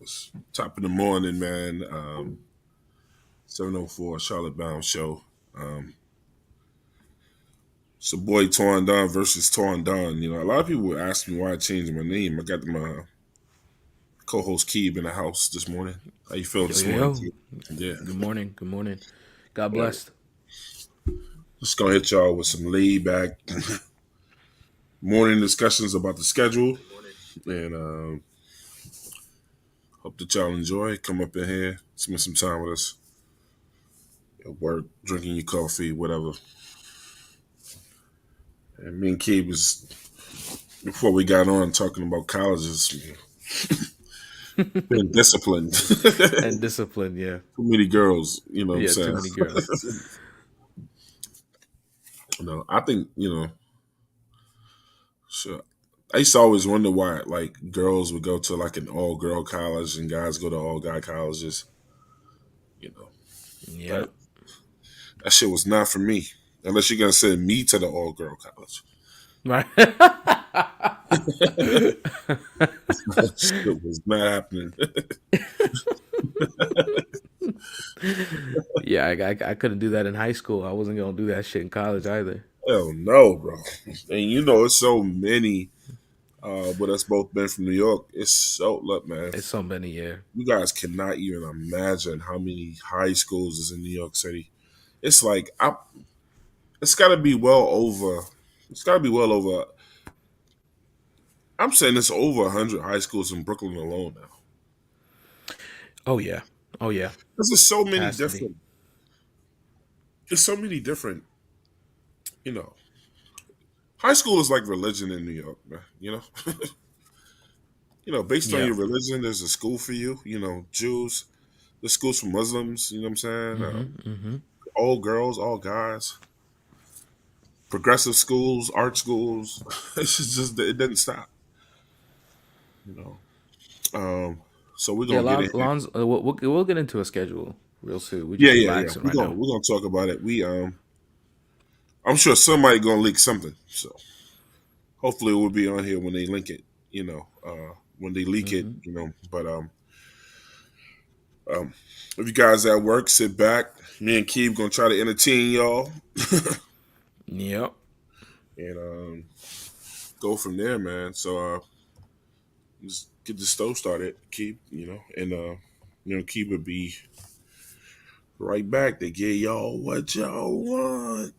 It's top of the morning, man. 7:04 Charlotte Bound show. Um, it's a boy Torn Don versus Torn Don. A lot of people would ask me why I changed my name. I got my co-host Keeb in the house this morning. How you feel Yo, this yo, morning, yo. Keeb? Yeah. Good morning. Good morning. God All right. blessed. Just gonna hit y'all with some laid back morning discussions about the schedule, and hope that y'all enjoy. Come up in here, spend some time with us at work, drinking your coffee, whatever. And me and Keeb was before we got on talking about colleges. Been disciplined. And discipline, yeah. Too many girls, you know what I'm Yeah, too saying? many girls. I think, sure. I used to always wonder why like girls would go to like an all girl college and guys go to all guy colleges. You know. That Yep. that shit was not for me. Unless you're gonna send me to the all girl college. Right. That shit was not happening. Yeah, I couldn't do that in high school. I wasn't going to do that shit in college either. Hell no, bro. And it's so many but us both been from New York. It's so look, man. It's so many, yeah. You guys cannot even imagine how many high schools is in New York City. It's like it's got to be well over. It's got to be well over. I'm saying it's over 100 high schools in Brooklyn alone now. Oh, yeah. Oh, yeah. There's just so many Has to be. different. There's so many different. You know, high school is like religion in New York, man. Based on Yeah. your religion, there's a school for you. Jews. There's schools for Muslims. You know what I'm saying? Mm-hmm. All girls, all guys. Progressive schools, art schools. It's just it doesn't stop. You know. So we're Yeah, gonna get in here. we'll get into a schedule real soon. We're Yeah, just yeah, yeah. relaxing We're right gonna now. we're gonna talk about it. I'm sure somebody gonna leak something. So hopefully we'll be on here when they link it. When they leak it. Mm-hmm. But if you guys at work, sit back. Me and Keith gonna try to entertain y'all Yep. and go from there, man. So just get the stove started. Keep and Keith would be right back to get y'all what y'all want.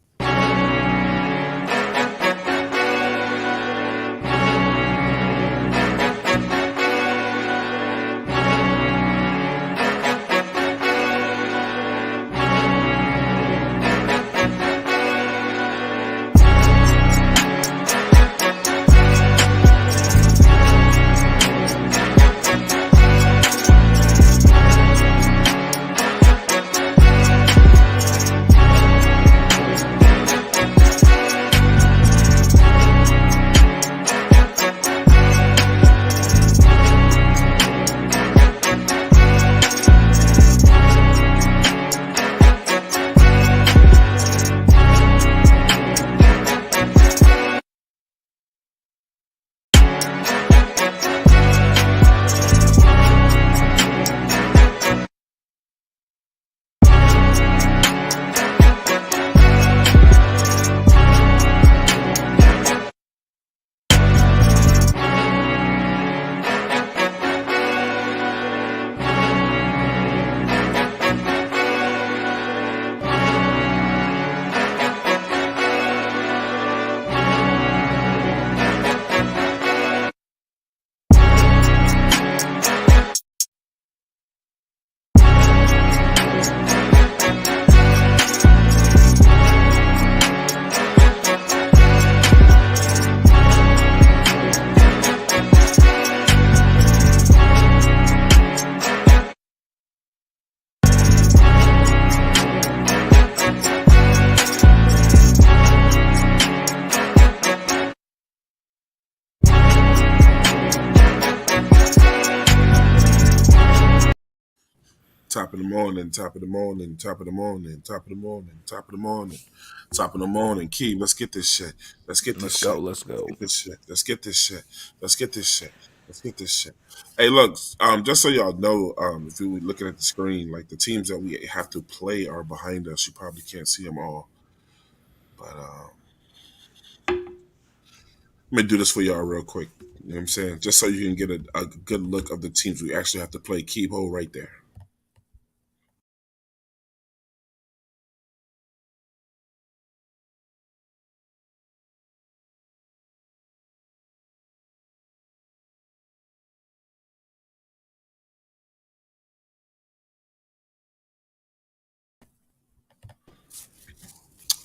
Top of the morning, top of the morning, top of the morning, top of the morning, top of the morning, top of the morning. Key, let's get this shit. Let's get this Let's go. shit. Let's Let's go. get this shit. Let's get this shit. Let's get this shit. Let's get this shit. Hey, look, just so y'all know, if you were looking at the screen, like the teams that we have to play are behind us. You probably can't see them all, but let me do this for y'all real quick. You know what I'm saying? Just so you can get a good look of the teams we actually have to play. Keep hold right there.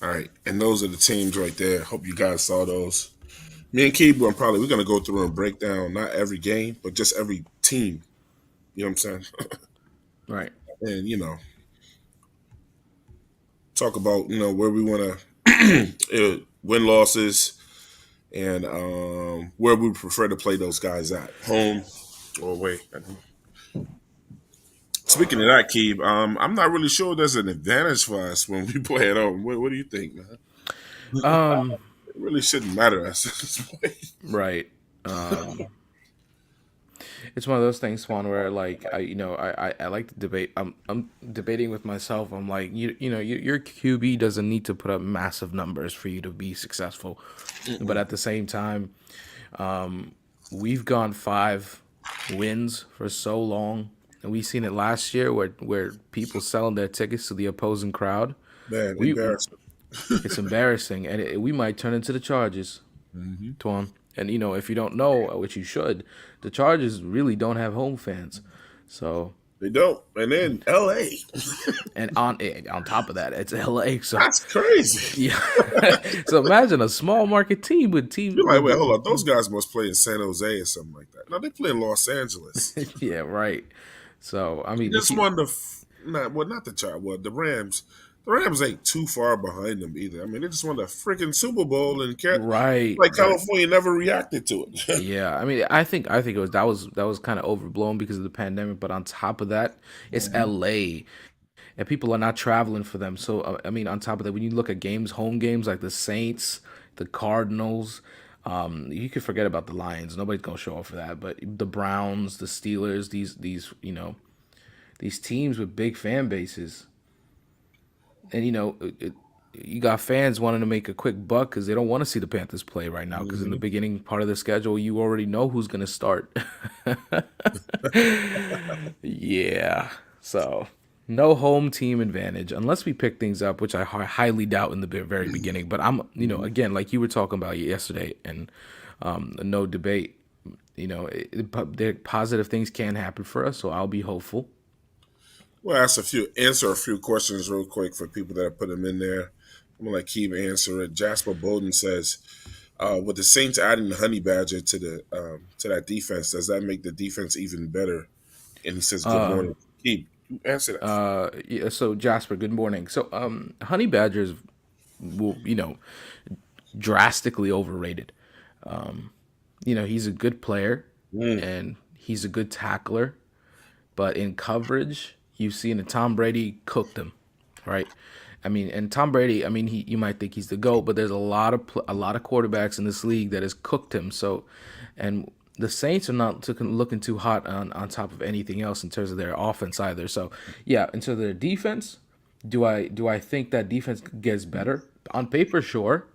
All right, and those are the teams right there. Hope you guys saw those. Me and Keith, we're gonna go through and break down not every game, but just every team. You know what I'm saying? Right. And talk about where we want to win losses and where we prefer to play those guys at home or away. Speaking of that, Keeb, I'm not really sure there's an advantage for us when we play at home. What do you think, man? Um. It really shouldn't matter us at this point. Right. It's one of those things, Swan, where like I like to debate. I'm debating with myself. I'm like, your QB doesn't need to put up massive numbers for you to be successful, but at the same time, we've gone 5 wins for so long, and we seen it last year where people selling their tickets to the opposing crowd. Man, We embarrassing. It's embarrassing, and we might turn into the Chargers, Hmm. Tuan. And if you don't know, which you should, the Chargers really don't have home fans. So, They don't. And then LA. and on top of that, it's LA. So, That's crazy. yeah. So imagine a small market team with You're like, wait, hold on. Those guys must play in San Jose or something like that. No, they play in Los Angeles. yeah, right. So I mean, Just won not the Chargers. Well, the Rams. The Rams ain't too far behind them either. I mean, they just won the freaking Super Bowl and right, like right. California never reacted to it. Yeah, I mean, I think it was kind of overblown because of the pandemic. But on top of that, it's Mhm. LA, and people are not traveling for them. So I mean, on top of that, when you look at games, home games like the Saints, the Cardinals, you could forget about the Lions. Nobody's gonna show up for that. But the Browns, the Steelers, these teams with big fan bases, and you got fans wanting to make a quick buck because they don't want to see the Panthers play right now. Because in the Mhm. beginning part of the schedule, you already know who's gonna start. Yeah. So no home team advantage unless we pick things up, which I highly doubt in the very beginning. But Mhm. again, like you were talking about yesterday, and no debate. There positive things can happen for us, so I'll be hopeful. Well, answer a few questions real quick for people that have put them in there. I'm gonna let Keith answer it. Jasper Bowden says, with the Saints adding the Honey Badger to that defense, does that make the defense even better? And he says, "Good morning, Keith." You answer that. Yeah, so Jasper, good morning. So, honey badgers will, drastically overrated. He's a good player Mm. and he's a good tackler, but in coverage, you've seen that Tom Brady cooked him, right? I mean, and Tom Brady, I mean, you might think he's the GOAT, but there's a lot of quarterbacks in this league that has cooked him. So, and the Saints are not looking too hot on top of anything else in terms of their offense either. So, yeah, in terms of their defense, do I think that defense gets better on paper? Sure.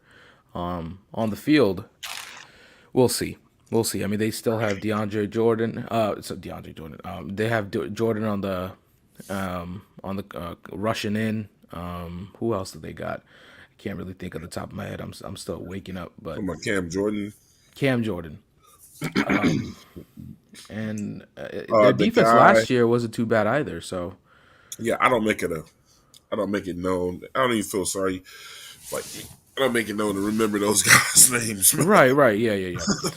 On the field, we'll see. We'll see. I mean, they still have DeAndre Jordan. So DeAndre Jordan. They have Jordan on the rushing in. Who else do they got? I can't really think of the top of my head. I'm still waking up, but From Cam Jordan, Cam Jordan. And their the defense guy. last year wasn't too bad either. So Yeah, I don't make it known. I don't even feel sorry. Like, I don't make it known to remember those guys' names, man. right, right, yeah, yeah, yeah.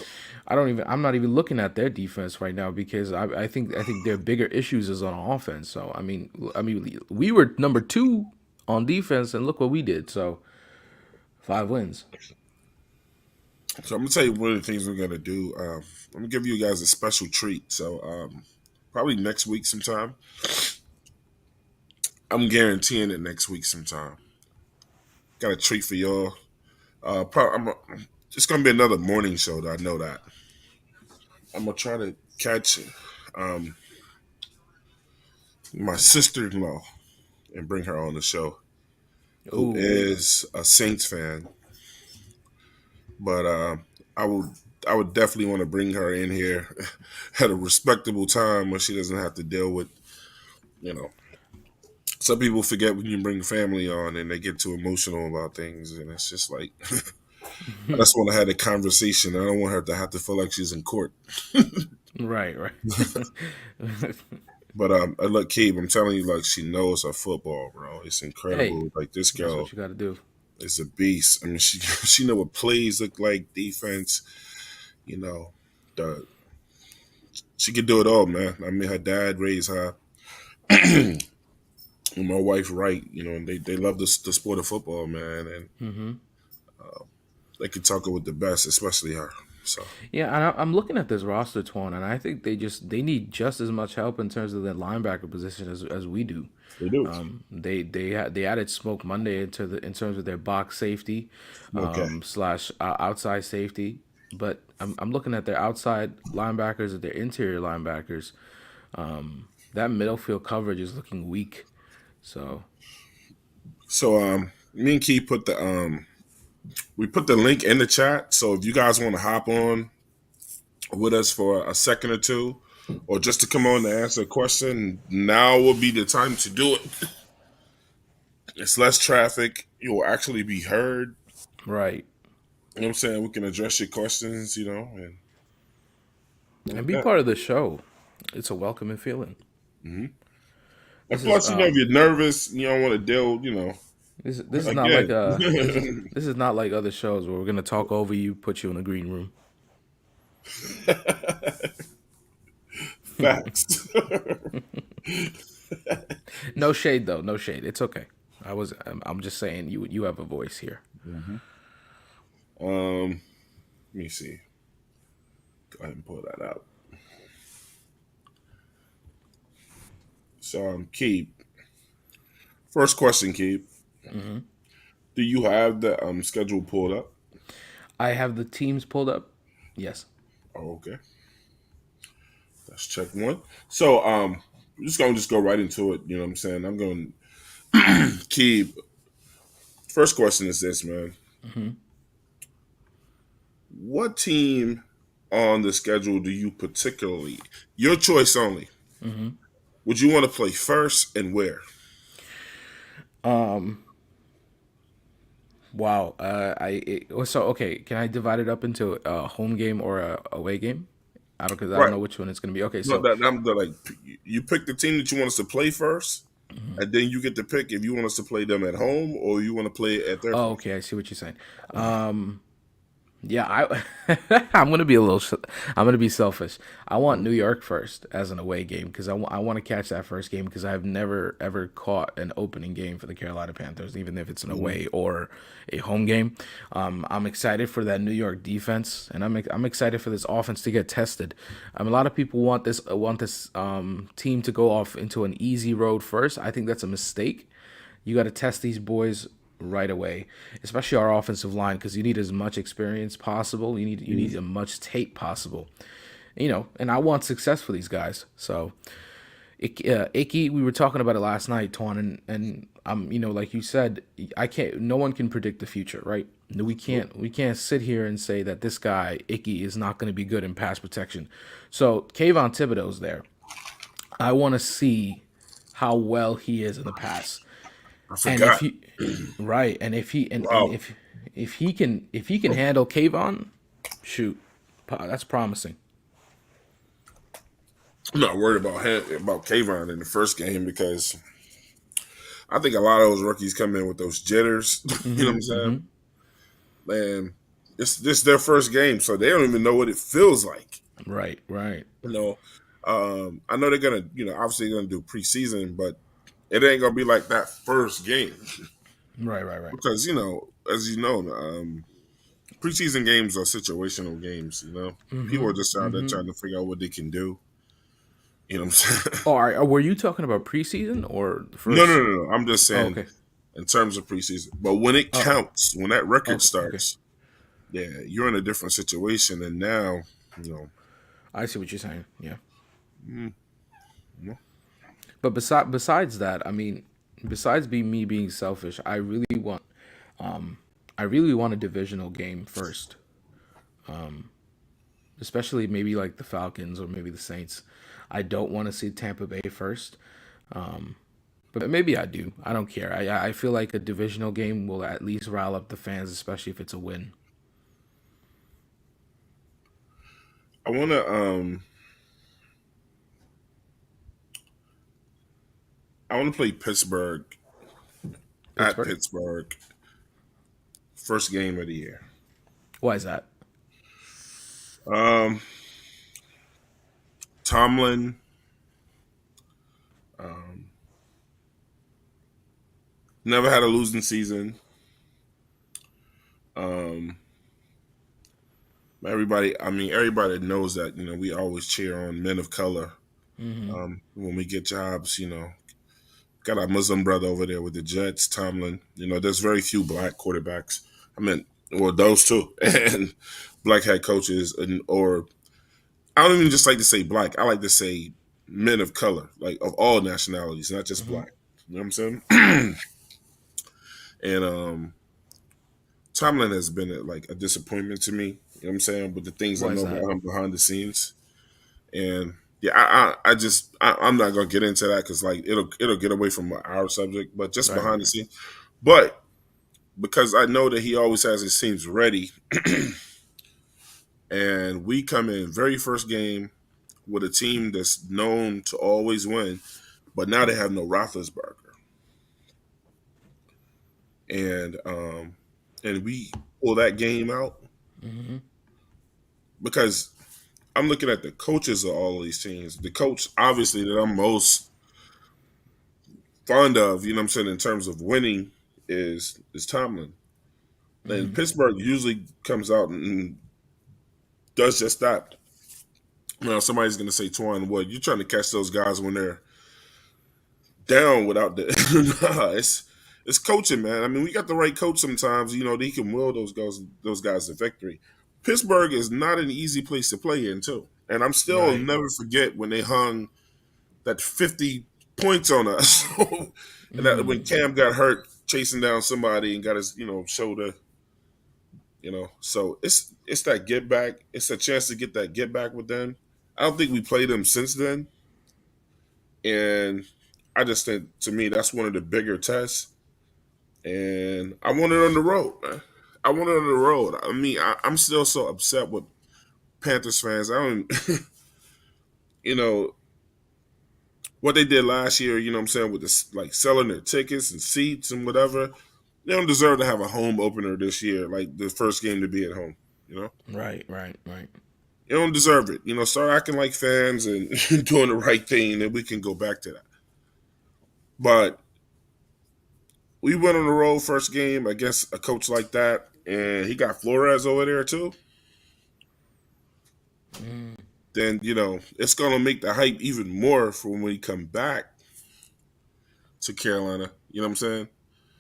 I'm not even looking at their defense right now because I think their bigger issues is on offense. So I mean we were number 2 on defense and look what we did. So 5 wins. So I'm gonna tell you one of the things we're gonna do. I'm gonna give you guys a special treat. So probably next week sometime. I'm guaranteeing it next week sometime. Got a treat for y'all. It's gonna be another morning show. Though, I know that. I'm gonna try to catch um, my sister-in-law and bring her on the show, who Ooh, is a Saints fan. But I would I would definitely want to bring her in here at a respectable time where she doesn't have to deal with, you know. Some people forget when you bring family on and they get too emotional about things, and it's just like I just want to have a conversation. I don't want her to have to feel like she's in court. right, right. But look, Keith, I'm telling you, like she knows her football, bro. It's Hey, incredible. Like this that's what girl you got to do. is a beast. I mean, she she know what plays look like, defense. You know, the she could do it all, man. I mean, her dad raised her. And my wife, right? You know, and they love the sport of football, man, and Hmm. they can talk it with the best, especially her. So Yeah, and I'm looking at this roster, Twan, and I think they need just as much help in terms of the linebacker position as we do. they do. They added Smoke Monday into the in terms of their box safety, Okay. slash outside safety. But I'm looking at their outside linebackers and their interior linebackers. That middle field coverage is looking weak. So So me and Key put the we put the link in the chat. So if you guys want to hop on with us for a second or two, or just to come on to answer a question, now will be the time to do it. It's less traffic. You will actually be heard. right, You know what I'm saying? We can address your questions, and and like be that. part of the show. It's a welcoming feeling. Hmm. And This is plus, if you're nervous, you don't want to deal, this is not like again. this is not like other shows where we're gonna talk over you, put you in a green room. Facts. No shade though, no shade. It's okay. I'm just saying you have a voice here. Hmm. Let me see. Go ahead and pull that out. So, Keep. First question, Keep. Do you have the schedule pulled up? I have the teams pulled up. Yes. Oh, okay. Let's check one. So, I'm just gonna go right into it. You know what I'm saying? I'm going to keep. First question is this, man. What team on the schedule do you particularly, your choice only, would you want to play first and where? Wow. So okay. Can I divide it up into a home game or a away game? I don't Right. know which one it's gonna be. Okay. No, So I'm like you pick the team that you want us to play first, and then you get to pick if you want us to play them at home or you want to play at their oh, place. okay. I see what you're saying. Yeah, I'm gonna be a little. I'm gonna be selfish. I want New York first as an away game because I want to catch that first game because I've never ever caught an opening game for the Carolina Panthers, even if it's an Mhm. away or a home game. I'm excited for that New York defense, and I'm excited for this offense to get tested. A lot of people want this team to go off into an easy road first. I think that's a mistake. You got to test these boys right away, especially our offensive line, because you need as much experience possible. You need as much tape possible. And I want success for these guys. So, Icky, we were talking about it last night, Twan, and like you said, I can't. No one can predict the future, right? No, we Nope. can't. We can't sit here and say that this guy Icky is not going to be good in pass protection. So, Kayvon Thibodeau's there. I want to see how well he is in the pass. I And if forgot. he right, and if he and Wow. if he can handle Kayvon, shoot, that's promising. I'm not worried about Kayvon in the first game because I think a lot of those rookies come in with those jitters. You know what I'm Hmm. saying? Hmm. Man, it's this their first game, so they don't even know what it feels like. Right, right, You know, I know they're gonna, obviously they're gonna do preseason, but it ain't gonna be like that first game right, right, right. because as you know, preseason games are situational games. People Hmm. are just out there Hmm. trying to figure out what they can do. You know what I'm saying? Oh, were you talking about preseason or the No, no, first? no, no. I'm just Oh, saying okay. in terms of preseason. But when it Oh, counts, when that record okay, okay. starts, yeah, you're in a different situation. And now, you know, I see what you're saying. Yeah. Mm, no. But besides that, I mean, besides me being selfish, I really want a divisional game first, especially maybe like the Falcons or maybe the Saints. I don't want to see Tampa Bay first, but maybe I do. I don't care. I feel like a divisional game will at least rile up the fans, especially if it's a win. I want to play Pittsburgh at Pittsburgh. Pittsburgh first game of the year. Why is that? Um, Tomlin, um, never had a losing season. Um, everybody knows that. We always cheer on men of color Mm-hmm. when we get jobs. Got our Muslim brother over there with the Jets, Tomlin. There's very few black quarterbacks. I mean, well, those two and black head coaches, or I don't even just like to say black. I like to say men of color, like of all nationalities, not just Mm-hmm. black. You know what I'm saying? And Tomlin has been like a disappointment to me. You know what I'm saying? With the things I Why is know that? about him behind the scenes, and yeah, I'm not gonna get into that because like it'll get away from our subject, but just Right. behind the Right. scenes. But because I know that he always has his teams ready, and we come in very first game with a team that's known to always win, but now they have no Roethlisberger, and we pull that game out Mm-hmm. because I'm looking at the coaches of all of these teams. The coach, obviously, that I'm most fond of, you know what I'm saying, in terms of winning is Tomlin. And Mm-hmm. Pittsburgh usually comes out and does just that. Now, somebody's going to say, Twan, what? You're trying to catch those guys when they're down without the. Nah, it's coaching, man. I mean, we got the right coach sometimes, they can will those guys to victory. Pittsburgh is not an easy place to play in, too. And I'm still Right. never forget when they hung that 50 points on us. And that when Mm. Cam got hurt chasing down somebody and got his, shoulder, So it's that get back. It's a chance to get that get back with them. I don't think we played them since then. And I just think to me that's one of the bigger tests. And I want it on the road, man. I want it on the road. I mean, I'm still so upset with Panthers fans. I don't you know, what they did last year, you know what I'm saying, with this like selling their tickets and seats and whatever, they don't deserve to have a home opener this year, like the first game to be at home. You know, Right. Right. Right. you don't deserve it. Start acting like fans and doing the right thing, and we can go back to that. But we went on the road first game against a coach like that, and he got Flores over there too. Mm. Then it's gonna make the hype even more for when we come back to Carolina. You know what I'm saying?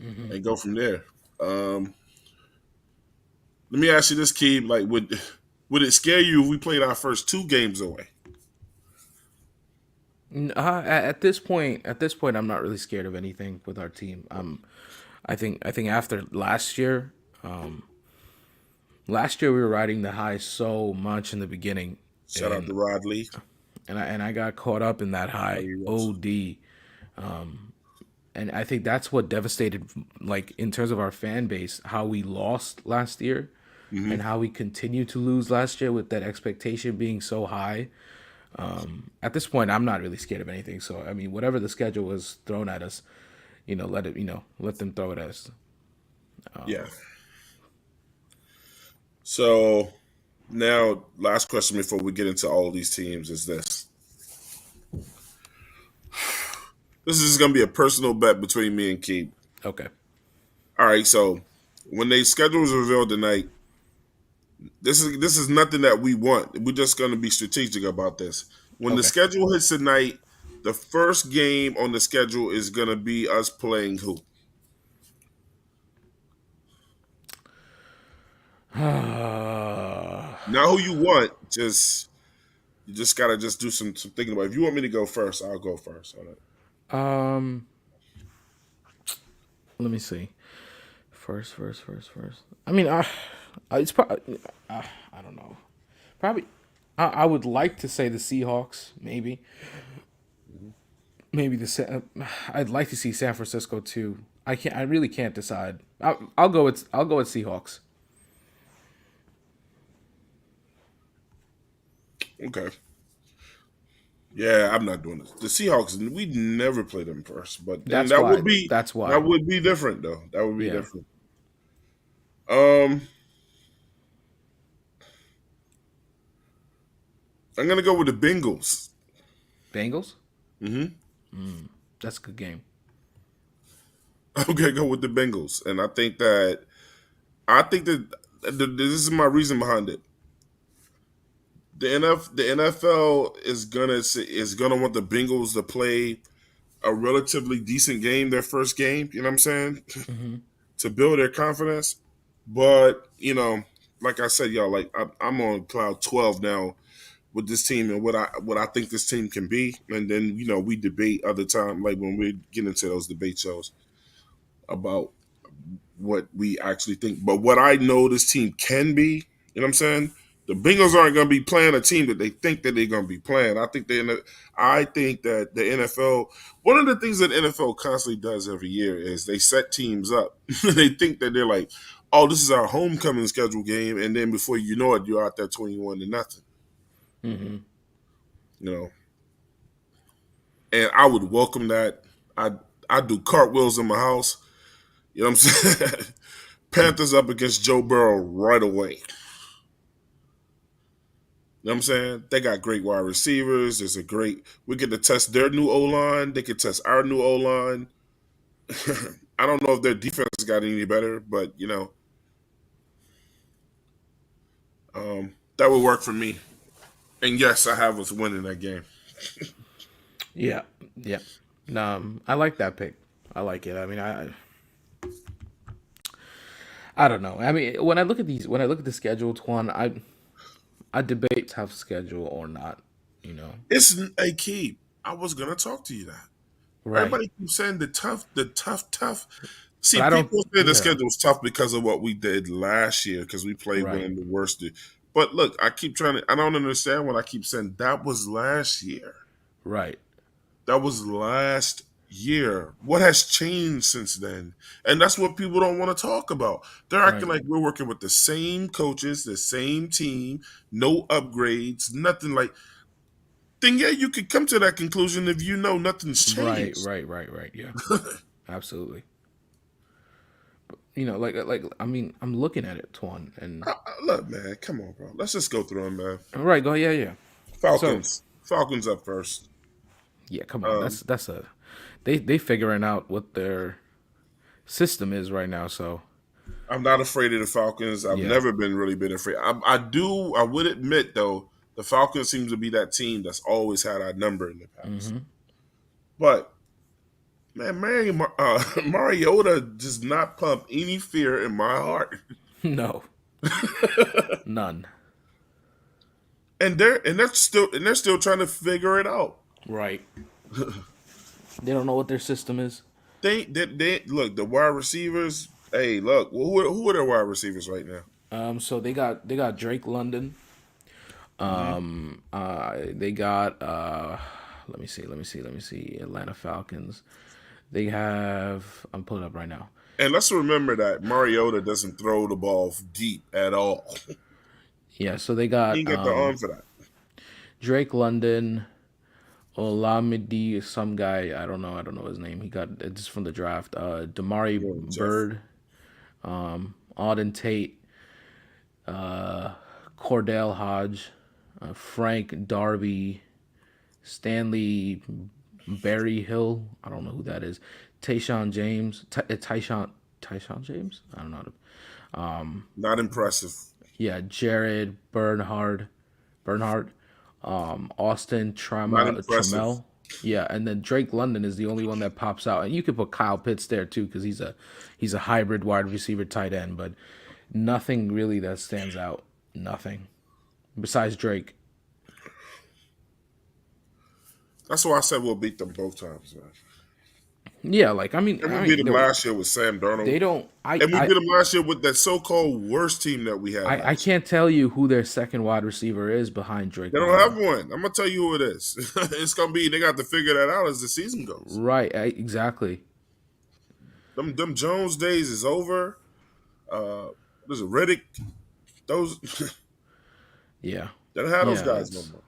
Mm-hmm. And go from there. Um, Let me ask you this, Keeb. Like, would it scare you if we played our first two games away? At this point, I'm not really scared of anything with our team. I think after last year we were riding the high so much in the beginning, Shout out and to Rod Lee. I got caught up in that Oh, high yes. OD, and I think that's what devastated, like in terms of our fan base, how we lost last year, Mm-hmm. and how we continue to lose last year with that expectation being so high. At this point, I'm not really scared of anything. So I mean, whatever the schedule was thrown at us, let them throw it at us. Yeah. So now, last question before we get into all these teams is this. This is going to be a personal bet between me and Keeb. Okay. All right. So when the schedule was revealed tonight, this is nothing that we want. We're just going to be strategic about this. When the Okay. schedule hits tonight, the first game on the schedule is going to be us playing who? Not who you want, just You just gotta just do some thinking about it. If you want me to go first, I'll go first on it. Um, let me see. First. I mean, it's probably. I don't know. Probably. I would like to say the Seahawks. Maybe I'd like to see San Francisco too. I can't. I really can't decide. I'll go with. I'll go with Seahawks. Okay. Yeah, I'm not doing this. The Seahawks, we never play them first, but then That's why. That's that why. would be different though. That would be Yeah. different. Um, I'm gonna go with the Bengals. Bengals. Hmm. That's a good game. I'm gonna go with the Bengals, and I think that this is my reason behind it. The NFL is gonna want the Bengals to play a relatively decent game, their first game. You know what I'm saying? Hmm. To build their confidence. But like I said, y'all, like I'm on cloud 12 now with this team and what I think this team can be. And then we debate other time, like when we get into those debate shows about what we actually think. But what I know this team can be, you know what I'm saying? The Bengals aren't going to be playing a team that they think that they're going to be playing. I think that the NFL, one of the things that the NFL constantly does every year is they set teams up. They think that they're like, oh, this is our homecoming schedule game, and then before you know it, you're out there 21-0. Hmm. You know, and I would welcome that. I do cartwheels in my house. You know what I'm saying? Panthers up against Joe Burrow right away. You know what I'm saying? They got great wide receivers. We get to test their new O line. They can test our new O line. I don't know if their defense got any better, but that would work for me. And yes, I have us winning that game. Yeah. Yeah. I like that pick. I like it. I mean, I don't know. I mean, when I look at the schedule, Twan, I debate tough schedule or not. You know. It's a key. I was gonna talk to you that. Right. Everybody keeps saying the tough. But See, I don't. people say the Yeah. schedule was tough because of what we did last year because we played one Right. of the worst. But look, I keep trying to. I don't understand what I keep saying. That was last year. Right. That was last year. What has changed since then? And that's what people don't want to talk about. They're acting Right. like we're working with the same coaches, the same team, no upgrades, nothing like. Then yeah, you could come to that conclusion if you know nothing's Right. changed. Right. Yeah. Absolutely. You know, like I mean, I'm looking at it, Twan, and Look, man, come on, bro. Let's just go through them, man. right. Go. Yeah. Yeah. So Falcons up first. yeah. Come on. Um, That's a they figuring out what their system is right now. So I'm not afraid of the Falcons. I've yeah. never been afraid. I would admit though, the Falcons seem to be that team that's always had our number in the past. Hmm. But man, Mariota does not pump any fear in my heart. No. None. And they're still trying to figure it out. Right. They don't know what their system is. They look the wide receivers. Hey, look, who are their wide receivers right now? So they got Drake London. Hmm. They got let me see. Atlanta Falcons. They have I'm pulling up right now. And let's remember that Mariota doesn't throw the ball deep at all. Yeah, so they He got ain't got the arm for that. Drake London, Olamide, some guy I don't know his name. He got it's from the draft. Damari Yeah, Jeff. Bird, Auden Tate, Cordell Hodge, Frank Darby, Stanley Berry Hill. I don't know who that is. Tayshawn James. Tyshawn James. I don't know. Not impressive. Yeah, Jared Bernhard, Austin Not impressive. Trammell. Yeah, and then Drake London is the only one that pops out, and you could put Kyle Pitts there too because he's a hybrid wide receiver tight end, but nothing really that stands out. Nothing besides Drake. That's why I said we'll beat them both times, man. Yeah, like I mean, And we I beat mean, them last year with Sam Darnold. they don't. And we beat them last year with that so-called worst team that we had I last year. can't tell you who their second wide receiver is behind Drake They don't have London. one. I'm gonna tell you who it is. It's gonna be. They got to figure that out as the season goes. Right, exactly. Them Jones days is over. There's a Riddick. Those Yeah, they don't have those yeah. guys no It's more.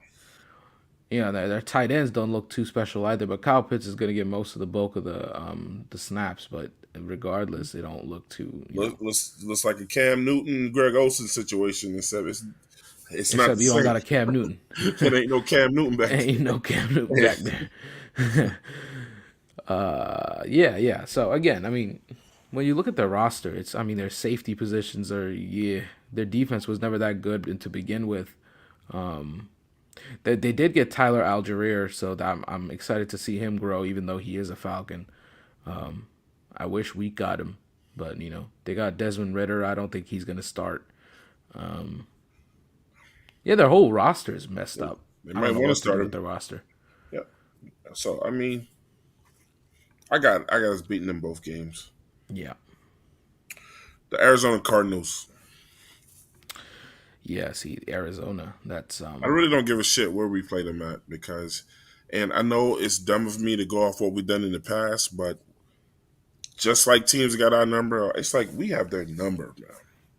their tight ends don't look too special either. But Kyle Pitts is going to get most of the bulk of the snaps. But regardless, they don't look too. Looks like a Cam Newton, Greg Olsen situation. Except it's not Except the you don't same. got a Cam Newton. It ain't no Cam Newton back Ain't no Cam Newton back there. Yeah, yeah. So again, I mean, when you look at their roster, it's I mean their safety positions are their defense was never that good to begin with. They did get Tyler Algier, so that I'm excited to see him grow, even though he is a Falcon. I wish we got him, but they got Desmond Ritter. I don't think he's gonna start. Yeah, their whole roster is messed up. They I don't might know want to what to do start with him. their roster. Yeah. So I mean, I got us beating them both games. Yeah, The Arizona Cardinals. yeah. See, Arizona. That's I really don't give a shit where we play them at because, and I know it's dumb of me to go off what we've done in the past, but just like teams got our number, it's like we have their number,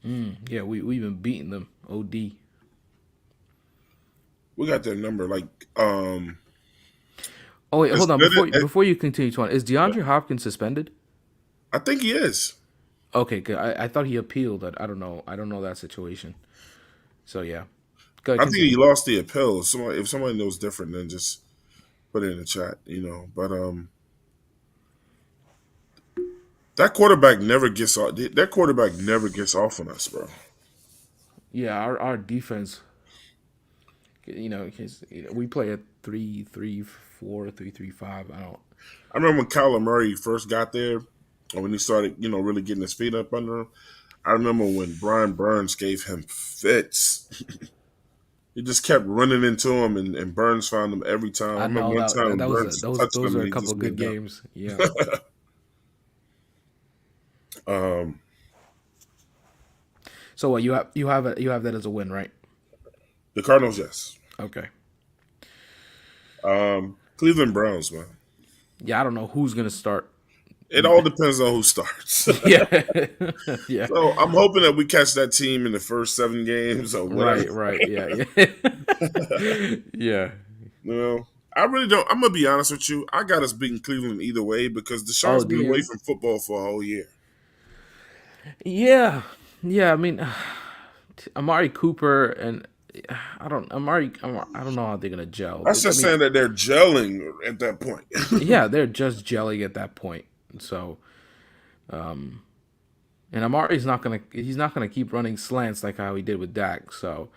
man. yeah. We've been beating them. Od. We got their number. Like, Oh wait, as hold on. good as, Before you continue, Twan, is DeAndre Hopkins suspended? I think he is. Okay, good. I thought he appealed. I don't know. I don't know that situation. So yeah, go ahead, I think he continue. lost the appeal. If somebody knows different, then just put it in the chat, But that quarterback never gets off. That quarterback never gets off on us, bro. Yeah, our defense. We play a 3-3-4, 3-3-5. I don't. I remember when Kyler Murray first got there, and when he started, really getting his feet up under him. I remember when Brian Burns gave him fits. He just kept running into him, and Burns found him every time. I I remember know one that time that was a, Burns touched those him are and a he couple just of good went down. games. Yeah. So what you have that as a win, right? The Cardinals, yes. Okay. Cleveland Browns, man. Yeah, I don't know who's gonna start. It all depends on who starts. Yeah. Yeah. So I'm hoping that we catch that team in the first 7 games or whatever. Right. Right. Yeah. Yeah. Yeah. I really don't. I'm gonna be honest with you. I got us beating Cleveland either way because Oh, Deshaun's do been away you? from football for a whole year. Yeah. Yeah. I mean, Amari Cooper and I don't know how they're gonna gel. That's I just mean, saying that they're gelling at that point. yeah, they're just gelling at that point. So, and he's not gonna keep running slants like how he did with Dak. So,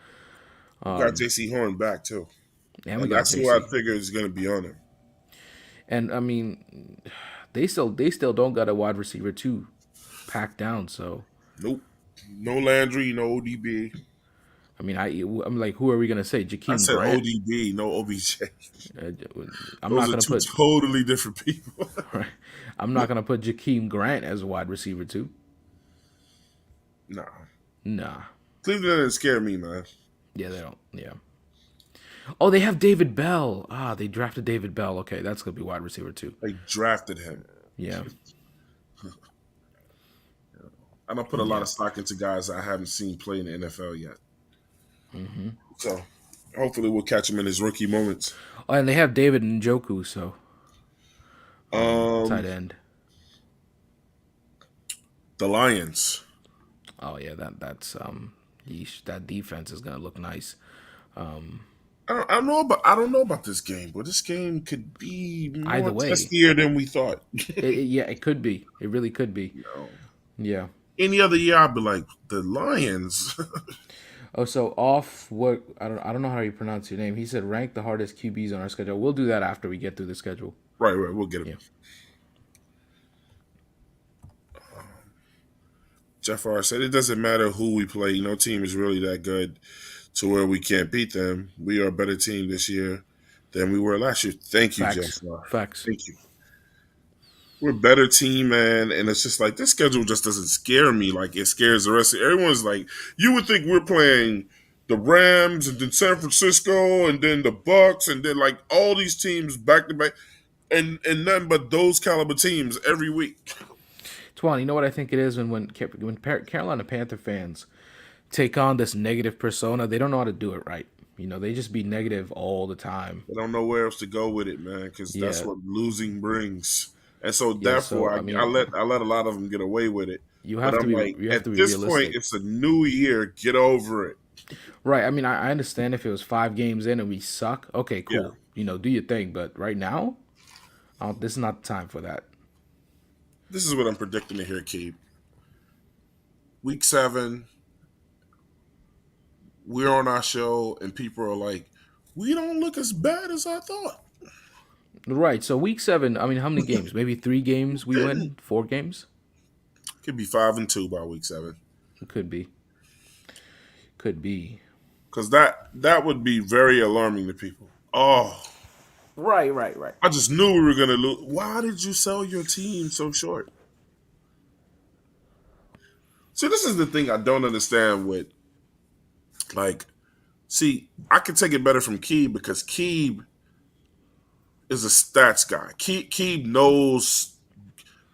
We got JC Horn back too, and we and got that's who I JC. figure is going to be on him. And I mean, they still don't got a wide receiver two packed down. So, Nope, no Landry, no ODB. I mean, I'm like, who are we gonna say? I Jakeem said Grant. ODB, no OBJ. Uh, I'm Those not are gonna two put totally different people. I'm not gonna put Jakeem Grant as a wide receiver two. Nah, Nah. Cleveland didn't scare me, man. Yeah, they don't. Yeah. Oh, they have David Bell. Ah, they drafted David Bell. Okay, that's gonna be wide receiver too. They drafted him. Yeah. I don't put a lot Yeah. of stock into guys I haven't seen play in the NFL yet. So hopefully we'll catch him in his rookie moments. Oh, and they have David Njoku, so Um, tight end. the Lions. Oh yeah, yeesh, that defense is gonna look nice. I don't know about this game, but this game could be more Either way, testier than we thought. yeah, it could be. It really could be. Yeah. Any other year, I'd be like the Lions. Oh, so off what I don't know how you pronounce your name. He said rank the hardest QBs on our schedule. We'll do that after we get through the schedule. Right, we'll get him. Yeah. Jeff R said it doesn't matter who we play. No team is really that good to where we can't beat them. We are a better team this year than we were last year. Thank you, Facts. Jaguar. Facts. Thank you. We're a better team, man, and it's just like this schedule just doesn't scare me like it scares the rest of everyone's like you would think we're playing the Rams and then San Francisco and then the Bucks and then like all these teams back to back and nothing but those caliber teams every week. Twan, you know what I think it is Carolina Panther fans take on this negative persona, they don't know how to do it right. You know, they just be negative all the time. I don't know where else to go with it, man, because that's Yeah. what losing brings. And so Yeah, therefore, so I I mean, let a lot of them get away with it. you But have to I'm be like, you have at to be this point, realistic. it's a new year. Get over it. Right. I mean, I understand if it was 5 games in and we suck. Okay, Yeah. cool. You know, do your thing. But right now, this is not the time for that. This is what I'm predicting to hear, Keith. Week 7, we're on our show, and people are like, we don't look as bad as I thought. Right. So week 7. I mean, how many games? Maybe 3 games we win. 4 games. Could be 5-2 by week 7. It could be. Could be. Because that would be very alarming to people. Oh, Right. Right. Right. I just knew we were going to lose. Why did you sell your team so short? See, this is the thing I don't understand with, like, see, I can take it better from Keeb because Keeb is a stats guy. Keeb knows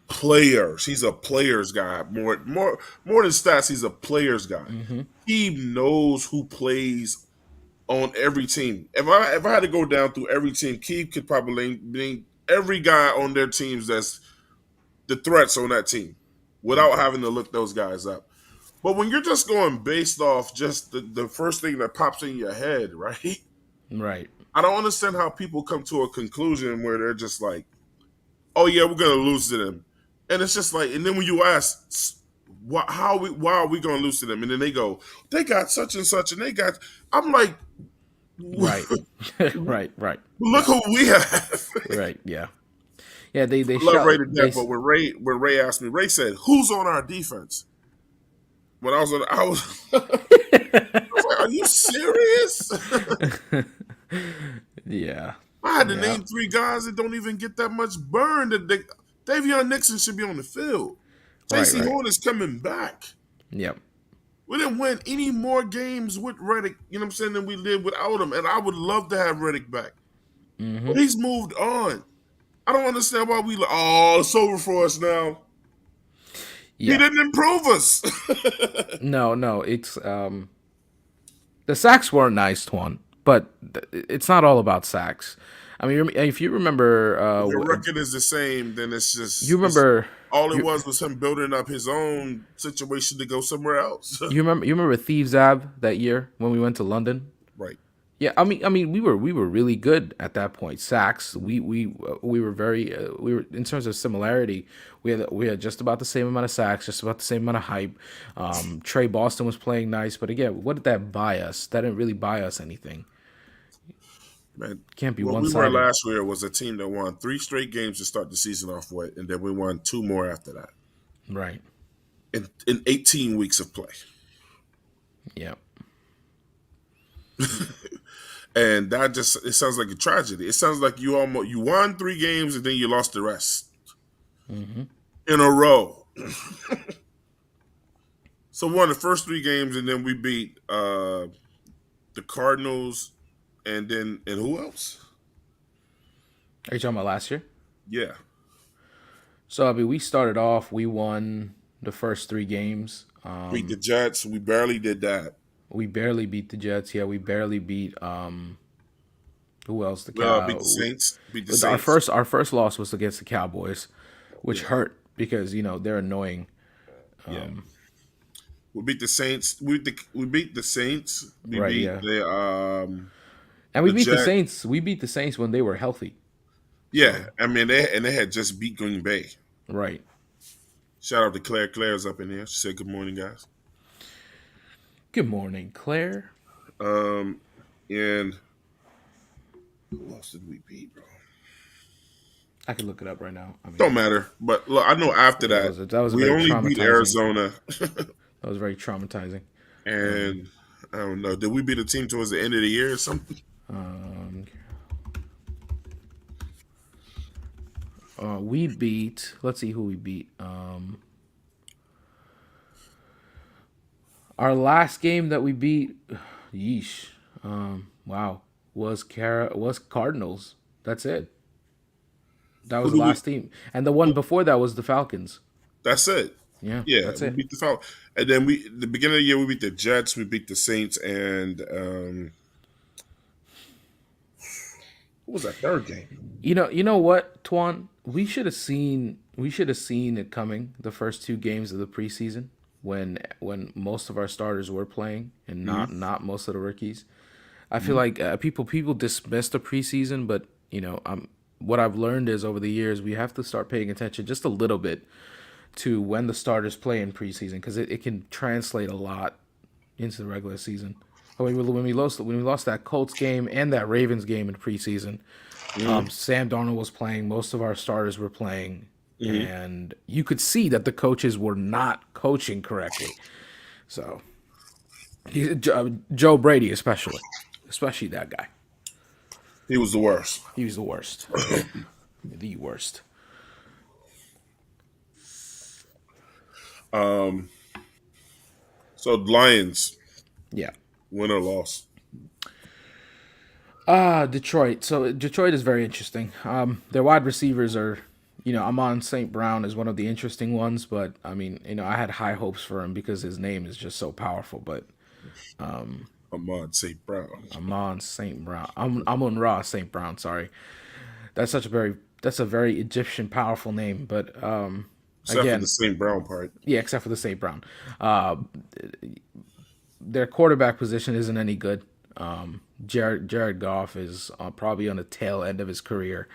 players. He's a players guy. More than stats, he's a players guy. Mm-hmm. Keeb knows who plays on every team. If I had to go down through every team, Keeb could probably name every guy on their teams that's the threats on that team without Right. having to look those guys up. But when you're just going based off just the first thing that pops in your head, right? Right. I don't understand how people come to a conclusion where they're just like, oh yeah, we're gonna lose to them. And it's just like, and then when you ask why are we gonna lose to them? And then they go, they got such and such, and they got I'm like, Right. look Right. Right. Yeah. who we have. Right. Yeah. Yeah. They I love shout. Ray to death, but when Ray asked me, Ray said, who's on our defense? When I was like, are you serious? Yeah. I had to Yeah. name 3 guys that don't even get that much burn. Davion Nixon should be on the field. Right. JC Right. Horn is coming back. Yep. We didn't win any more games with Reddick, you know what I'm saying, than we did without him. And I would love to have Reddick back. Mm-hmm. But he's moved on. I don't understand why it's over for us now. He Yeah. didn't improve us. No. No. It's the sacks weren't nice, Twan, but it's not all about sacks. I mean, if you remember, Your record is the same, then it's just you remember. all it You, was him building up his own situation to go somewhere else. you remember Thieves Ab that year when we went to London? Right. Yeah, I mean, we were really good at that point. Sacks, we were very we were in terms of similarity. We had just about the same amount of sacks, just about the same amount of hype. Trey Boston was playing nice, but again, what did that buy us? That didn't really buy us anything. Man, Can't be what one we were sided. last year was a team that won 3 straight games to start the season off with, and then we won 2 more after that Right. in 18 weeks of play. Yeah. And that it sounds like a tragedy. It sounds like you won 3 games and then you lost the rest Mm-hmm. in a row. So we won the first 3 games and then we beat the Cardinals and who else? Are you talking about last year? Yeah. So I mean, we started off. We won the first 3 games. Beat the Jets. We barely did that. We barely beat the Jets. Yeah, we barely beat. Who else? Beat the Saints. Beat the Our Saints. first loss was against the Cowboys, which hurt because they're annoying. Yeah. We beat the Saints. We beat the Saints. We Right, beat yeah. the And we beat the Jets. Saints. We beat the Saints when they were healthy. Yeah, I mean they had just beat Green Bay. Right. Shout out to Claire. Claire's up in here. She said good morning, guys. Good morning, Claire. And who else did we beat, bro? I can look it up right now. I mean, Don't matter. But look, I know after that was we very only beat traumatizing. Arizona. That was very traumatizing. And I don't know. Did we beat a team towards the end of the year or something? Um, We beat. Let's see who we beat. Our last game that we beat. Yeesh. Wow. Was Cardinals. That's it. That Who was the do we? last team, and the one Who, before that was the Falcons. that's it. Yeah, Yeah, that's we it. beat the Falcons, and then we the beginning of the year we beat the Jets, we beat the Saints, and what was that third game? You know what, Twan? We should have seen it coming the first two games of the preseason when most of our starters were playing and Hmm. not most of the rookies. I feel Hmm. like people dismiss the preseason, but what I've learned is over the years we have to start paying attention just a little bit to when the starters play in preseason because it can translate a lot into the regular season. When we lost that Colts game and that Ravens game in preseason, Hmm. Sam Darnold was playing. Most of our starters were playing, Hmm. and you could see that the coaches were not coaching correctly. So, Joe Brady, especially that guy, He was the worst. he was the worst, the worst. Um, so Lions Yeah. win or loss. Detroit. So Detroit is very interesting. Their wide receivers are, Amon St. Brown is one of the interesting ones, but I mean, I had high hopes for him because his name is just so powerful. But Ahmad St. Brown, Amon St. Brown, Amon Ra St. Brown. Sorry, that's a very Egyptian powerful name. But except for the again, St. Brown part. yeah, except for the St. Brown. Uh, their quarterback position isn't any good. Jared Goff is probably on the tail end of his career.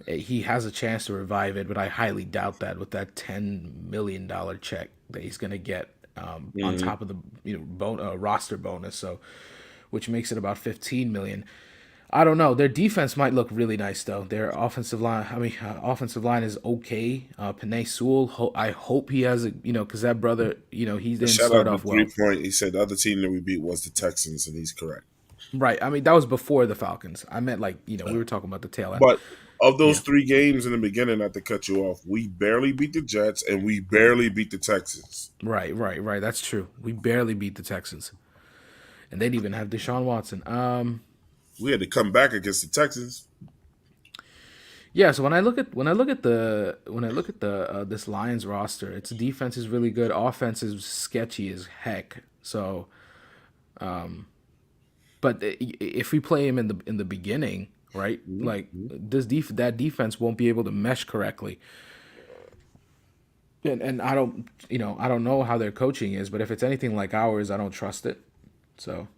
He has a chance to revive it, but I highly doubt that with that $10 million check that he's going to get on Hmm. top of the roster bonus. So, which makes it about 15 million. I don't know. Their defense might look really nice though. Their offensive line is okay. Panay Sewell, I hope he has a, because that brother, he didn't Shout start out to off well. 3 Point. He said the other team that we beat was the Texans, and he's correct. Right. I mean, that was before the Falcons. I meant like, we were talking about the tail end. But of those Yeah. 3 games in the beginning, not to cut you off, we barely beat the Jets and we barely beat the Texans. Right. That's true. We barely beat the Texans, and they didn't even have Deshaun Watson. We had to come back against the Texans. Yeah. So when I look at the this Lions roster, its defense is really good. Offense is sketchy as heck. So, but if we play him in the beginning, right? Like Mhm. that defense won't be able to mesh correctly. And I don't know how their coaching is, but if it's anything like ours, I don't trust it. So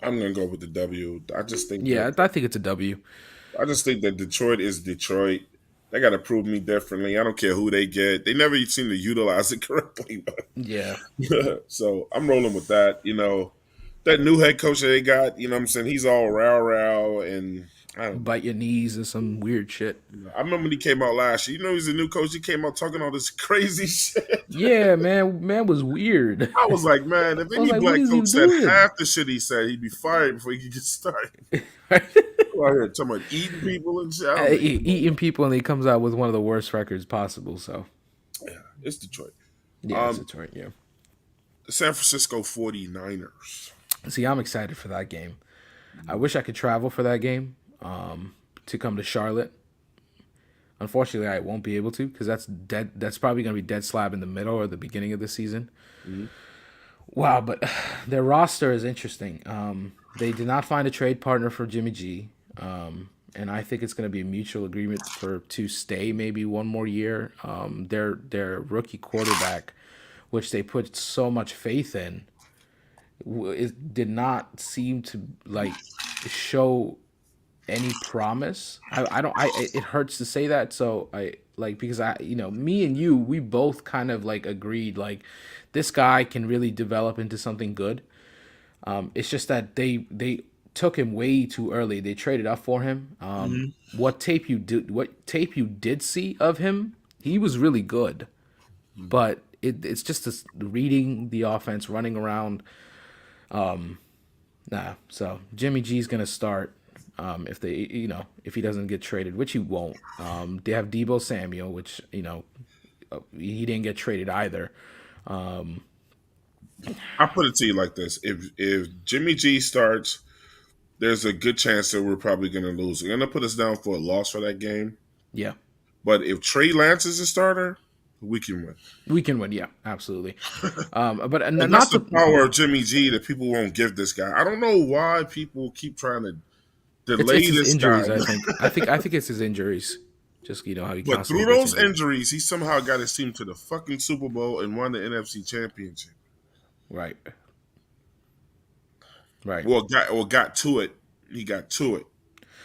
I'm gonna go with the W. yeah, I think it's a W. I just think that Detroit is Detroit. They got to prove me differently. I don't care who they get. They never seem to utilize it correctly. Yeah, So I'm rolling with that. That new head coach that they got. You know what I'm saying? He's all rah and I don't know. bite your knees or some weird shit. I remember when he came out last year. He's a new coach. He came out talking all this crazy shit. Yeah, man was weird. I was like, man, if I was any like, what black is he coach said doing? half the shit he said, he'd be fired before he could get started. Out here talking about eating people and shit. I was like, Eating people, and he comes out with one of the worst records possible. So yeah, it's Detroit. yeah, it's Um, Detroit. Yeah. the San Francisco 49ers. See, I'm excited for that game. I wish I could travel for that game to come to Charlotte. Unfortunately, I won't be able to because that's dead. That's probably going to be dead slab in the middle or the beginning of the season. Mhm. Wow, but their roster is interesting. They did not find a trade partner for Jimmy G, and I think it's going to be a mutual agreement to stay maybe one more year. Their rookie quarterback, which they put so much faith in, it did not seem to like show any promise. I don't. It hurts to say that. So I like because me and you, we both kind of like agreed like this guy can really develop into something good. It's just that they took him way too early. They traded up for him. Mhm. What tape you did see of him, he was really good. But it's just this reading the offense, running around. Nah. So Jimmy G's gonna start. if they, if he doesn't get traded, which he won't. They have Debo Samuel, which he didn't get traded either. I put it to you like this: if Jimmy G starts, there's a good chance that we're probably going to lose. They're going to put us down for a loss for that game. Yeah, But if Trey Lance is a starter, we can win. we can win. Yeah, absolutely. But And that's not the to. power of Jimmy G that people won't give this guy. I don't know why people keep trying to It's delay his this guy. injuries. I think it's his injuries. Just how he But through constantly gets those injured. injuries, he somehow got his team to the fucking Super Bowl and won the NFC Championship. Right. Right. Got to it. He got to it.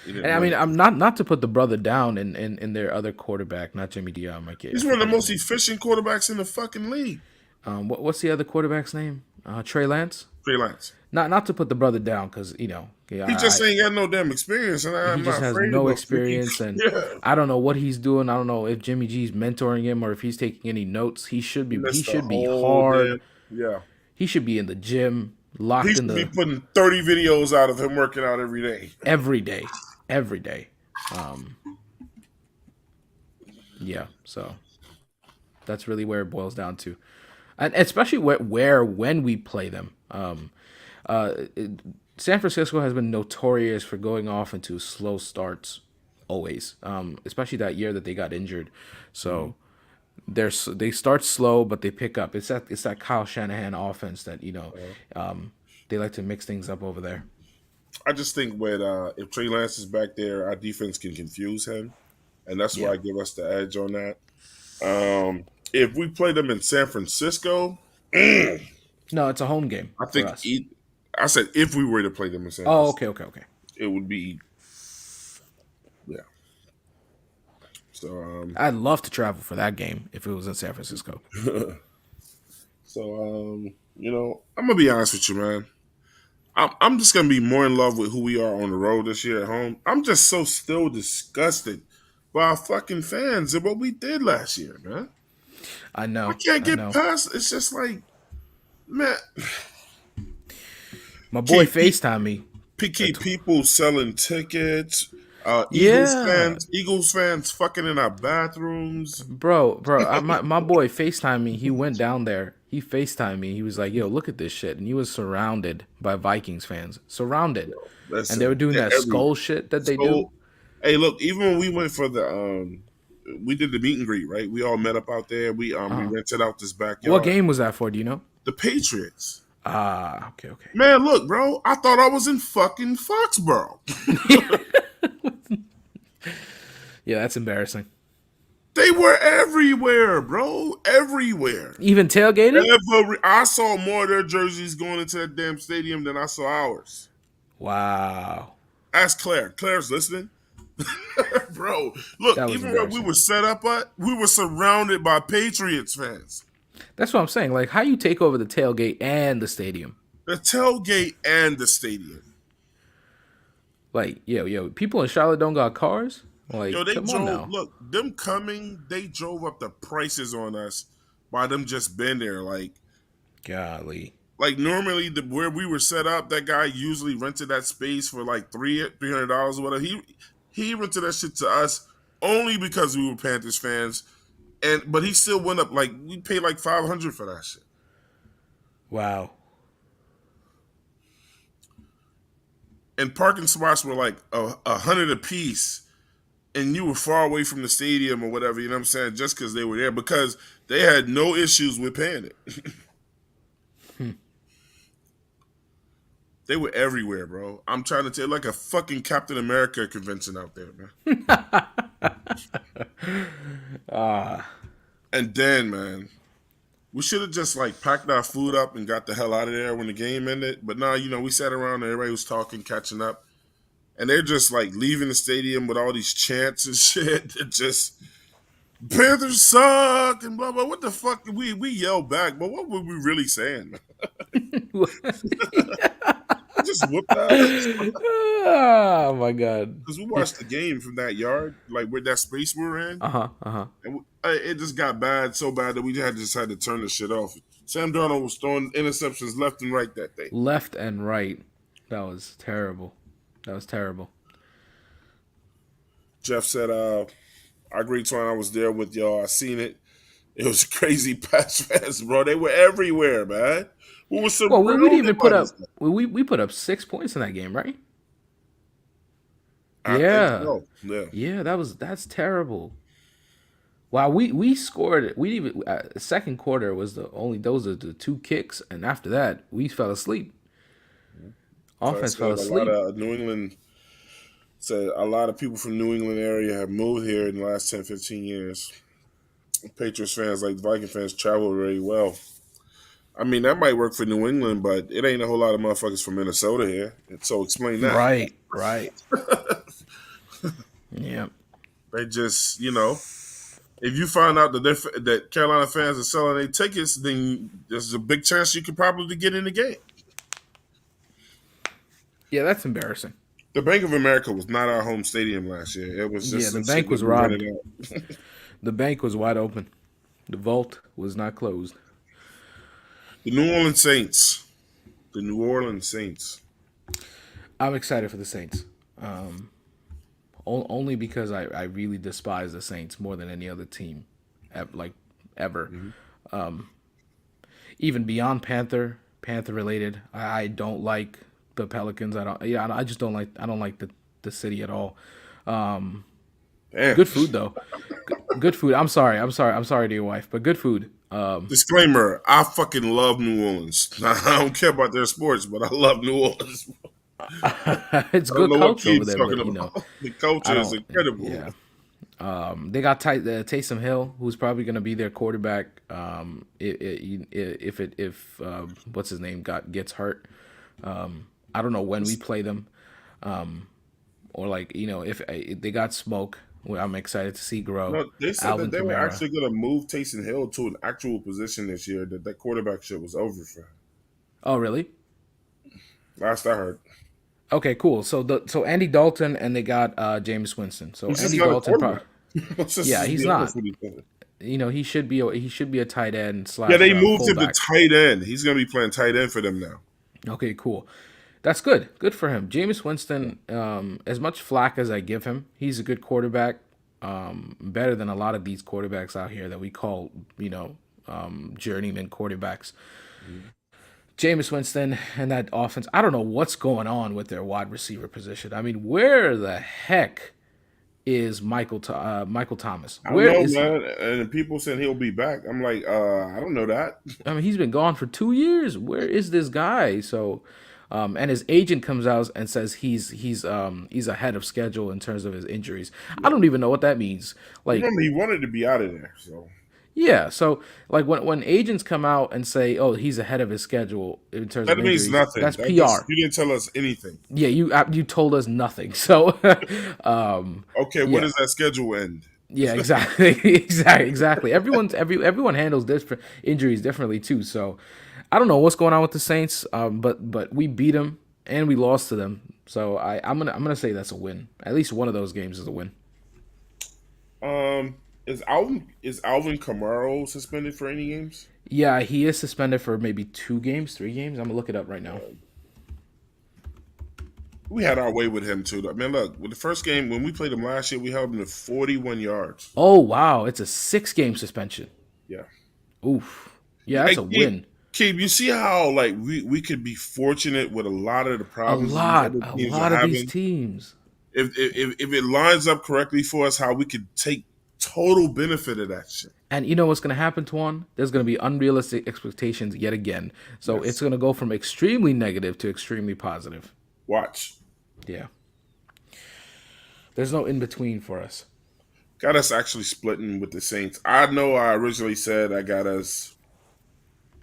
He didn't And I win mean, it. I'm not to put the brother down in their other quarterback, not Jimmy D. I He's one of the forget his most name. efficient quarterbacks in the fucking league. What's the other quarterback's name? Trey Lance. Trey Lance. Not to put the brother down because He just ain't got no damn experience, and he I'm just not has afraid no of him. experience, and Yeah. I don't know what he's doing. I don't know if Jimmy G's mentoring him or if he's taking any notes. He should He be. He missed the should be whole hard. damn. Yeah. He should be in the gym, He locked in should be the putting 30 videos out of him working out every day. every day, every day. Yeah, so that's really where it boils down to, and especially when we play them. San Francisco has been notorious for going off into slow starts, always. Especially that year that they got injured. So they start slow, but they pick up. It's that Kyle Shanahan offense that they like to mix things up over there. I just think with if Trey Lance is back there, our defense can confuse him, and that's why Yeah. I give us the edge on that. If we play them in San Francisco, No, it's a home game I for think us. I said if we were to play them in San Oh, Francisco, okay. it would be yeah. So I'd love to travel for that game if it was in San Francisco. I'm gonna be honest with you, man. I'm just gonna be more in love with who we are on the road this year at home. I'm just so still disgusted by our fucking fans and what we did last year, man. I I know. can't I get know. past. It's just like, man, My boy keep pe- FaceTime me. keep people selling tickets. Yeah, Eagles fans fucking in our bathrooms. bro. My boy FaceTime me. He went down there. He FaceTime me. He was like, "Yo, look at this shit," and he was surrounded by Vikings fans, surrounded, and they were Listen, doing they're that everywhere. skull shit that they do. So, hey, look, even when we went for we did the meet and greet, right? We all met up out there. We rented out this What backyard. game was that for? Do you know? The Patriots. Okay. Man, look, bro, I thought I was in fucking Foxborough. Yeah, that's embarrassing. They were everywhere, bro. Everywhere. Even tailgating? I saw more of their jerseys going into that damn stadium than I saw ours. Wow, Ask Claire. Claire's listening. Bro, look, that was even where we embarrassing. were set up at, we were surrounded by Patriots fans. That's what I'm saying. Like, how you take over the tailgate and the stadium? The tailgate and the stadium. Like, yo, people in Charlotte don't got cars. Yo, Like, they come on drove, now. look, them coming, they drove up the prices on us by them just been there. Golly. Like normally where we were set up, that guy usually rented that space for like $300 or whatever. He rented that shit to us only because we were Panthers fans. But he still went up like we paid like $500 for that shit. Wow. And parking spots were like $100 a piece. And you were far away from the stadium or whatever, you know what I'm saying? Just because they were there, because they had no issues with paying it. They were everywhere, bro. I'm trying to tell you, like a fucking Captain America convention out there, man. And then, man, we should have just like packed our food up and got the hell out of there when the game ended. But now, we sat around and everybody was talking, catching up. And they're just like leaving the stadium with all these chants and shit. It just Panthers suck and blah blah. What the fuck? We yelled back, but what were we really saying? We just whooped ass Oh my god. because we watched the game from that yard, like where that space we were in, Uh-huh. and it just got bad, so bad that we had to decide to turn the shit off. Sam Darnold was throwing interceptions left and right that day. Left and right. That was terrible. That was terrible. Jeff said, I agree, Twan. I was there with y'all. I seen it. It was crazy pass fast, bro. They were everywhere, man. We were Well, we didn't surrounded even by put this up. stuff. We put up 6 points in that game, right? I think Yeah, so. Yeah. yeah. That's terrible. Wow, we scored. We even second quarter was the only those are the two kicks, and after that we fell asleep. So I Offense fell said a lot asleep. of New England said a lot of people from New England area have moved here in the last 10, 15 years. Patriots fans, like Viking fans, travel very well. I mean, that might work for New England, but it ain't a whole lot of motherfuckers from Minnesota here. And so explain that. Right, right. Yeah, They just, if you find out that that Carolina fans are selling their tickets, then there's a big chance you could probably get in the game. yeah. That's embarrassing. The Bank of America was not our home stadium last year. It was Yeah, just the some shit bank that was we rented robbed. out. The bank was wide open. The vault was not closed. The New Orleans Saints. The New Orleans Saints. I'm excited for the Saints. Only because I really despise the Saints more than any other team, like ever. Mm-hmm. Even beyond Panther related, I don't like the Pelicans. I don't. Yeah, I just don't like. I don't like the city at all. Damn. Good food though. Good food. I'm sorry. I'm sorry. I'm sorry to your wife, but good food. Disclaimer: I fucking love New Orleans. I don't care about their sports, but I love New Orleans. It's I don't good know what culture over Keith's there, talking but about. The I culture is don't. incredible. Yeah. They got Taysom Hill, who's probably going to be their quarterback. If what's his name gets hurt, I don't know when we play them, or like if they got smoke. Well, I'm excited to see grow. No, they said that Alvin they were Camaro. actually going to move Taysom Hill to an actual position this year. That quarterback shit was over for him. Oh, really? Last I heard, Okay, cool. So Andy Dalton and they got James Winston. So he's just Andy not a Dalton, quarterback. Let's yeah, just he's be honest not. with each other. He should be a tight end Yeah, slash they moved him to fullback. tight end. He's going to be playing tight end for them now. Okay, cool. That's good. Good for him. Jameis Winston, as much flack as I give him, he's a good quarterback. Better than a lot of these quarterbacks out here that we call, journeyman quarterbacks. Mm-hmm. Jameis Winston and that offense, I don't know what's going on with their wide receiver position. I mean, where the heck is Michael Thomas? I don't Where know, is he? man. And people saying he'll be back. I'm like, I don't know that. I mean, he's been gone for 2 years. Where is this guy? So, and his agent comes out and says he's ahead of schedule in terms of his injuries. I don't even know what that means. Like, Remember, he wanted to be out of there. So yeah. So, like when agents come out and say, "Oh, he's ahead of his schedule in terms that of means injuries," nothing. that's That just PR. you didn't tell us anything. Yeah, you told us nothing. So, Okay, when yeah. does that schedule end? Yeah, exactly, exactly. Everyone handles different injuries differently too. So, I don't know what's going on with the Saints, but we beat them and we lost to them. So I'm gonna say that's a win. At least one of those games is a win. Um, is Alvin Camaro suspended for any games? Yeah, he is suspended for maybe 2 games, 3 games. I'm gonna look it up right now. We had our way with him too. I mean, look, with the first game when we played him last year, we held him to 41 yards. Oh wow, it's a 6 game suspension. Yeah. Oof. Yeah, that's Hey, a win. Keith, you see how like we could be fortunate with a lot of the problems these other A teams are lot of these having. teams. If it lines up correctly for us, how we could take total benefit of that shit. And you know what's going to happen, Tuan? There's going to be unrealistic expectations yet again. So it's Yes. going to go from extremely negative to extremely positive. Watch. Yeah. There's no in between for us. Got us actually splitting with the Saints. I know I originally said I got us.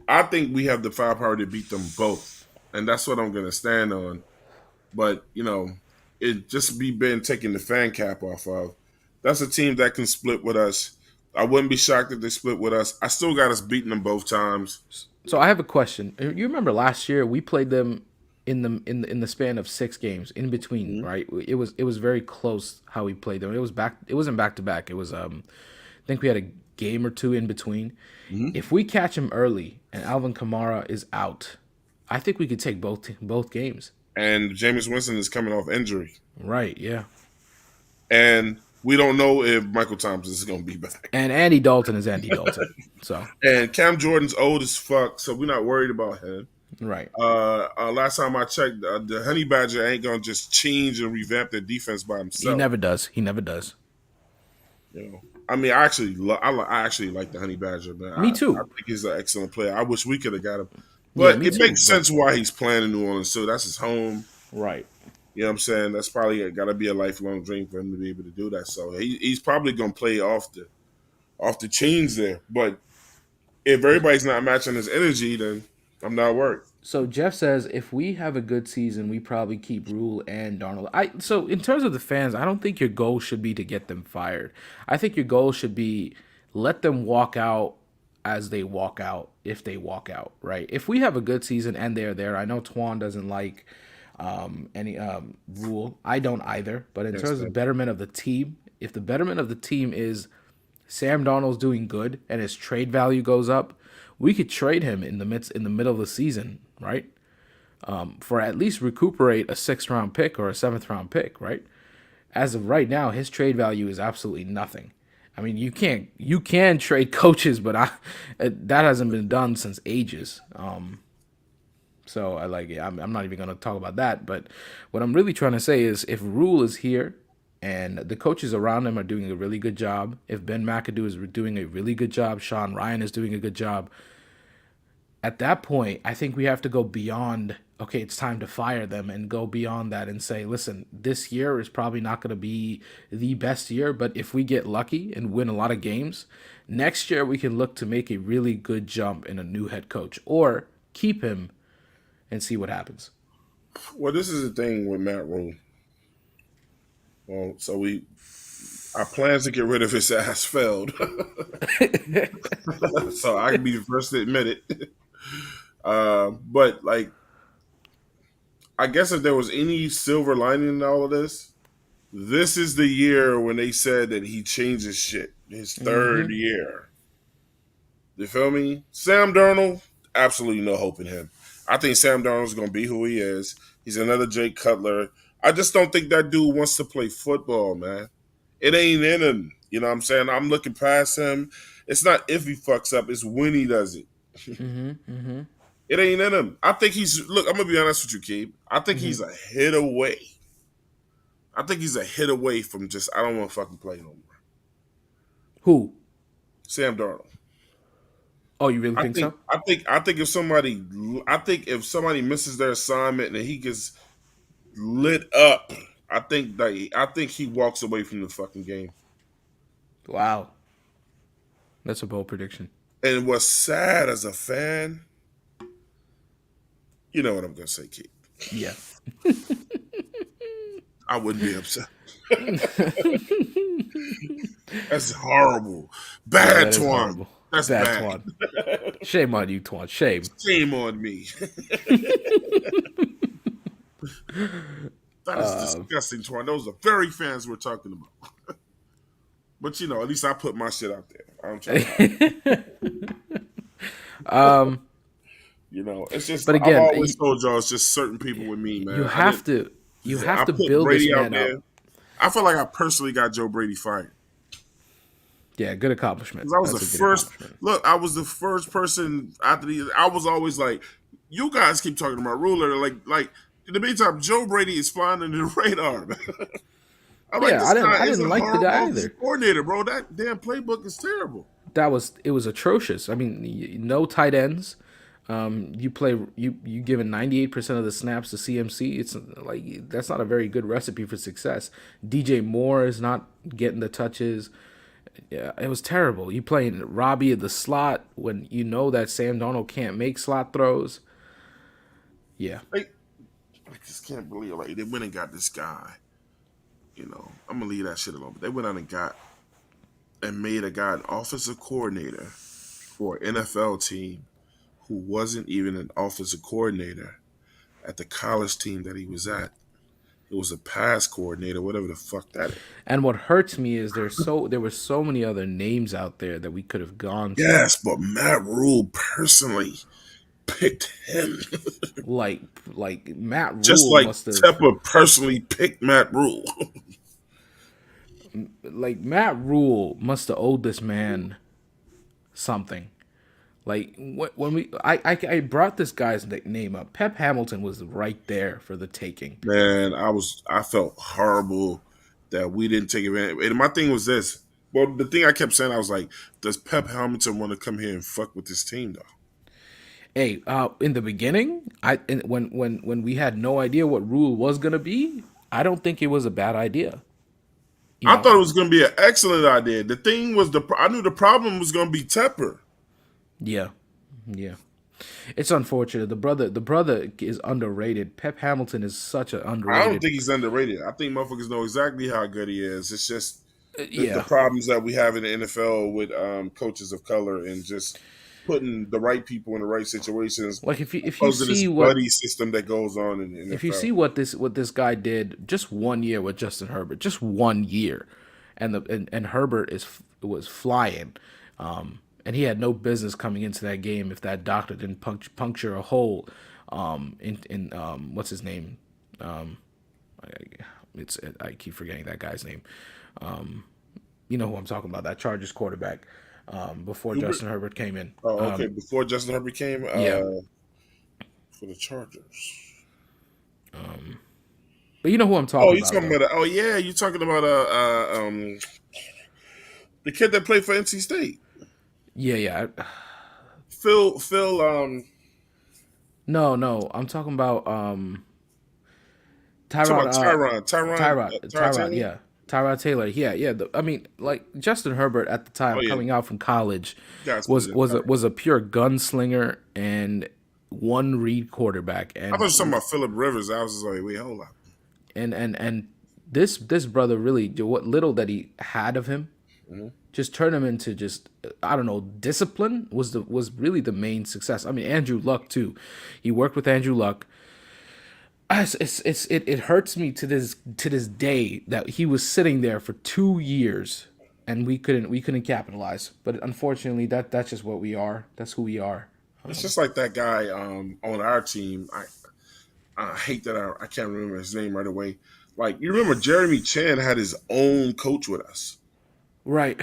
I think we have the firepower to beat them both. And that's what I'm going to stand on. But, it just be Ben taking the fan cap off of. That's a team that can split with us. I wouldn't be shocked if they split with us. I still got us beating them both times. So I have a question. You remember last year we played them in the span of 6 games in between, Mm-hmm. right? It was very close how we played them. It wasn't back to back. It was I think we had a game or two in between. Mm-hmm. If we catch him early and Alvin Kamara is out, I think we could take both games. And Jameis Winston is coming off injury. Right, yeah. And We don't know if Michael Thompson is going to be back. And Andy Dalton is Andy Dalton. So And Cam Jordan's old as fuck, so we're not worried about him. right. Last time I checked, the Honey Badger ain't gonna just change and revamp their defense by He himself. never does. He never does. You know, I mean, I actually like the Honey Badger, man. Me I too. think he's an excellent player. I wish we could have got him, Yeah, but me it too. makes But sense why he's playing in New Orleans. So that's his home. right. You know what I'm saying? That's probably got to be a lifelong dream for him to be able to do that. So he's probably gonna play off the chains there. But if everybody's not matching his energy, then I'm not worried. So Jeff says if we have a good season, we probably keep Rule and Darnold. So in terms of the fans, I don't think your goal should be to get them fired. I think your goal should be let them walk out as they walk out if they walk out, right? If we have a good season and they're there, I know Twan doesn't like any Rule. I don't either. But in Yes, terms of betterment of the team, if the betterment of the team is Sam Darnold's doing good and his trade value goes up, we could trade him in the middle of the season, right? For at least recuperate a 6th-round pick or a 7th-round pick, right? As of right now, his trade value is absolutely nothing. I mean, you can trade coaches, but that hasn't been done since ages. So I like it. I'm not even going to talk about that. But what I'm really trying to say is, if Rule is here and the coaches around him are doing a really good job, if Ben McAdoo is doing a really good job, Sean Ryan is doing a good job, at that point, I think we have to go beyond, okay, it's time to fire them, and go beyond that and say, listen, this year is probably not going to be the best year, but if we get lucky and win a lot of games, next year we can look to make a really good jump in a new head coach, or keep him and see what happens. well, this is the thing with Matt Rule. Well, so our plans to get rid of his ass failed. So I can be the first to admit it. But like, I guess if there was any silver lining in all of this, this is the year when they said that he changed his shit. His third year. You feel me? Sam Darnold, absolutely no hope in him. I think Sam Darnold's going to be who he is. He's another Jay Cutler. I just don't think that dude wants to play football, man. It ain't in him. You know what I'm saying? I'm looking past him. It's not if he fucks up, it's when he does it. It ain't in him. I think look, I'm going to be honest with you, Keith. I think he's a hit away. I think he's a hit away from just, I don't want to fucking play no more. Who? Sam Darnold. Oh, you really think so? I think if somebody misses their assignment and he gets lit up, I think he walks away from the fucking game. Wow. That's a bold prediction. And what's sad as a fan, you know what I'm gonna say, Keith. Yeah. I wouldn't be upset. That's horrible. Bad That is Twan. horrible. That's Bad bad. Twan. Shame on you, Twan. Shame. Shame on me. That is disgusting, Twan. Those are very fans we're talking about. But you know, at least I put my shit out there. I'm trying. You know, it's just. But I've again, always told y'all it's just certain people with me, man. you have to I put build Brady this out man there. up. I feel like I personally got Joe Brady fired. Yeah, good accomplishment. I was That's the a good first. accomplishment. Look, I was the first person after the. I was always like, you guys keep talking about ruler. Like in the meantime, Joe Brady is flying under the radar. Man. I'm like, Yeah, this guy I is didn't a like the horrible guy offensive either. coordinator, bro. That damn playbook is terrible. It was atrocious. I mean, no tight ends. You given 98% of the snaps to CMC. It's like that's not a very good recipe for success. DJ Moore is not getting the touches. Yeah, it was terrible. You playing Robbie at the slot when you know that Sam Darnold can't make slot throws. Yeah. Like, I just can't believe like they went and got this guy. You know, I'm gonna leave that shit alone. But they went out and made a guy an offensive coordinator for an NFL team who wasn't even an offensive coordinator at the college team that he was at. It was a pass coordinator, whatever the fuck that is. And what hurts me is there were so many other names out there that we could have gone to. Yes, but Matt Rule personally picked him. Like Matt Just Rule like must have. Tepper personally picked Matt Rule. like Matt Rule must have owed this man something. Like when I brought this guy's name up, Pep Hamilton was right there for the taking. Man, I felt horrible that we didn't take advantage. And my thing was this. Well, the thing I kept saying, I was like, does Pep Hamilton want to come here and fuck with this team though? Hey, in the beginning, when we had no idea what Rule was gonna be, I don't think it was a bad idea. You I know, thought it was going to be an excellent idea. The thing was, I knew the problem was going to be Tepper. yeah, yeah. It's unfortunate. The brother is underrated. Pep Hamilton is such an I don't underrated. think he's underrated. I think motherfuckers know exactly how good he is. It's just the Yeah, problems that we have in the NFL with coaches of color and just putting the right people in the right situations, like if you opposed to this see what buddy system that goes on in the if you NFL. see what this guy did just 1 year with Justin Herbert, just 1 year, and Herbert was flying, and he had no business coming into that game if that doctor didn't puncture a hole, in what's his name, I keep forgetting that guy's name. You know who I'm talking about? That Chargers quarterback, before Hubert. Justin Herbert came in. Oh, okay. Before Justin Herbert came Yeah, for the Chargers. but you know who I'm Oh, talking you about talking though. about? Oh, yeah, you talking about the kid that played for NC State, Yeah, yeah. Phil. No, no, I'm talking about Talking Tyrod, about Tyrod Tyrod, Taylor. yeah, Tyrod Taylor, yeah, yeah. I mean, like Justin Herbert at the Oh time yeah, coming out from college guys put it in was Tyrod. a pure gunslinger and one read quarterback, I thought you were talking about Philip Rivers. I was just like, wait, hold on. and this brother really, what little that he had of him, Mm-hmm. just turned him into just, I don't know, discipline was really the main success. I mean, Andrew Luck too. He worked with Andrew Luck. It hurts me to this day that he was sitting there for 2 years and we couldn't capitalize. But unfortunately, that's just what we are. That's who we are. It's just like that guy on our team. I hate that I can't remember his name right away. Like you remember Jeremy Chan had his own coach with us. Right,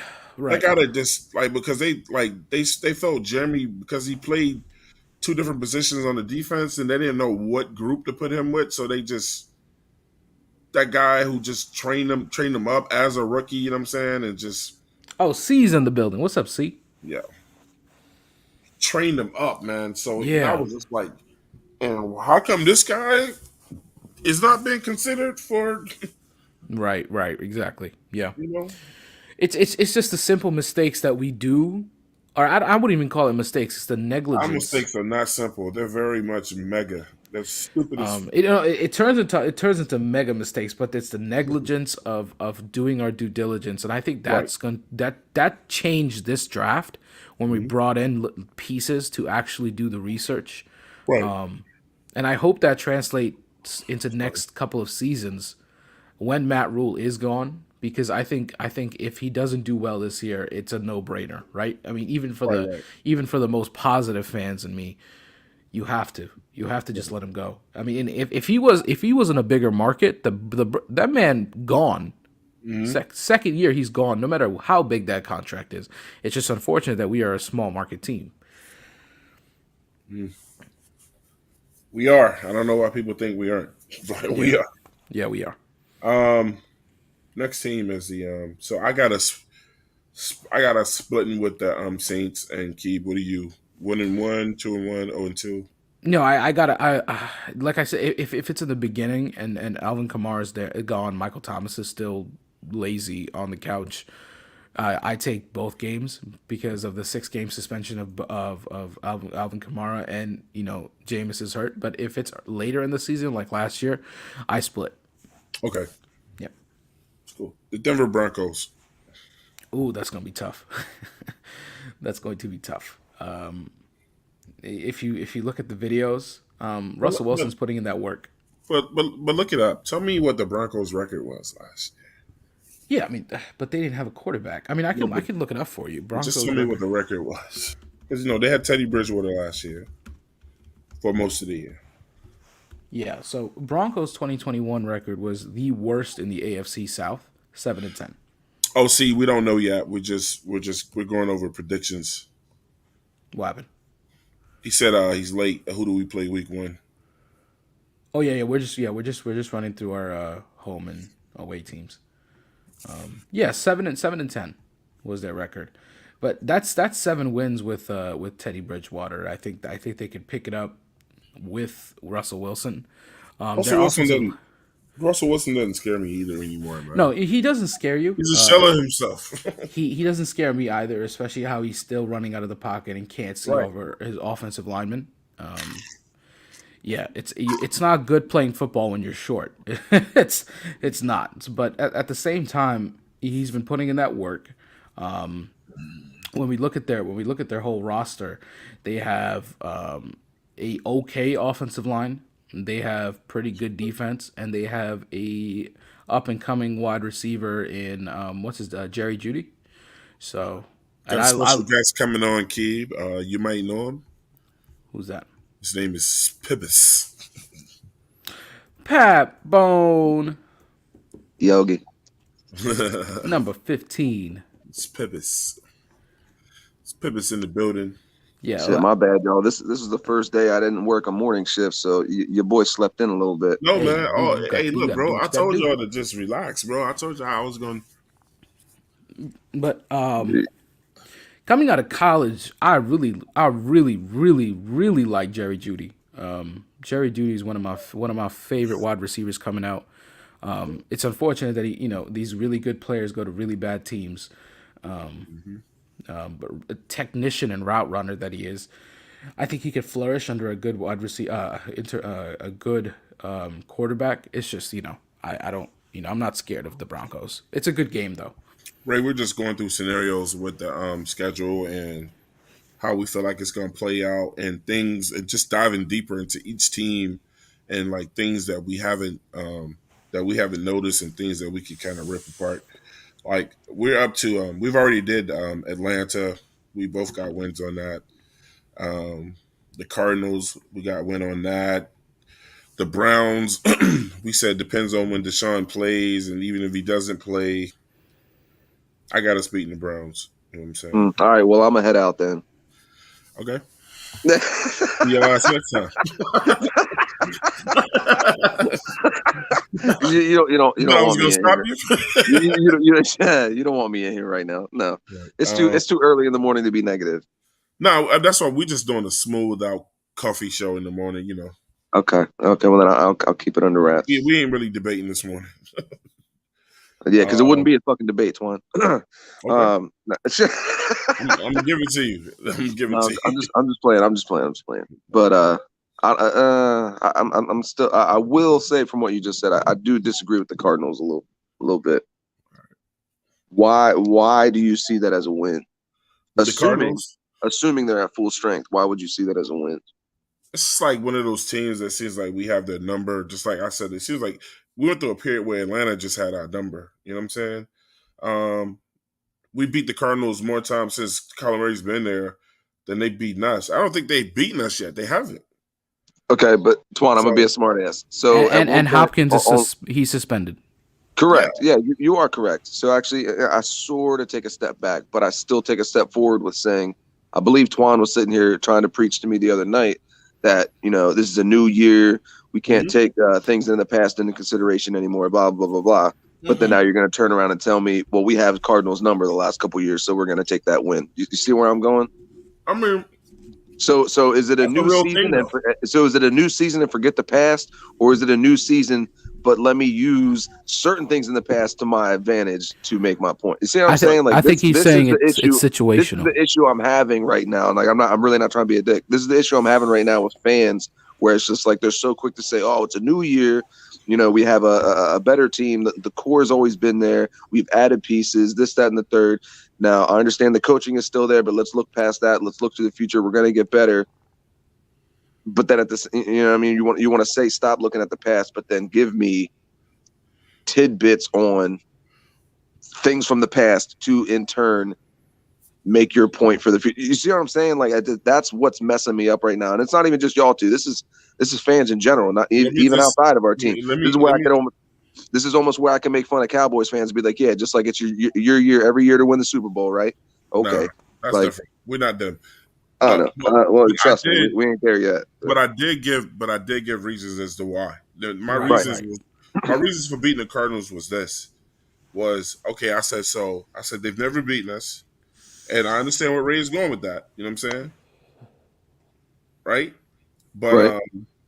That right. guy that just like because they felt Jeremy because he played two different positions on the defense and they didn't know what group to put him with, so they just that guy who just trained him up as a rookie. You know what I'm saying? And just Oh, C's in the building. What's up, C? yeah, trained him up, man. So I Yeah. was just like, and how come this guy is not being considered for Right, right. Exactly. Yeah. you know? It's just the simple mistakes that we do, or I wouldn't even call it mistakes. It's the Our negligence. mistakes are not simple. They're very much mega. They're stupid as It turns into mega mistakes, but it's the negligence of doing our due diligence, and I think right. that changed this draft when we Mhm. brought in pieces to actually do the research, Right. and I hope that translates into next couple of seasons when Matt Rule is gone. Because I think if he doesn't do well this year, it's a no brainer, right? I mean, Right, right. even for the most positive fans in me, you have to just let him go. I mean, if he was in a bigger market, that man gone. Hmm. Second year he's gone. No matter how big that contract is, it's just unfortunate that we are a small market team. We are. I don't know why people think we aren't, but we Yeah, are. yeah, we are. Um, next team is the so I got us splitting with the Saints and Keith. What are you? 1-1, 2-1, 0-2. No, I gotta. Like I said, if it's in the beginning and Alvin Kamara is there gone, Michael Thomas is still lazy on the couch. I take both games because of the 6 game suspension of Alvin Kamara, and Jameis is hurt. But if it's later in the season, like last year, I split. Okay, Yep. that's cool. The Denver Broncos. Ooh, that's gonna be tough. That's going to be tough. If you look at the videos, But, Russell but Wilson's putting in that work. but look it up. Tell me what the Broncos record was last year. Yeah, I mean, but they didn't have a quarterback. I mean, I No, can I can look it up for you. just Broncos tell me what record. the record was. Because they had Teddy Bridgewater last year for most of the year. Yeah, so Broncos 2021 record was the worst in the AFC South, 7-10. Oh, see, we don't know yet. We're going over predictions. What happened? He said he's late. Who do we play week 1? Oh yeah. We're just running through our home and away teams. Yeah, 7-10 was their record, but that's 7 wins with Teddy Bridgewater. I think they could pick it up with Russell Wilson. Their Russell Wilson offensive doesn't. Russell Wilson doesn't scare me either anymore, no, man. he doesn't scare you. He's a shell of himself. He doesn't scare me either, especially how he's still running out of the pocket and can't see Right. over his offensive lineman. Yeah, it's not good playing football when you're short. It's not. But at the same time, he's been putting in that work. When we look at their whole roster, they have a okay offensive line. They have pretty good defense, and they have a up and coming wide receiver in what's his Jerry Judy. So, and Got a I special guest coming on, Keeb. You might know him. who's that? His name is Pibis. Pat Bone, Yogi. number 15. It's Pibis. It's Pibis in the building. Yeah, Shit, my bad, y'all. This is the first day I didn't work a morning shift, so your boy slept in a little bit. No, Hey, man. Oh, you got- hey, you look, gotta do bro. what I you gotta told do. y'all to just relax, bro. I told y'all I was going. but coming out of college, I really like Jerry Judy. Jerry Judy is one of my favorite wide receivers coming out. It's unfortunate that these really good players go to really bad teams. But a technician and route runner that he is, I think he could flourish under a good wide receiver, a good quarterback. It's just I don't I'm not scared of the Broncos. It's a good game though. Ray, we're just going through scenarios with the schedule and how we feel like it's going to play out and things, and just diving deeper into each team and like things that we haven't noticed and things that we could kind of rip apart. Like we're up to we've already did Atlanta. We both got wins on that. The Cardinals, we got win on that. The Browns, we said depends on when Deshaun plays, and even if he doesn't play, I got us beating the Browns. You know what I'm saying? All right, well, I'm gonna head out then. Okay. Yeah, next time. You don't I was want gonna me stop in you. here. You don't want me in here right now. No, Right. it's too early in the morning to be negative. No, that's why we're just doing a smooth out coffee show in the morning. Okay. Well, then I'll keep it under wraps. We ain't really debating this morning. Yeah, because it wouldn't be a fucking debate, Twan. Okay. No, I'm gonna give it to you. I'm just playing. But I'm still. I will say from what you just said, I do disagree with the Cardinals a little bit. Why do you see that as a win? The Cardinals. Assuming they're at full strength, why would you see that as a win? It's like one of those teams that seems like we have their number. Just like I said, it seems like we went through a period where Atlanta just had our number. You know what I'm saying? We beat the Cardinals more times since Kyler Murray's been there than they beaten us. I don't think they've beaten us yet. They haven't. Okay, but Twan, I'm gonna be a smart ass. So and Hopkins he's suspended. Correct. Yeah, you are correct. So actually, I sort of take a step back, but I still take a step forward with saying, I believe Twan was sitting here trying to preach to me the other night that, this is a new year. We can't take things in the past into consideration anymore, blah, blah, blah, blah. But then now you're going to turn around and tell me, well, we have Cardinals number the last couple of years, so we're going to take that win. You see where I'm going? I mean, so is it a new season? So is it a new season and forget the past, or is it a new season but let me use certain things in the past to my advantage to make my point? You see what I'm saying? Like I think he's saying it's situational. This is the issue I'm having right now. Like I'm really not trying to be a dick. This is the issue I'm having right now with fans, where it's just like they're so quick to say, "Oh, it's a new year. We have a better team. The core has always been there. We've added pieces, this, that, and the third." Now, I understand the coaching is still there, but let's look past that. Let's look to the future. We're going to get better. But then at this, what I mean? You want to say stop looking at the past, but then give me tidbits on things from the past to, in turn, make your point for the future. You see what I'm saying? Like that's what's messing me up right now. And it's not even just y'all two. This is fans in general, not even outside of our team. This is where I get on. this is almost where I can make fun of Cowboys fans and be like, yeah, just like it's your year every year to win the Super Bowl, right? Okay, Nah, that's like different. We're not them. I don't know. Well, But I trust me, did. we ain't there yet. But I did give reasons as to why. My Right, reasons right. was my reasons for beating the Cardinals was okay. I said they've never beaten us, and I understand where Ray is going with that. You know what I'm saying, right? But Right.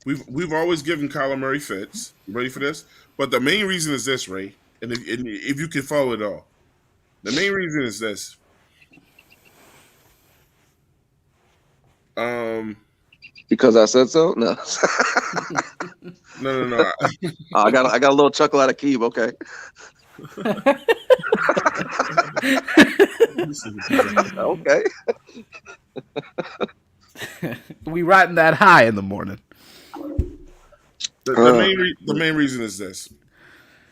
we've always given Kyler Murray fits. You ready for this? But the main reason is this, Ray, and if you can follow it all, the main reason is this. Because I said so? No. No. I got a little chuckle out of Keeb. Okay. Okay. We riding that high in the morning. The main reason is this.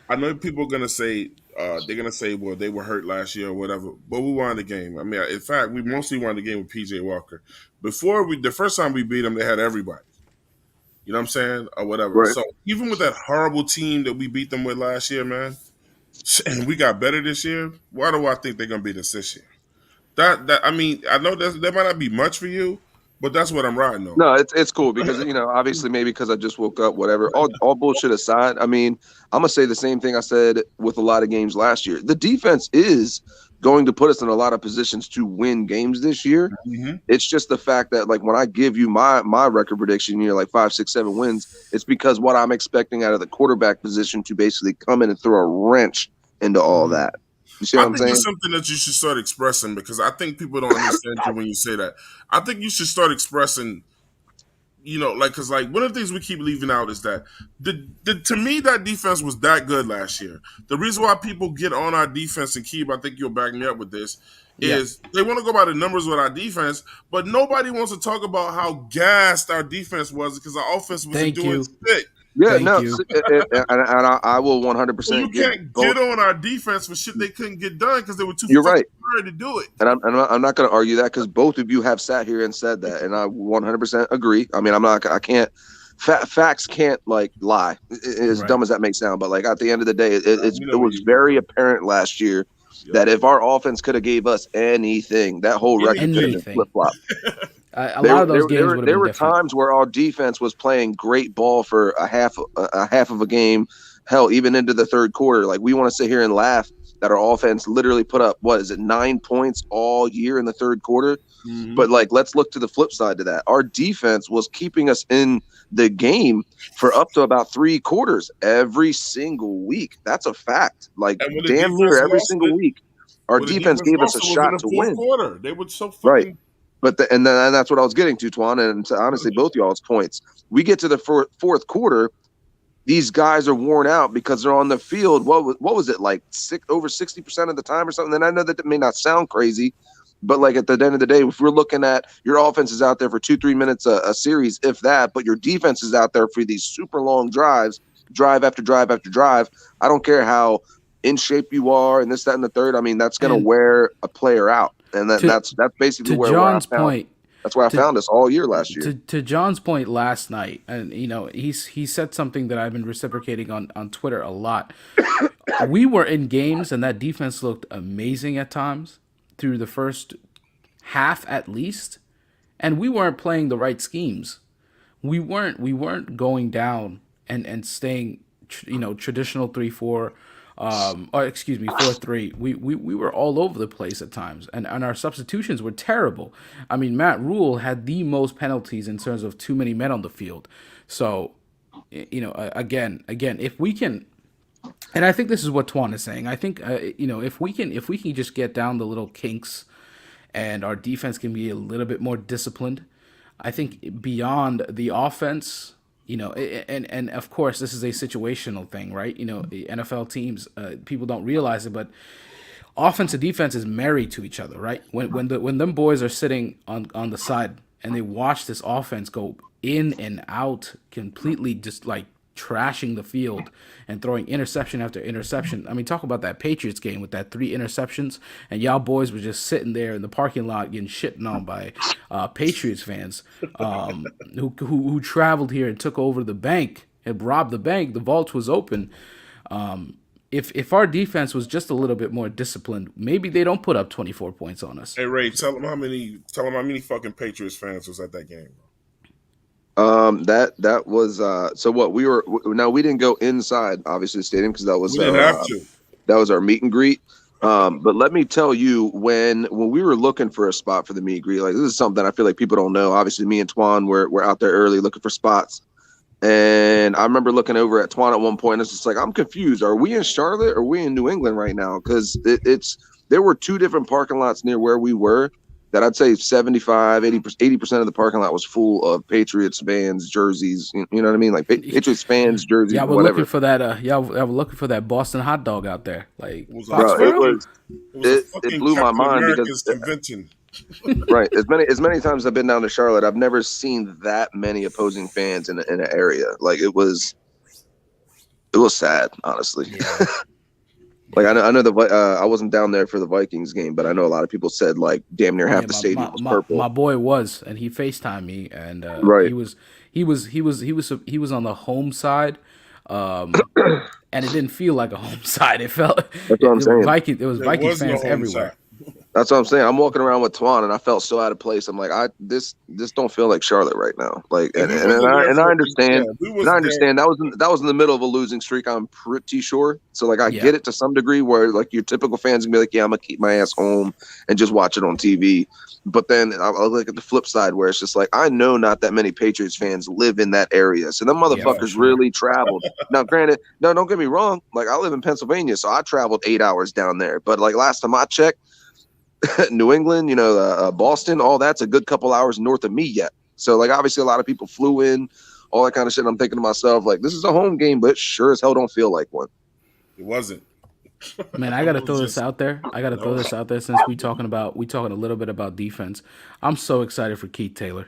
I know people are gonna say they're gonna say, well, they were hurt last year or whatever, but we won the game. I mean, in fact, we mostly won the game with PJ Walker. The first time we beat them, they had everybody. You know what I'm saying, or whatever. Right. So even with that horrible team that we beat them with last year, man, and we got better this year. Why do I think they're gonna beat us this year? That I mean, I know that might not be much for you, but that's what I'm riding on. No, it's cool because obviously maybe because I just woke up, whatever. All bullshit aside, I mean, I'm gonna say the same thing I said with a lot of games last year. The defense is going to put us in a lot of positions to win games this year. Mm-hmm. It's just the fact that like when I give you my record prediction, like 5, 6, 7 wins, it's because what I'm expecting out of the quarterback position to basically come in and throw a wrench into all that. You see what I'm think saying? it's something that you should start expressing because I think people don't understand you when you say that. I think you should start expressing, because one of the things we keep leaving out is that to me that defense was that good last year. The reason why people get on our defense, and Keeb, I think you'll back me up with this, is they want to go by the numbers with our defense, but nobody wants to talk about how gassed our defense was because our offense wasn't doing shit. Yeah, Thank no, you. and I will 100%. So you can't get on our defense for shit they couldn't get done because they were too You're fucking right. tired to do it. And I'm not going to argue that because both of you have sat here and said that, and I 100% agree. I mean, I can't. Facts can't lie. As dumb as that may sound, but at the end of the day, it was very apparent last year that if our offense could have gave us anything, that whole record could have been flip flop. A lot of those games would have been There were different. times where our defense was playing great ball for a half of a game, hell, even into the third quarter. Like we want to sit here and laugh that our offense literally put up 9 points all year in the third quarter. Mm-hmm. But let's look to the flip side to that. Our defense was keeping us in the game for up to about 3 quarters every single week. That's a fact. Damn near every single week, our defense gave us a shot to win. Quarter. They were so fucking right. But and that's what I was getting to, Twan, and to honestly both y'all's points. We get to the fourth quarter, these guys are worn out because they're on the field. What was it over 60% of the time or something? And I know that may not sound crazy, but at the end of the day, if we're looking at your offense is out there for 2-3 minutes a series, if that, but your defense is out there for these super long drives, drive after drive after drive. I don't care how in shape you are and this, that, and the third. I mean, that's going to wear a player out. And that's basically where John's point. That's where I found us all year last year. To John's point last night, and he said something that I've been reciprocating on Twitter a lot. We were in games, and that defense looked amazing at times through the first half at least, and we weren't playing the right schemes. We weren't going down and staying, traditional 3-4. 4-3. We were all over the place at times, and our substitutions were terrible. I mean, Matt Rule had the most penalties in terms of too many men on the field. So, again, if we can, and I think this is what Twan is saying. I think if we can just get down the little kinks, and our defense can be a little bit more disciplined. I think beyond the offense. And of course, this is a situational thing, right? The NFL teams, people don't realize it, but offense and defense is married to each other, right? When them boys are sitting on the side and they watch this offense go in and out, completely just trashing the field and throwing interception after interception. I mean, talk about that Patriots game with that 3 interceptions, and y'all boys were just sitting there in the parking lot getting shitting on by Patriots fans who traveled here and took over the bank and robbed the bank. The vault was open. If our defense was just a little bit more disciplined, maybe they don't put up 24 points on us. Hey Ray, tell them how many fucking Patriots fans was at that game. That was so what we were. Now we didn't go inside, obviously, the stadium because that was We didn't have to. that was our meet and greet. But let me tell you, when we were looking for a spot for the meet and greet, like this is something I feel like people don't know. Obviously, me and Twan were out there early looking for spots. And I remember looking over at Twan at one point, and it's just like, I'm confused. Are we in Charlotte or are we in New England right now? Because there were two different parking lots near where we were that I'd say 75, 80% of the parking lot was full of Patriots fans, jerseys. You know what I mean? Like Patriots fans, jerseys, Y'all were whatever. looking for that. Y'all were looking for that Boston hot dog out there. Like, Bro, it blew my mind because convention. Right. As many times I've been down to Charlotte, I've never seen that many opposing fans in an area. Like it was sad, honestly. Yeah. Like I know I wasn't down there for the Vikings game, but I know a lot of people said like damn near half the stadium was purple. My boy was, and he FaceTimed me, and right. he was on the home side, and it didn't feel like a home side. It felt That's what I'm saying. It was Viking fans everywhere. That's what I'm saying. I'm walking around with Twan, and I felt so out of place. I'm like, this don't feel like Charlotte right now. Like, and I understand. Yeah, I understand that was in the middle of a losing streak. I'm pretty sure. So like, I get it to some degree, where like your typical fans can be like, yeah, I'm gonna keep my ass home and just watch it on TV. But then I'll look at the flip side, where it's just like, I know not that many Patriots fans live in that area, so them motherfuckers really traveled. Now, granted, no, don't get me wrong. Like, I live in Pennsylvania, so I traveled 8 hours down there. But like last time I checked, New England, Boston, all that's a good couple hours north of me yet. So like obviously a lot of people flew in, all that kind of shit. And I'm thinking to myself, like, this is a home game, but sure as hell don't feel like one. It wasn't. Man, I gotta throw this out there. Since we talking a little bit about defense. I'm so excited for Keith Taylor.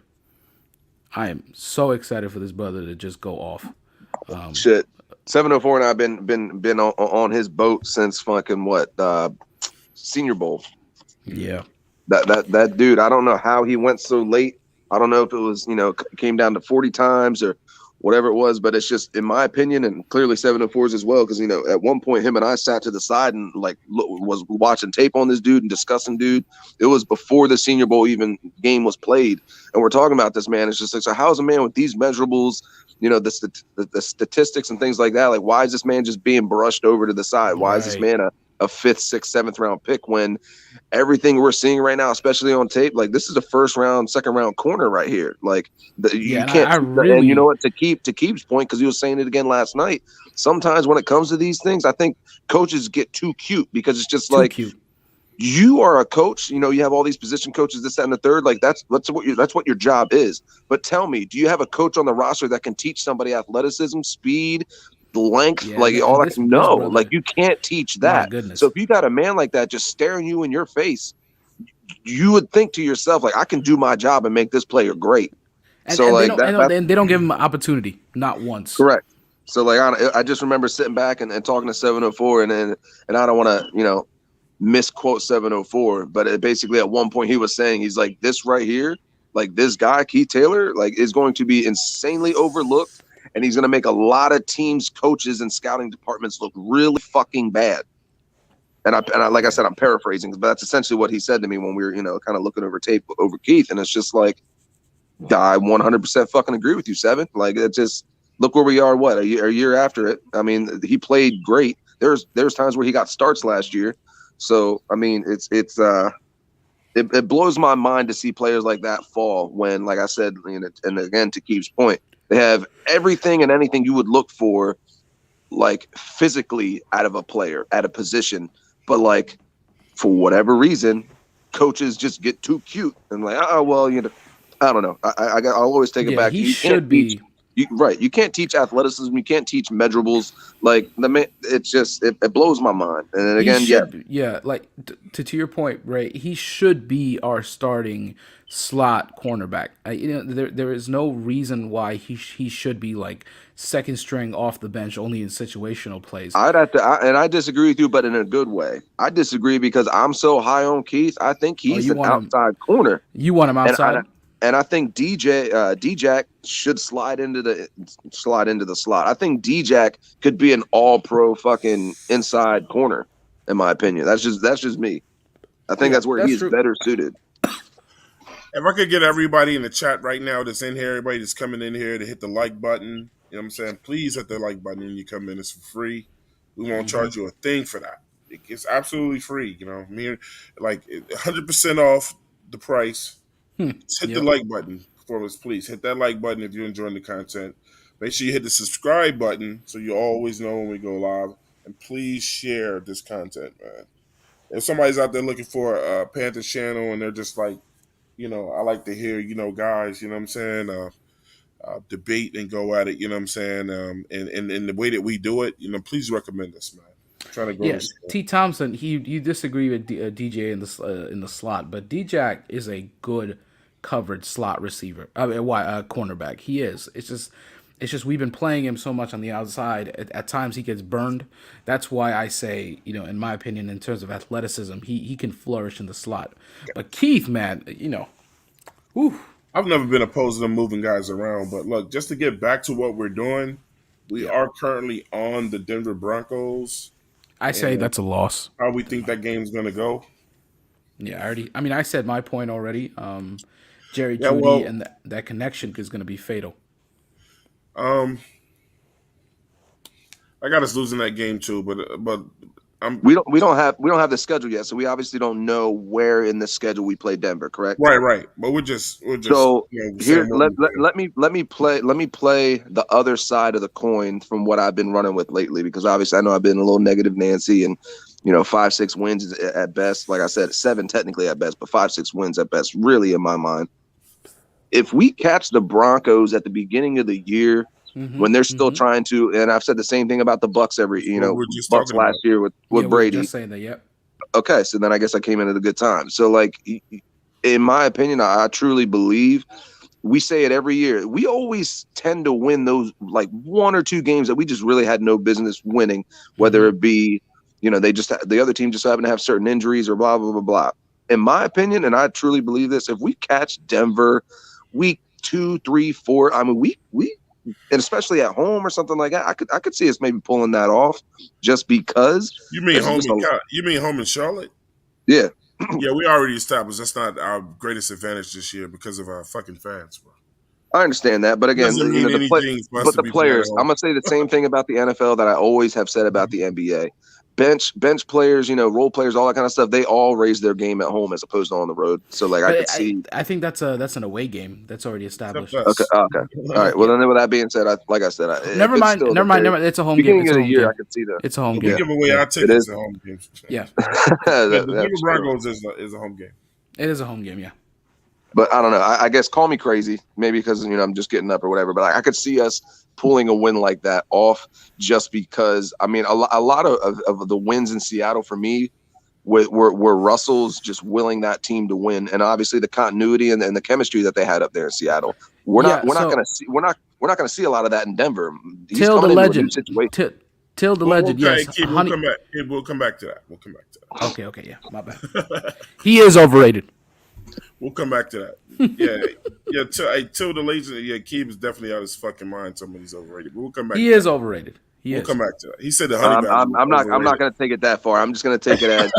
I am so excited for this brother to just go off. Shit. 704 and I've been on his boat since fucking Senior Bowl. Yeah, that dude, I don't know how he went so late. I don't know if it was came down to 40 times or whatever it was, but it's just, in my opinion, and clearly 704's as well, because at one point him and I sat to the side and like was watching tape on this dude and discussing dude. It was before the Senior Bowl even game was played, and we're talking about this man. It's just like, so how's a man with these measurables, the statistics and things like that, like why is this man just being brushed over to the side? Why is this man a 5th, 6th, 7th round pick when everything we're seeing right now, especially on tape, like this is a 1st round, 2nd round corner right here. Like you can't. And you know what? To Keith's point, because he was saying it again last night. Sometimes when it comes to these things, I think coaches get too cute, because it's just like, cute. You are a coach. You have all these position coaches, this, that, and the third. Like that's what your job is. But tell me, do you have a coach on the roster that can teach somebody athleticism, speed, length, all that? No, like you can't teach that. So if you got a man like that just staring you in your face, you would think to yourself, like, I can do my job and make this player great. And, so and like they don't give him an opportunity, not once. Correct. So like I just remember sitting back and talking to 704, and I don't want to misquote 704, but basically at one point he was saying, he's like, this right here, like this guy Keith Taylor, like is going to be insanely overlooked. And he's going to make a lot of teams, coaches, and scouting departments look really fucking bad. And I like I said, I'm paraphrasing, but that's essentially what he said to me when we were, kind of looking over tape over Keith. And it's just like, I 100% fucking agree with you, Seven. Like, it just, look where we are. What, a year after it? I mean, he played great. There's times where he got starts last year. So I mean, it blows my mind to see players like that fall when, like I said, and again to Keith's point, they have everything and anything you would look for, like physically out of a player at a position, but like for whatever reason, coaches just get too cute and like, oh well, I don't know. I'll always take it back. He should be. You can't teach athleticism. You can't teach measurables. Like the man, it's just it blows my mind. And then again, like to your point, Ray, he should be our starting slot cornerback. There is no reason why he should be like second string off the bench only in situational plays. I disagree with you, but in a good way. I disagree because I'm so high on Keith. I think he's an outside corner. You want him outside? And I think D-Jack should slide into the slot. I think D-Jack could be an all-pro fucking inside corner, in my opinion. That's just me. I think Yeah, that's where he that's is true. better suited. If I could get everybody in the chat right now that's in here, everybody that's coming in here to hit the like button, you know what I'm saying? Please hit the like button when you come in. It's for free. We won't charge you a thing for that. It's absolutely free. You know, me like 100% off the price. Just hit the Yep. like button for us, please. Hit that like button if you're enjoying the content. Make sure you hit the subscribe button so you always know when we go live. And please share this content, man. If somebody's out there looking for a Panthers channel and they're just like, I like to hear, guys, you know what I'm saying, debate and go at it, you know what I'm saying, and the way that we do it, please recommend us, man. I'm trying to grow Yeah, this. T. Thompson. You disagree with DJ in the slot, but D-Jack is a good covered slot receiver. I mean, why cornerback? He is. It's just we've been playing him so much on the outside. At times he gets burned. That's why I say, in my opinion, in terms of athleticism, he can flourish in the slot. But Keith, man, whew, I've never been opposed to them moving guys around, but look, just to get back to what we're doing, we yeah, are currently on the Denver Broncos I say and that's a loss. how we think that game's going to go. Yeah, I mean, I said my point already. Jerry Yeah, Judy well, and that connection is going to be fatal. um, I got us losing that game too, but I'm We don't have the schedule yet, so we obviously don't know where in the schedule we play Denver. Correct. right. But we're just So here, saying what we think. let me play the other side of the coin from what I've been running with lately, because obviously I know I've been a little negative Nancy, and 5-6 wins at best. Like I said, 7 technically at best, but 5-6 wins at best, really in my mind. If we catch the Broncos at the beginning of the year when they're still trying to, and I've said the same thing about the Bucks What we're just Bucks talking about. last year with Yeah, we were Brady. just saying that. Yep. Okay, so then I guess I came in at a good time. So, like, in my opinion, I truly believe, we say it every year, we always tend to win those like 1 or 2 games that we just really had no business winning, whether it be, the other team just happen to have certain injuries or blah, blah, blah, blah. In my opinion, and I truly believe this, if we catch Denver week 2, 3, 4, I mean, we and especially at home or something like that, I could see us maybe pulling that off, just because You mean there's home just in you mean home in Charlotte? yeah. Yeah, we already established that's not our greatest advantage this year because of our fucking fans, bro. I understand that, but It again, doesn't mean anything for us but to the be playing at players, I'm home. gonna say the same thing about the NFL that I always have said about the NBA. Bench players, role players, all that kind of stuff. They all raise their game at home as opposed to on the road. So, like, I But could I, see. I think that's an away game that's already Except established. Okay, us. okay, all right. Well, Yeah. then, with that being said, like I said, if Never it's mind. still Never the mind. very Never. It's a home game. beginning It's of a the home year, I game. could see that. It's a home We Yeah, game. give away Yeah. our it tickets is. at home games. Yeah. The Denver That's true. Broncos is a home game. It is a home game. Yeah. But I don't know. I guess call me crazy, maybe because I'm just getting up or whatever. But I could see us pulling a win like that off, just because. I mean, a lot of the wins in Seattle for me were Russell's just willing that team to win, and obviously the continuity and the chemistry that they had up there in Seattle. Yeah. We're not So gonna see we're not gonna see a lot of that in Denver. He's till the coming into a new legend. situation. Till the We'll legend. okay, Yes. Keith, we'll Honey. come back. Keith, we'll come back to that. We'll come back to Okay. Okay. Yeah. My bad. He is overrated. that. We'll come back to that. Yeah. Till the legend. Yeah, Keith is definitely out of his fucking mind. Somebody's overrated. But we'll come back. He to is that. overrated. He We'll is. come back to that. He said the honey badger I'm, was I'm not. I'm not overrated. going to take it that far. I'm just going to take it as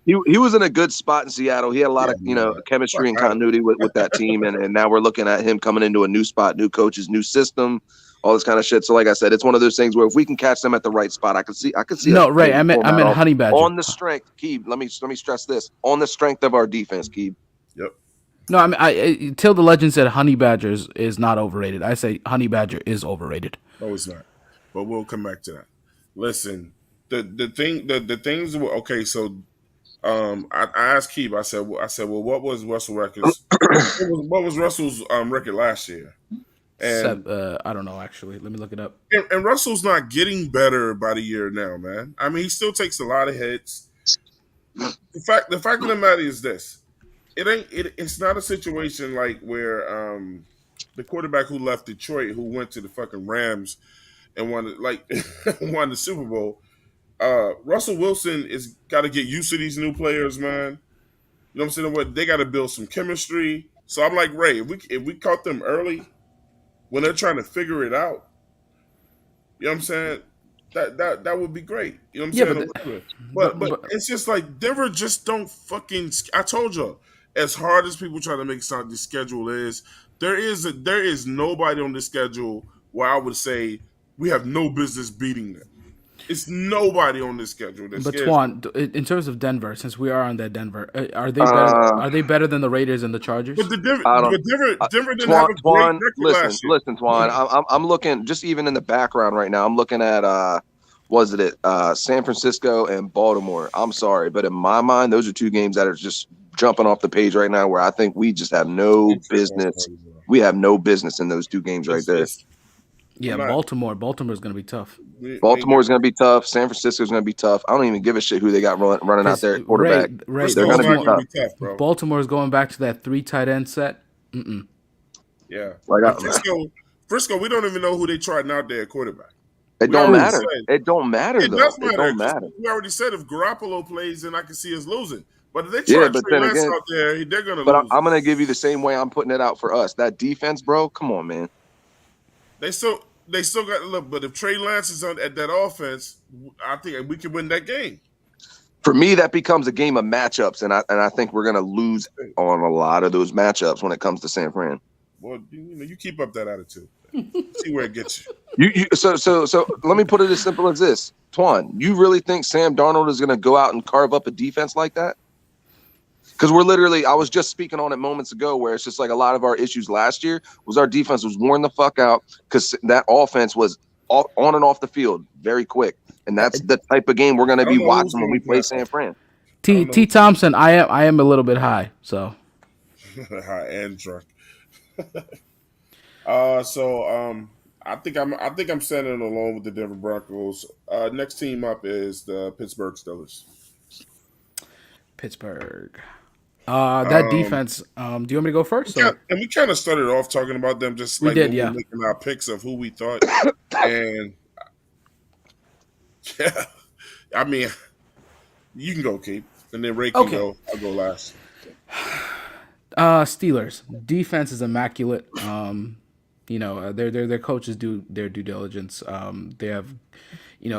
he was in a good spot in Seattle. He had a lot of man. chemistry and Fuck out. continuity with that team, and now we're looking at him coming into a new spot, new coaches, new system, all this kind of shit. So, like I said, it's one of those things where if we can catch them at the right spot, I could see. No, us Ray. maybe I meant pulling that off honey badger. on the strength. Keeb, let me stress this: on the strength of our defense, Keeb. Yep. No, I mean, till the legend said honey badgers is not overrated. I say honey badger is overrated. No, it's not. But we'll come back to that. Listen, the things were okay. So, I asked Keith. I said, well, what was Russell records? what was Russell's record last year? And I don't know. Actually, let me look it up. and Russell's not getting better by the year now, man. I mean, he still takes a lot of hits. The fact of the matter is this: it's not a situation like where the quarterback who left Detroit, who went to the fucking Rams and won the Super Bowl. Russell Wilson is got to get used to these new players, man. You know what I'm saying? What they got to build some chemistry, So I'm like, Ray, if we caught them early when they're trying to figure it out, you know what I'm saying? That would be great. You know what I'm Yeah, saying? Or whatever. But but it's just like Denver just don't fucking. I told you, as hard as people try to make it sound the schedule is, there is nobody on the schedule where I would say we have no business beating them. It's nobody on this schedule that but scares me. Twan, in terms of Denver, since we are on that Denver, are they better? Uh, Are they better than the Raiders and the But Chargers? the Denver, I don't. but Denver didn't have Twan, a great Twan, record listen, last year. listen, Twan. I'm looking just even in the background right now. I'm looking at San Francisco and Baltimore. I'm sorry, but in my mind, those are two games that are just jumping off the page right now. Where I think we just have no I'm tripping on business. party, bro. We have no business in those two games right there. It's I'm Yeah, not. Baltimore is going to be tough. We ain't Baltimore is getting going to be tough. San Francisco is going to be tough. I don't even give a shit who they got running out Because there at quarterback. Ray, They're going to Frisco's be not going to tough. be tough, bro. Baltimore is going back to that 3 tight end set. Yeah, Like and Frisco, we don't even know who they tried out there at quarterback. it We don't already matter. said It don't matter it though. does It matter don't because matter. we already said if Garoppolo plays, then I can see us losing. But if they Yeah, try but Trey then Lance again, out there, they're going to but lose. I'm going to give you the same way I'm putting it out for us. That defense, bro. Come on, man. They still got to look. But if Trey Lance is on at that offense, I think we can win that game. For me, that becomes a game of matchups, and I think we're going to lose on a lot of those matchups when it comes to San Fran. Well, you keep up that attitude. See where it gets you. So let me put it as simple as this, Twan. You really think Sam Darnold is going to go out and carve up a defense like that? Because I was just speaking on it moments ago, where it's just like a lot of our issues last year was our defense was worn the fuck out because that offense was on and off the field very quick, and that's the type of game we're going to I don't be know who's watching when going we to play. play San Fran. T Thompson, I am a little bit high, so High and drunk. I think I'm standing alone with the Denver Broncos. Next team up is the Pittsburgh Steelers. Pittsburgh. That defense. Do you want me to go first? Or? And we kind of started off talking about them just We like did, when we yeah. were making our picks of who we thought. And yeah, I mean, you can go, Keith, and then Ray can Okay. go. I'll go last. Steelers defense is immaculate. Their coaches do their due diligence. They have,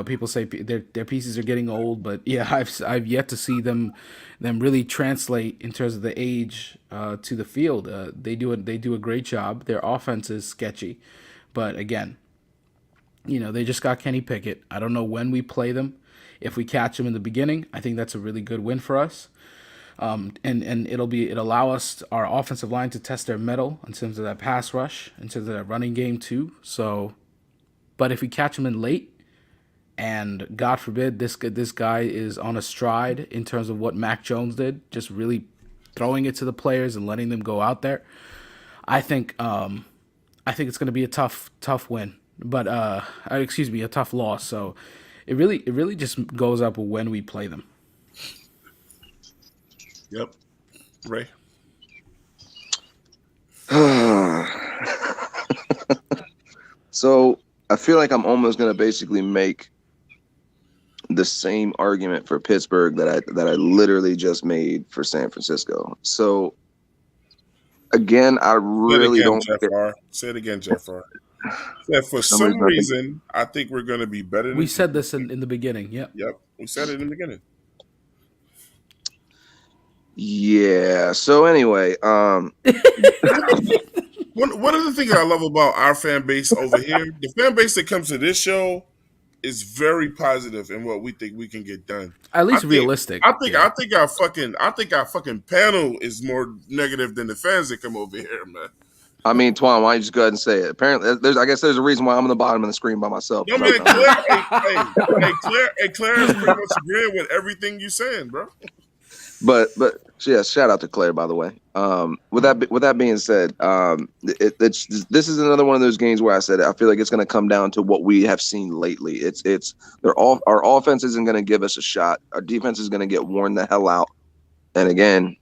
people say their pieces are getting old, but yeah, I've yet to see them really translate in terms of the age to the field. They do a great job. Their offense is sketchy, but again, they just got Kenny Pickett. I don't know when we play them. If we catch them in the beginning, I think that's a really good win for us. And it'll allow us, our offensive line, to test their mettle in terms of that pass rush, in terms of that running game too. So, but if we catch them in late, and God forbid this guy is on a stride in terms of what Mac Jones did, just really throwing it to the players and letting them go out there, I think it's going to be a tough win, but a tough loss. So it really just goes up when we play them. Yep, Ray. So I feel like I'm almost going to basically make the same argument for Pittsburgh that I literally just made for San Francisco. So again, I really don't. Say it again, Jeff R. That for some reason, I think we're going to be better than we said this in the beginning. Yep. We said it in the beginning. Yeah. So anyway, one of the things I love about our fan base over here, the fan base that comes to this show, is very positive in what we think we can get done. At least realistic. I think our fucking panel is more negative than the fans that come over here, man. I mean, Twan, why don't you just go ahead and say it? Apparently, I guess there's a reason why I'm on the bottom of the screen by myself. No, man, Claire is pretty much agreeing with everything you're saying, bro. But yeah, shout out to Claire, by the way. With that being said, this is another one of those games where I said I feel like it's going to come down to what we have seen lately. Our offense isn't going to give us a shot. Our defense is going to get worn the hell out. And again,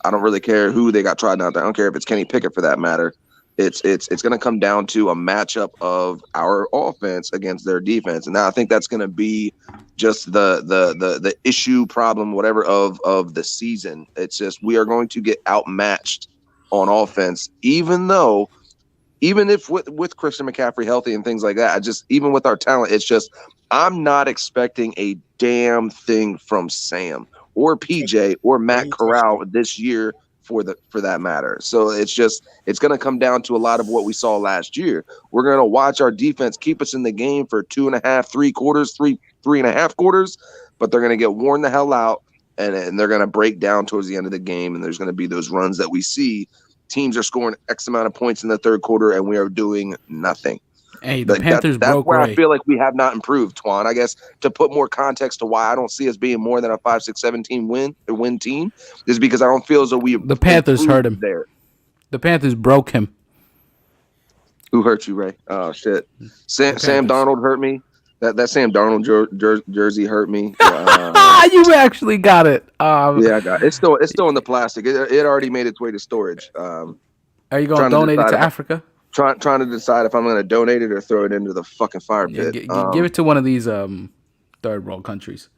I don't really care who they got tried out there. I don't care if it's Kenny Pickett for that matter. It's going to come down to a matchup of our offense against their defense, and I think that's going to be just the issue, problem, whatever of the season. It's just we are going to get outmatched on offense, even if with Christian McCaffrey healthy and things like that, even with our talent, it's just I'm not expecting a damn thing from Sam or PJ or Matt Corral this year for that matter. So it's going to come down to a lot of what we saw last year. We're going to watch our defense keep us in the game for 2.5, 3 quarters, 3.5 quarters, but they're going to get worn the hell out and they're going to break down towards the end of the game. And there's going to be those runs that we see. Teams are scoring X amount of points in the third quarter, and we are doing nothing. Hey, the Panthers broke where Ray. I feel like we have not improved, Twan. I guess to put more context to why I don't see us being more than a 5, 6, 7 win team is because I don't feel as though the Panthers hurt him there. The Panthers broke him. Who hurt you, Ray? Oh shit, Sam Darnold hurt me. That Sam Darnold jersey hurt me. You actually got it. Yeah, I got it. It's still in the plastic. It already made its way to storage. Are you going to donate it to Africa? Trying to decide if I'm going to donate it or throw it into the fucking fire pit. Give it to one of these third world countries.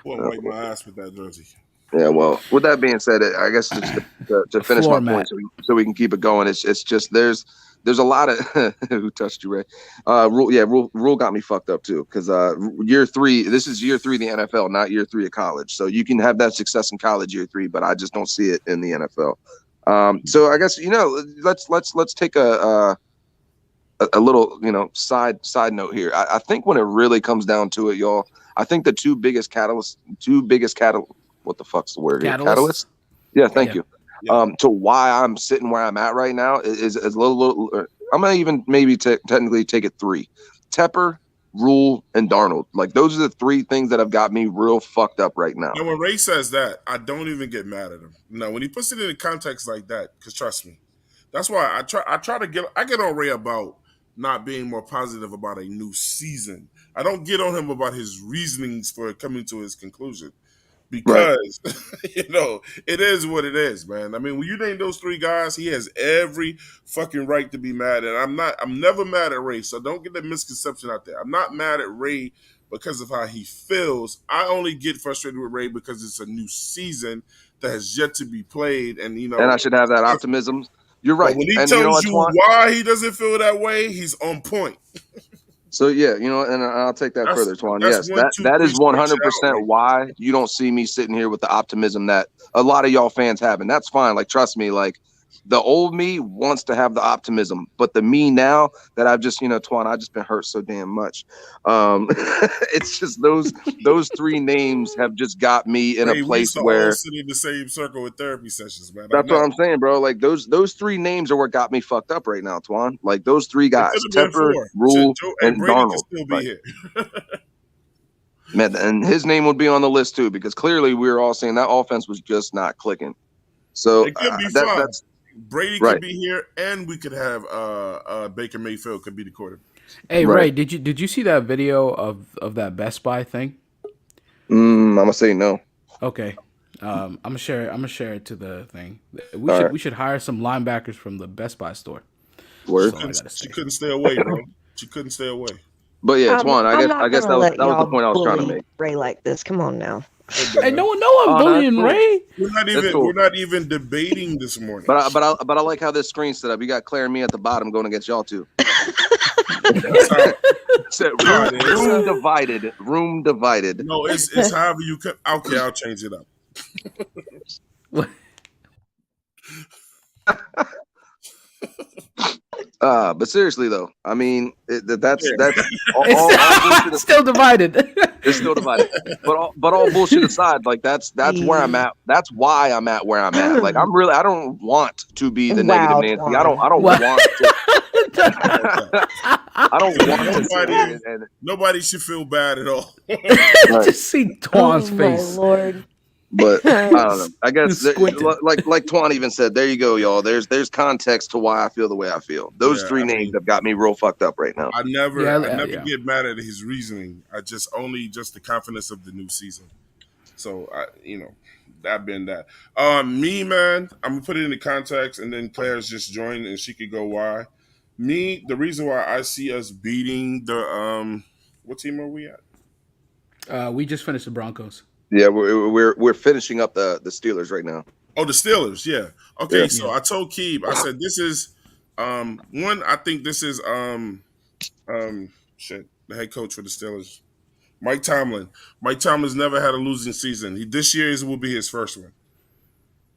Well, wipe my ass with that jersey. Yeah, well, with that being said, I guess just to finish my point, so we can keep it going. It's just there's a lot of who touched you, Ray. Rule got me fucked up too because year 3. This is year 3 of the NFL, not year 3 of college. So you can have that success in college year 3, but I just don't see it in the NFL. So I guess let's take a little side note here. I think when it really comes down to it, y'all, I think the two biggest catalysts. What the fuck's the word? Catalyst. Yeah, thank you. Yeah. To why I'm sitting where I'm at right now is a little. I'm gonna even maybe technically take it 3: Tepper, Rule, and Darnold. Like those are the 3 things that have got me real fucked up right now. And when Ray says that, I don't even get mad at him. No, when he puts it in a context like that, because trust me, that's why I get on Ray about not being more positive about a new season. I don't get on him about his reasonings for coming to his conclusion. Because, it is what it is, man. I mean, when you name those 3 guys, he has every fucking right to be mad. And I'm never mad at Ray, so don't get that misconception out there. I'm not mad at Ray because of how he feels. I only get frustrated with Ray because it's a new season that has yet to be played. And, and I should have that optimism. You're right. When he tells you why he doesn't feel that way, he's on point. So yeah, and I'll take that further, Twan. Yes, that is 100% why you don't see me sitting here with the optimism that a lot of y'all fans have, and that's fine. Like, trust me, like the old me wants to have the optimism, but the me now that I've just, Twan, I've just been hurt so damn much. It's just those 3 names have just got me in a place where sitting in the same circle with therapy sessions, man. That's what I'm saying, bro. Like those 3 names are what got me fucked up right now, Twan. Like those 3 guys, Tepper, Rule, and Darnold. Still be here. Man, and his name would be on the list too, because clearly we were all saying that offense was just not clicking. So it could be fun. Brady could be here, and we could have Baker Mayfield could be the quarterback. Hey, Ray, did you see that video of that Best Buy thing? I'm gonna say no. Okay, I'm gonna share it to the thing. We should hire some linebackers from the Best Buy store. Word. She couldn't stay away, bro. She couldn't stay away. But yeah, Twan, I guess that was the point I was trying to make. Ray like this. Come on now. Hey, no I'm bullying Ray. We're not even debating this morning. But I like how this screen's set up. You got Claire and me at the bottom going against y'all two. Room divided. No, it's however you can. Okay, I'll change it up. But seriously though, I mean that's all still divided. It's still divided. But all bullshit aside, like that's where I'm at. That's why I'm at where I'm at. Like I don't want to be the negative Nancy. I don't want to. I don't want to. Nobody should feel bad at all. Just see Twan's face. Lord. But I don't know. I guess like Twan even said, there you go, y'all. There's context to why I feel the way I feel. Those 3 names have got me real fucked up right now. I never get mad at his reasoning. I just the confidence of the new season. So that been that. Me, man, I'm gonna put it into context, and then Claire's just joined, and she could go why. Me, the reason why I see us beating the what team are we at? We just finished the Broncos. Yeah, we're finishing up the Steelers right now. Oh, the Steelers, yeah. Yeah. Okay, so I told Keeb, I said this is one. I think this is shit, the head coach for the Steelers, Mike Tomlin. Mike Tomlin's never had a losing season. This year's will be his first one.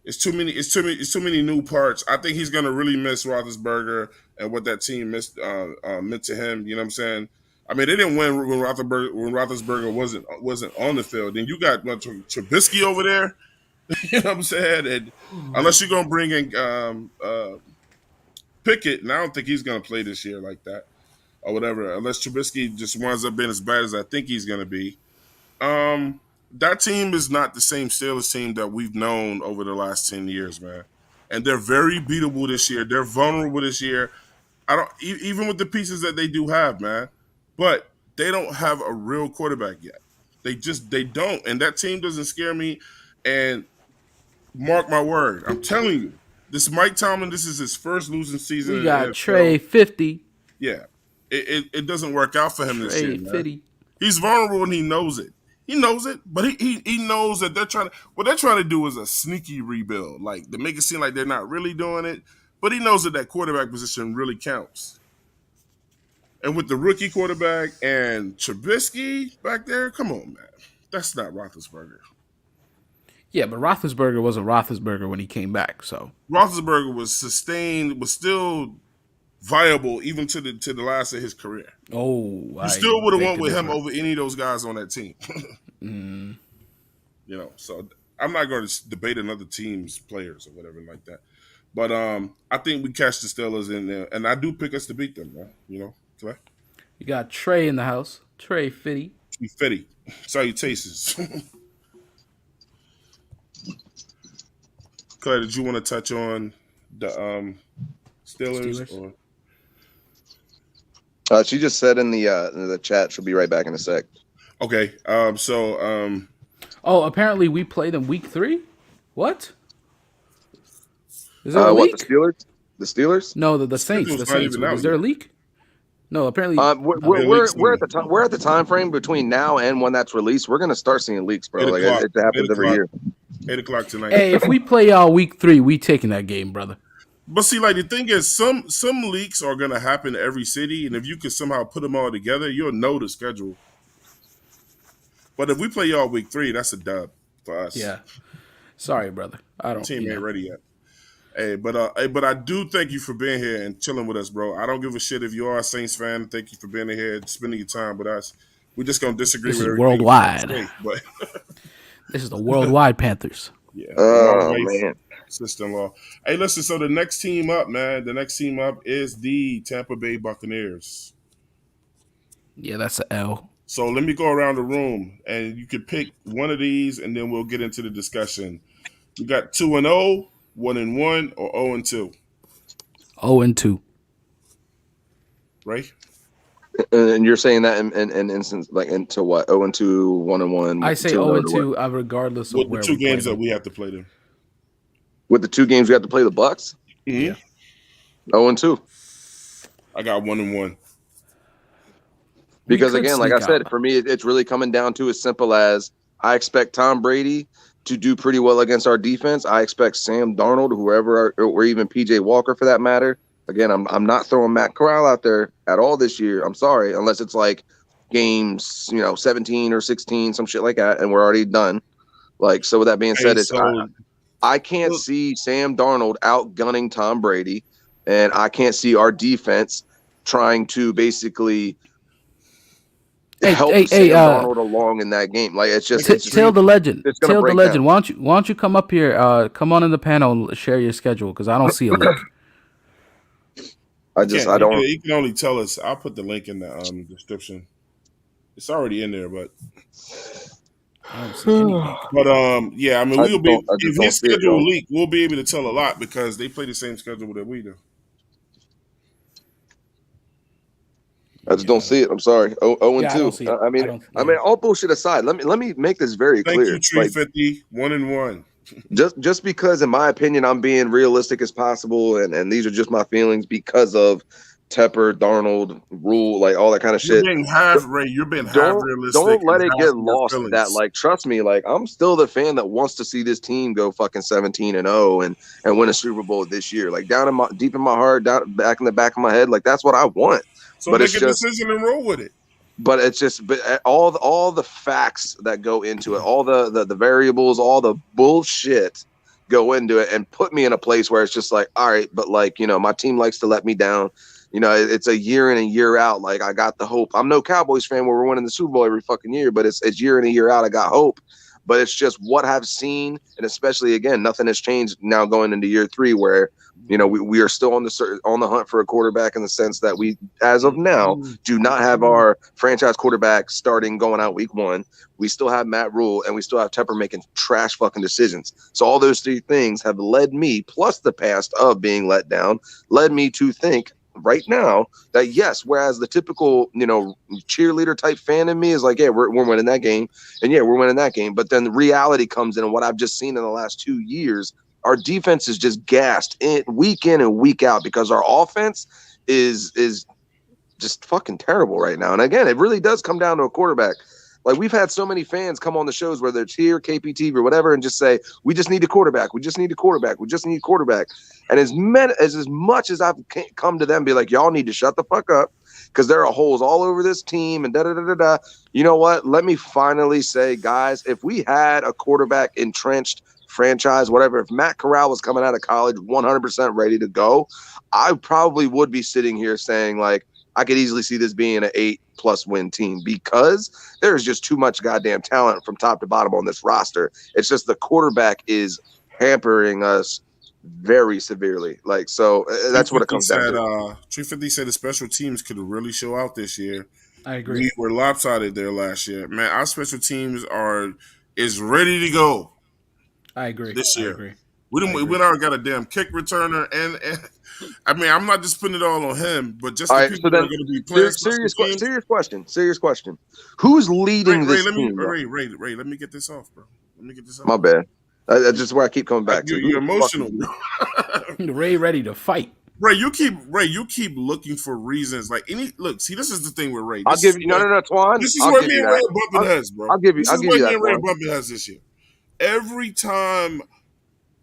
It's too many. It's too many. It's too many new parts. I think he's gonna really miss Roethlisberger and what that team meant to him. You know what I'm saying? I mean, they didn't win when Roethlisberger wasn't on the field. And you got Trubisky over there. You know what I'm saying? And unless you're gonna bring in Pickett, and I don't think he's gonna play this year like that or whatever. Unless Trubisky just winds up being as bad as I think he's gonna be. That team is not the same Steelers team that we've known over the last 10 years, man. And they're very beatable this year. They're vulnerable this year. I don't even with the pieces that they do have, man. But they don't have a real quarterback yet. They don't. And that team doesn't scare me. And mark my word, I'm telling you, this Mike Tomlin, this is his first losing season We in got the Trey NFL. 50. Yeah. It doesn't work out for him this year, Trey man. 50. He's vulnerable and he knows it. He knows it, but he knows that what they're trying to do is a sneaky rebuild, like to make it seem like they're not really doing it. But he knows that quarterback position really counts. And with the rookie quarterback and Trubisky back there, come on, man, that's not Roethlisberger. Yeah, but Roethlisberger wasn't Roethlisberger when he came back. So Roethlisberger was sustained, was still viable even to the last of his career. You still would have went with him over any of those guys on that team. You know, so I'm not going to debate another team's players or whatever like that. But I think we catch the Steelers in there, and I do pick us to beat them, man. You know, Clay? You got Trey in the house. Trey 50. Fetty. Salutations. Clay, did you want to touch on the Steelers? Or? She just said in the chat she'll be right back in a sec. Okay. Oh, apparently we played them week 3? What? Is there a leak? What, the Steelers? The Steelers? No, the Saints. The Saints. Is there a leak? No, apparently. We're at the time. We're at the time frame between now and when that's released. We're gonna start seeing leaks, bro. Like it happens every year. 8:00 tonight. Hey, if we play y'all week 3, we taking that game, brother. But see, like the thing is, some leaks are gonna happen in every city, and if you could somehow put them all together, you'll know the schedule. But if we play y'all week 3, that's a dub for us. Yeah. Sorry, brother. I don't. The team ain't ready yet. Hey, but I do thank you for being here and chilling with us, bro. I don't give a shit if you are a Saints fan. Thank you for being here and spending your time with us. We're just gonna disagree This with is everything worldwide. say, but This is the worldwide Panthers. yeah. Oh man. Sister-in-law. Hey, listen. So the next team up, man. The next team up is the Tampa Bay Buccaneers. Yeah, that's an L. So let me go around the room, and you can pick one of these, and then we'll get into the discussion. We got 2-0, 1-1, or 0-2. 0-2. Right? And you're saying that in instance like into what? 0-2, 1-1. I say 0-2, regardless of with where the two we games play that them. we have to play them. With the 2 games we have to play the Bucks? Mm-hmm. Yeah. 0-2. I got 1-1. Because again, like I said, for me, it's really coming down to as simple as I expect Tom Brady to do pretty well against our defense. I expect Sam Darnold, whoever, or even PJ Walker for that matter. Again, I'm not throwing Matt Corral out there at all this year. I'm sorry, unless it's like games, 17 or 16, some shit like that, and we're already done. Like, so with that being said, I can't see Sam Darnold outgunning Tom Brady, and I can't see our defense trying to basically help Sam Darnold along in that game. Like, it's just Tell the legend. Tell the legend. Down. Why don't you come up here? Come on in the panel and share your schedule because I don't see a link. I don't. You can only tell us. I'll put the link in the description. It's already in there, but I don't see any link. But yeah, I mean, we'll be if his schedule leak, we'll be able to tell a lot because they play the same schedule that we do. I just don't see it. I'm sorry. 0-2. I mean, all bullshit aside, let me make this very clear. Thank you, Tree 50, 1-1. Just because, in my opinion, I'm being realistic as possible, and these are just my feelings because of Tepper, Darnold, Rule, like all that kind of You're shit. being half Ray. You're being half realistic Don't and let it half get in your lost that, feelings. like, trust me, like, I'm still the fan that wants to see this team go fucking 17-0 and win a Super Bowl this year. Like, deep in my heart, down back in the back of my head, like, that's what I want. So But make it's a just decision and roll with it. but it's just all the facts that go into it, all the variables, all the bullshit go into it and put me in a place where it's just like, all right, but like, my team likes to let me down. It's a year in and year out. Like, I got the hope. I'm no Cowboys fan where we're winning the Super Bowl every fucking year, but it's year in and year out. I got hope. But it's just what I've seen, and especially again, nothing has changed now going into year 3, where we are still on the hunt for a quarterback, in the sense that we, as of now, do not have our franchise quarterback starting going out week 1. We still have Matt Rule, and we still have Tepper making trash fucking decisions. So all those 3 things have led me, plus the past of being let down, led me to think right now that yes, whereas the typical cheerleader type fan in me is like, yeah, we're winning that game, and yeah, we're winning that game, but then the reality comes in, and what I've just seen in the last 2 years, our defense is just gassed in and week out, because our offense is just fucking terrible right now. And again, it really does come down to a quarterback. Like, we've had so many fans come on the shows, whether it's here, KPTV, or whatever, and just say, we just need a quarterback. We just need a quarterback. We just need a quarterback. And as much as I've come to them, be like, y'all need to shut the fuck up, because there are holes all over this team and da-da-da-da-da. You know what? Let me finally say, guys, if we had a quarterback entrenched franchise, whatever, if Matt Corral was coming out of college 100% ready to go, I probably would be sitting here saying, like, I could easily see this being an 8+ win team, because there's just too much goddamn talent from top to bottom on this roster. It's just the quarterback is hampering us very severely. Like, so that's what it comes down to. 350 said the special teams could really show out this year. I agree. We were lopsided there last year. Man, our special teams is ready to go. I agree. This year. I agree. We went out and got a damn kick returner, and I mean, I'm not just putting it all on him, but just the people that are going to be playing serious teams. Serious question. Who's leading this team? Ray, let me get this off, bro. Let me get this off. My bad. That's just where I keep coming back to. You're emotional. Ray ready to fight. Ray, you keep looking for reasons. Like, see, this is the thing with Ray. I'll give you no, Twan. This is where me and Ray are bumping heads, bro. I'll give you that. Me and Ray are bumping heads this year. Every time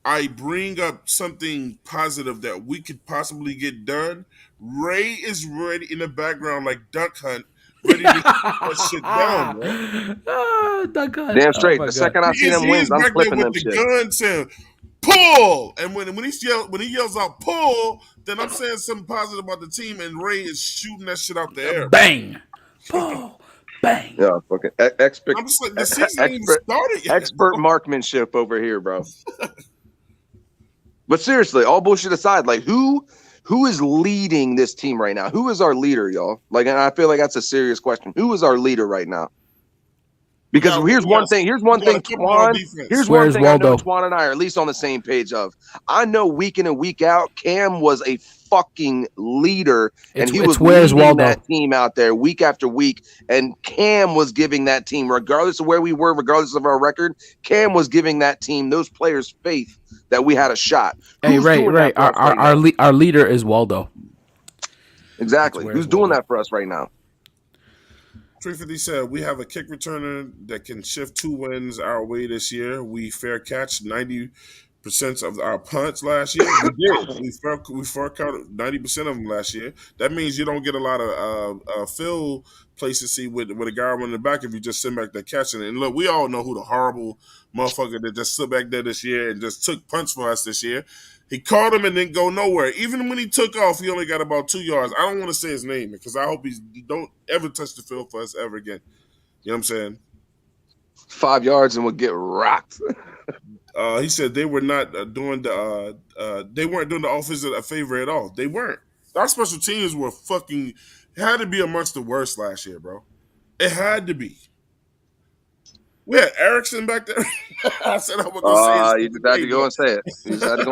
I bring up something positive that we could possibly get done, Ray is ready in the background like Duck Hunt, ready to get that shit down, bro. Duck Hunt. Damn straight. The second I see them wins, I'm flipping them shit. Gun saying, pull! And when he yells out pull, then I'm saying something positive about the team, and Ray is shooting that shit out the air. Bang! Pull! Bang! Yeah, fucking expert. I'm just like, the season ain't even started yet. Expert marksmanship over here, bro. But seriously, all bullshit aside, like, who is leading this team right now? Who is our leader, y'all? Like, and I feel like that's a serious question. Who is our leader right now? Because here's one thing, Twan. Here's one thing I know Twan and I are at least on the same page of. I know week in and week out, Cam was a fucking leader, and he was leading that team out there week after week, and Cam was giving that team, regardless of where we were, regardless of our record, Cam was giving that team, those players, faith that we had a shot. Hey, Ray, our leader is Waldo. Exactly. Who's doing that for us right now? 350 said, we have a kick returner that can shift 2 wins our way this year. We fair catch 90% of our punts last year. We did. We fair caught 90% of them last year. That means you don't get a lot of field placency with a guy running the back if you just sit back there catching it. And look, we all know who the horrible motherfucker that just stood back there this year and just took punts for us this year. He caught him and didn't go nowhere. Even when he took off, he only got about 2 yards. I don't want to say his name because I hope he don't ever touch the field for us ever again. You know what I'm saying? 5 yards and we'll get rocked. He said they were not doing the they weren't doing the offense a favor at all. They weren't. Our special teams were had to be amongst the worst last year, bro. It had to be. We had Erickson back there. I said I was gonna say. You just had to go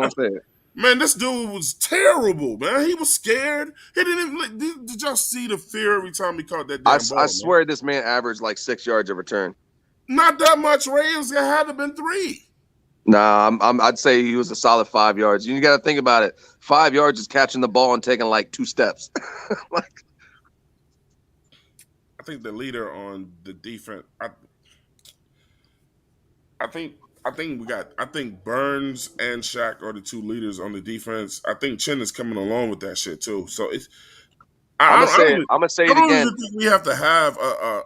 and say it. Man, this dude was terrible, man. He was scared. He didn't even. Did y'all see the fear every time he caught that damn ball? I swear this man averaged like 6 yards of return. Not that much, Ray. It had to have been 3. Nah, I'd say he was a solid 5 yards. You got to think about it. 5 yards is catching the ball and taking like 2 steps. Like, I think the leader on the defense. I think I think Burns and Shaq are the two leaders on the defense. I think Chin is coming along with that shit too. So it's I'm gonna I say don't it. even, I'm gonna say I it don't again. even think we have to have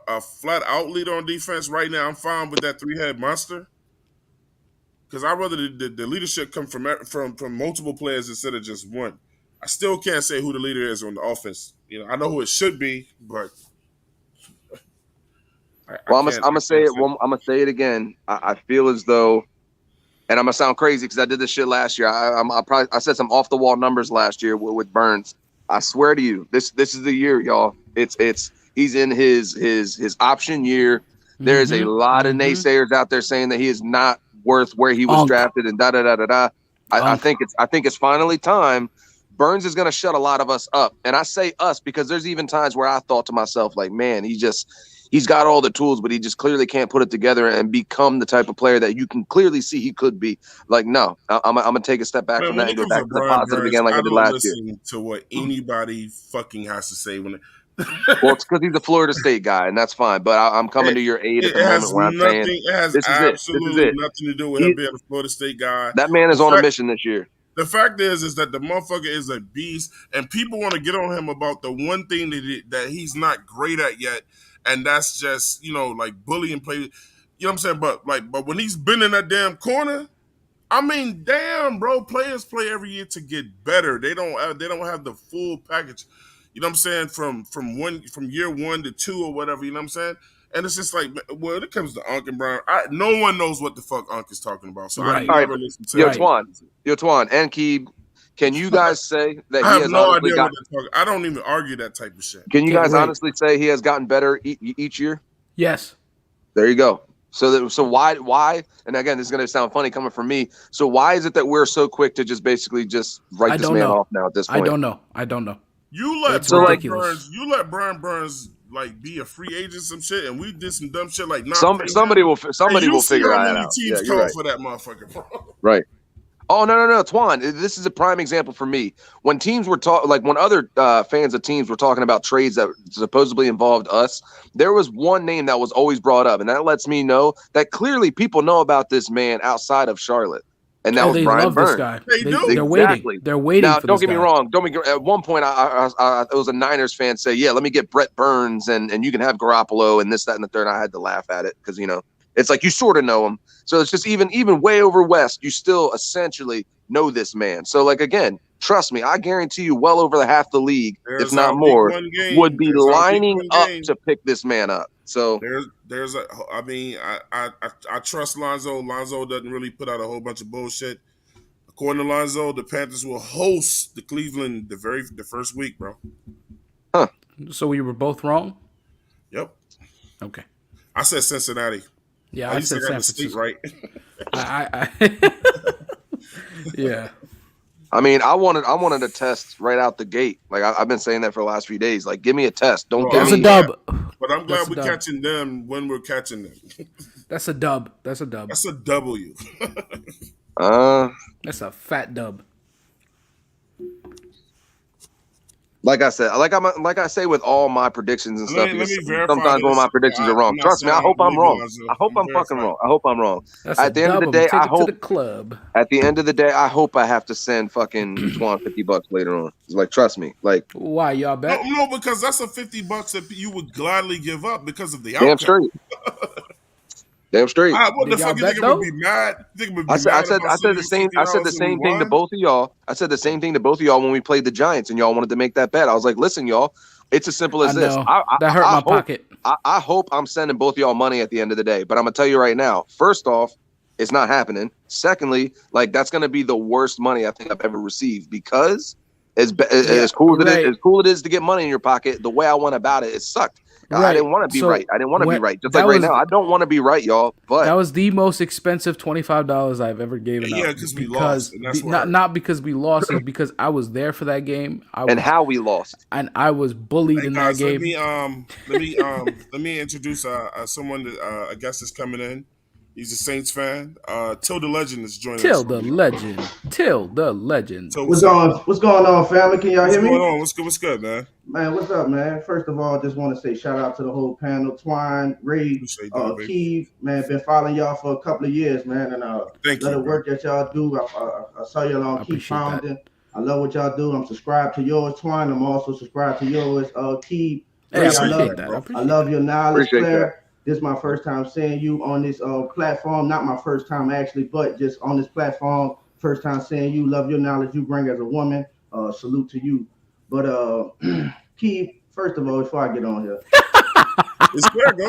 a flat out leader on defense right now. I'm fine with that 3-head monster because I rather the leadership come from multiple players instead of just one. I still can't say who the leader is on the offense. You know, I know who it should be, but I Well, can't. I'm I gonna say can't it. say. I'm gonna say it again. I feel as though, and I'm gonna sound crazy because I did this shit last year. I said some off the wall numbers last year with Burns. I swear to you, this is the year, y'all. It's he's in his option year. There is a lot of naysayers out there saying that he is not worth where he was Unk. drafted and da da da da da. I Unk. think it's finally time. Burns is gonna shut a lot of us up, and I say us because there's even times where I thought to myself, like, man, he's got all the tools, but he just clearly can't put it together and become the type of player that you can clearly see he could be. Like, no, I'm gonna take a step back Man, from when that it and go comes to back to the Brian positive Burns, again, like I I did don't last year. listen to what anybody fucking has to say when it. Well, it's because he's a Florida State guy, and that's fine. But I'm coming to your aid at It the moment has where I'm saying nothing. It has this is it. This is absolutely it. nothing to do with him He, being a Florida State guy. that man The is on a fact, mission this year. the fact is that the motherfucker is a beast, and people want to get on him about the one thing that he's not great at yet, and that's just like bullying play. You know what I'm saying? But when he's been in that damn corner. I mean, damn, bro. Players play every year to get better. They don't have the full package. You know what I'm saying? From year 1 to 2 or whatever. You know what I'm saying? And it's just like, well, when it comes to Unc and Brown, no one knows what the fuck Unc is talking about. So I Right. All right, never but listen to yo, Right. Twan, and Keeb, can you guys say that I he have has no honestly idea got? what they're talking. I don't even argue that type of shit. Can you Can't guys wait. honestly say he has gotten better each year? Yes. There you go. So why? And again, this is going to sound funny coming from me. So why is it that we're so quick to just basically just write I this don't man know. off now at this I point? don't know. I don't know. You let It's Brian ridiculous. Burns. You let Brian Burns like be a free agent, some shit, and we did some dumb shit like not paying Somebody him. will And you see figure how that many out. Yeah, teams you're call right. for that motherfucker, bro. Right. Oh no, Twan. This is a prime example for me. When teams were talking, like when other fans of teams were talking about trades that supposedly involved us, there was one name that was always brought up, and that lets me know that clearly people know about this man outside of Charlotte, and that Oh, was they Brian love this Burns. guy. They do. They're waiting. Exactly. They're waiting Now, for don't this get me guy. wrong. At one point, it was a Niners fan say, "Yeah, let me get Brett Burns, and you can have Garoppolo and this, that, and the third." And I had to laugh at it because it's like you sort of know him. So it's just even way over west, you still essentially know this man. So like again, trust me, I guarantee you, well over the half the league, if There's not our week more, one would game. be There's our week lining one up game. to pick this man up. So There's a. I mean, I trust Lonzo. Lonzo doesn't really put out a whole bunch of bullshit. According to Lonzo, the Panthers will host the Cleveland the first week, bro. So we were both wrong? Yep. Okay. I said Cincinnati. Yeah, At I least said I got San the state Francisco. right. Yeah. I mean, I wanted a test right out the gate. Like I've been saying that for the last few days. Like, give me a test. Don't Well, give That's a me. dub. But I'm glad That's a we're dub. catching them when we're catching them. That's a dub. That's a dub. That's a W. That's a fat dub. Like I said, like I say with all my predictions and stuff, Let me because verify sometimes one of this. my predictions are I'm wrong. not Trust me, saying I I hope don't I'm believe you, wrong. Lonzo. I hope I'm fucking verifying. wrong. I hope I'm wrong. That's At a the end of dub. the day, Take I it hope to the club. at the end of the day, I hope I have to send fucking Twan $50 later on. It's like, trust me, like Why y'all bet? No, because that's a $50 that you would gladly give up because of the damn outcome. straight, damn straight. What the Did y'all fuck you think bet, I'm gonna though? be mad? You think I'm gonna I be said, I mad said, about I said sending the you same. I said the $50 and we same thing to won? both of y'all. I said the same thing to both of y'all when we played the Giants and y'all wanted to make that bet. I was like, listen, y'all, it's as simple I as this. know. That hurt my pocket. I hope I'm sending both of y'all money at the end of the day. But I'm gonna tell you right now. First off, it's not happening. Secondly, like that's gonna be the worst money I think I've ever received because as cool right. as cool it is to get money in your pocket, the way I went about it, it sucked. I Right. didn't want to be So right. I didn't want to be when- right. Just that like right was- now, I don't want to be right, y'all. But That was the most expensive $25 I've ever given Yeah, up. because we lost, and that's what hurt. not because we lost, it's because I was there for that game. and how we lost. I was bullied Hey in guys, that game. let me introduce someone that a guest is coming in. He's a Saints fan. Till the Legend is joining us. Till the legend. Till the legend. So What's going on, family? Can y'all what's hear going me? on? What's good, man? Man, what's up, man? First of all, just want to say shout out to the whole panel. Twine, Ray, Appreciate that, baby. Keith, man, been following y'all for a couple of years, man, and Thank love you, the work that y'all do. I saw y'all on Keep appreciate that. Pounding. I love what y'all do. I'm subscribed to yours, Twine. I'm also subscribed to yours, Keith. Hey, I Ray, appreciate that. bro. I love your knowledge, Appreciate Claire. This is my first time seeing you on this platform. Not my first time actually, but just on this platform. First time seeing you. Love your knowledge you bring as a woman. Salute to you. But Keith, first of all, before I get on here, It's clear, go.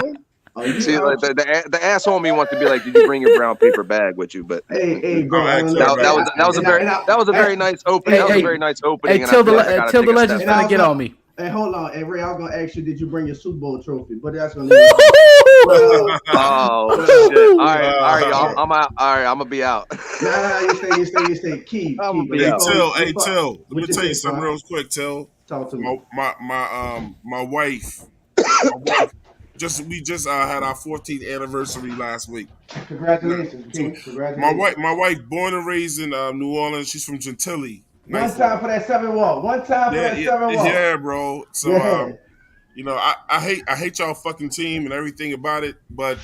See, like the asshole me wants to be like, did you bring your brown paper bag with you? But hey, bro, I don't that, know. that was a very nice opening. Hey, that was hey, a very nice opening. Hey, and till I feel like I the gotta till take the a step legend's back. gonna get on me. Hey, hold on. Hey, Ray, I was gonna ask you, did you bring your Super Bowl trophy? But that's gonna. Oh shit! All right, y'all. I'm out. All right, I'm gonna be out. Nah, you stay. Keith. Hey, Till. Let me tell you something real quick, Till. Talk to me. My wife. We just had our 14th anniversary last week. Congratulations, Keith. Congratulations. My wife, born and raised in New Orleans. She's from Gentilly. One time for that 7-walk. Yeah, bro. So Yeah. you know, I hate y'all fucking team and everything about it, but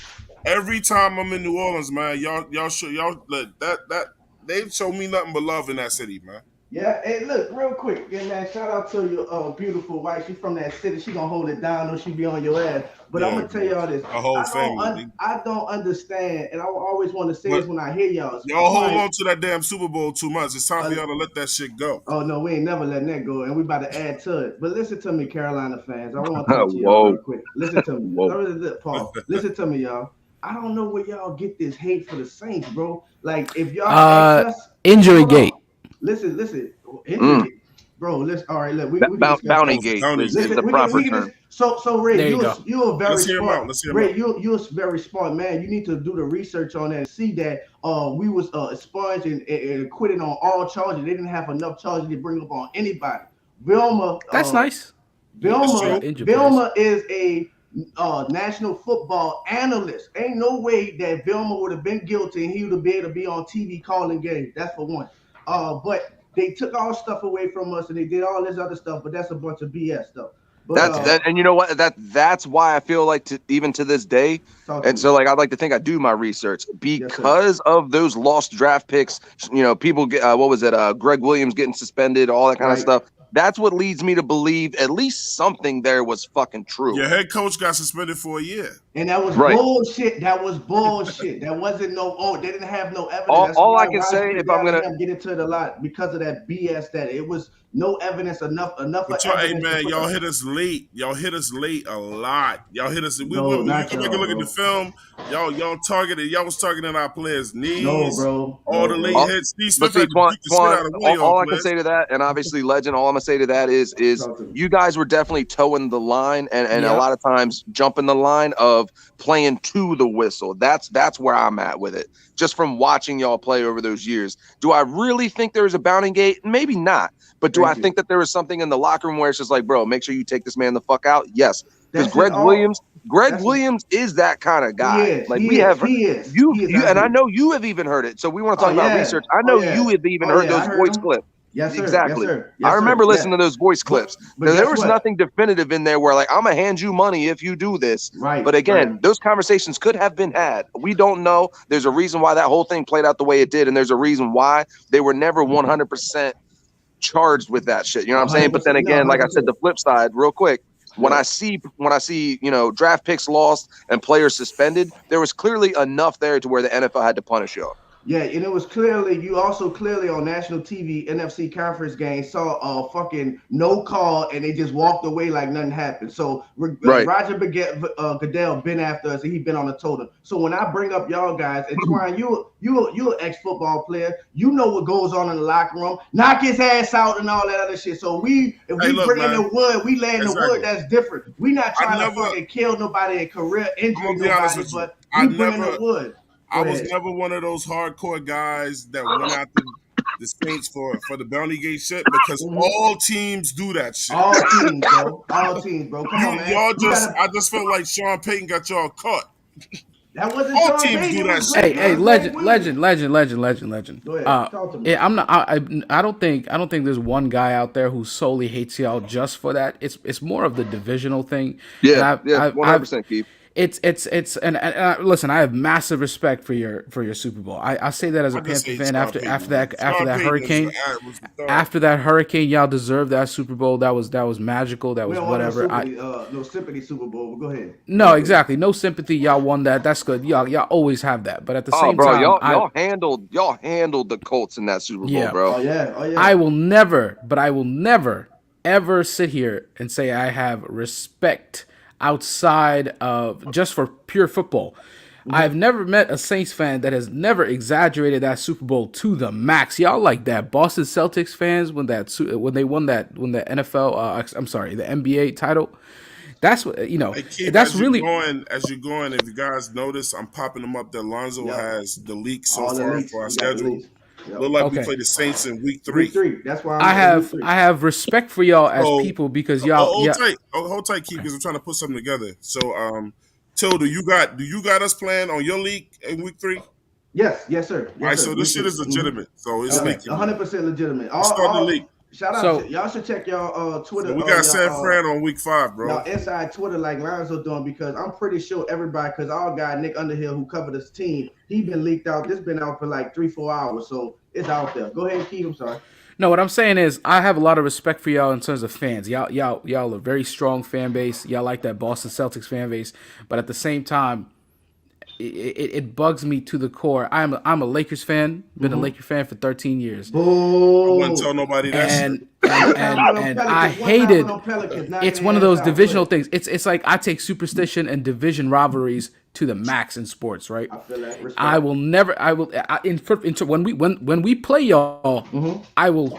every time I'm in New Orleans, man, y'all that they show me nothing but love in that city, man. Yeah, hey, look, real quick, yeah, man, shout out to your beautiful wife. She's from that city. She gonna hold it down or she be on your ass. But Yeah, I'm gonna tell y'all this. a whole family. I don't understand, and I always want to say But this when I hear y'all. Y'all hold on to that damn Super Bowl 2 months. It's time for y'all to let that shit go. Oh no, we ain't never letting that go, and we about to add to it. But listen to me, Carolina fans. I want to talk to y'all real quick. Listen to me. Paul. Listen to me, y'all. I don't know where y'all get this hate for the Saints, bro. Like if y'all ask us, injury gate. Listen, injury, bro. Listen, all right, look, we can discuss Bounty that. gate Listen, is the proper term. So Ray, There you you're a very Let's hear him smart. out. Let's hear him Ray, out. you're a very smart man. You need to do the research on that and see that we was expunged and acquitted on all charges. They didn't have enough charges to bring up on anybody. Vilma, That's nice. Vilma is a national football analyst. Ain't no way that Vilma would have been guilty and he would have been able to be on TV calling games. That's for one. But they took our stuff away from us and they did all this other stuff, but that's a bunch of BS stuff. But, and you know what? That's why I feel like even to this day, and so like I'd like to think I do my research because of those lost draft picks. You know, people get what was it? Greg Williams getting suspended, all that kind of stuff. That's what leads me to believe at least something there was fucking true. Your head coach got suspended for a year. And that was bullshit. That wasn't no. They didn't have no evidence. All I can say, if I'm gonna get into it a lot because of that BS, that it was no evidence enough. But hey man, y'all hit us late. Y'all hit us late a lot. Y'all hit us. When you come back and look at the film, y'all targeted. Y'all was targeting our players' knees. No, bro. All the late hits. Steve Smith had to beat the shit out of all I can say to that, and obviously Legend. All I'm gonna say to that is you guys were definitely towing the line, and a lot of times jumping the line of playing to the whistle. That's where I'm at with it. Just from watching y'all play over those years, do I really think there's a bounty gate? Maybe not. But do I think that there was something in the locker room where it's just like, bro, make sure you take this man the fuck out? Yes. Because Greg Williams is that kind of guy. He is. And I know you have even heard it. So we want to talk about research. I know you have even heard those voice clips. Yes, sir. Exactly. Yes, sir. I remember listening to those voice clips. There was nothing definitive in there where like, I'm going to hand you money if you do this. Right. But again, those conversations could have been had. We don't know. There's a reason why that whole thing played out the way it did. And there's a reason why they were never 100% charged with that shit. You know what I'm saying? But then again, like I said, the flip side real quick, when I see, you know, draft picks lost and players suspended, there was clearly enough there to where the NFL had to punish y'all. Yeah, and it was you also clearly on national TV, NFC conference game, saw a fucking no call and they just walked away like nothing happened. So Roger Goodell been after us and he been on the totem. So when I bring up y'all guys, and Twine, you're an ex-football player, you know what goes on in the locker room, knock his ass out and all that other shit. So if we bring in the wood, we lay in the wood, that's different. We not trying to fucking kill nobody and career injury nobody, but we bring in the wood. I was never one of those hardcore guys that went after the Saints for the bounty gate shit because all teams do that shit. All teams, bro. All teams, bro. Come on, man. I just felt like Sean Payton got y'all caught. That wasn't All Tom teams Brady. do It that was shit, great. Hey, It was legend, Greg legend, Williams. legend. Go ahead. Talk to me. Yeah, I'm not. I don't think there's one guy out there who solely hates y'all just for that. It's more of the divisional thing. And Yeah, I've yeah, I've, I've 100%, Keith. it's listen. I have massive respect for your Super Bowl. I say that as I a just Panther say fan Sean after Payton, man. that Sean Payton hurricane. was the third. After that hurricane, y'all deserved that Super Bowl. That was magical. That We was don't want whatever. no sympathy Super Bowl. But go ahead. No, exactly. No sympathy. Y'all won that. That's good. Y'all always have that. But at the Oh, same bro, time, y'all handled the Colts in that Super Bowl, Yeah. bro. Oh yeah. I will never ever sit here and say I have respect outside of just for pure football. I've never met a Saints fan that has never exaggerated that Super Bowl to the max. Y'all like that Boston Celtics fans when they won the NFL the NBA title. That's what Hey, Keith, that's as you're really going, if you guys notice, I'm popping them up that Lonzo Yep. has the leaks so All the far leaks. for our We got the schedule. leaks. Yep. Look like we Okay. play the Saints in week 3. Week 3. That's why I I'm have I have respect for y'all as So- people because y'all Hold tight, Keith, because I'm trying to put something together. So, Till, do you got us playing on your league in week 3? Yes, sir. Yes, All right, sir. so this shit is legitimate. So it's leaking. 100% legitimate. Start the league. Shout out. So- Y'all should check y'all Twitter. So we got San y'all, Fran on week 5, bro. Y'all inside Twitter like Lonzo doing because I'm pretty sure everybody, because our guy Nick Underhill who covered this team, he been leaked out. This been out for like 3-4 hours, so it's out there. Go ahead, Keith. I'm sorry. No, what I'm saying is I have a lot of respect for y'all in terms of fans. Y'all a very strong fan base. Y'all like that Boston Celtics fan base, but at the same time, it bugs me to the core. I'm a Lakers fan. Been a Lakers fan for 13 years, I Boo. wouldn't tell nobody that shit. and I hated. It's one of those divisional things. It's like I take superstition and division rivalries to the max in sports, right? I feel that. Respect. I will never. When we play y'all, I will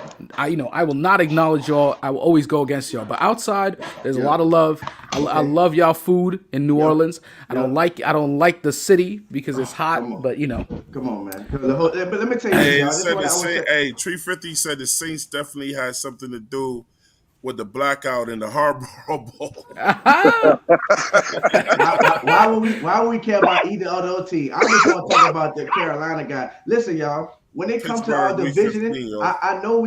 not acknowledge y'all. I will always go against y'all. But outside, there's a lot of love. I love y'all food in New Orleans. I don't like the city because it's hot. But Come on, man. But let me tell you, Hey, y'all, this is what I was saying. hey, Tree 50 said the Saints definitely had something to do with the blackout in the Harbor Bowl. Why would we care about either other team? I just want to talk about the Carolina guy. Listen, y'all. When it comes to our Pittsburgh, week division, 15, yo. I know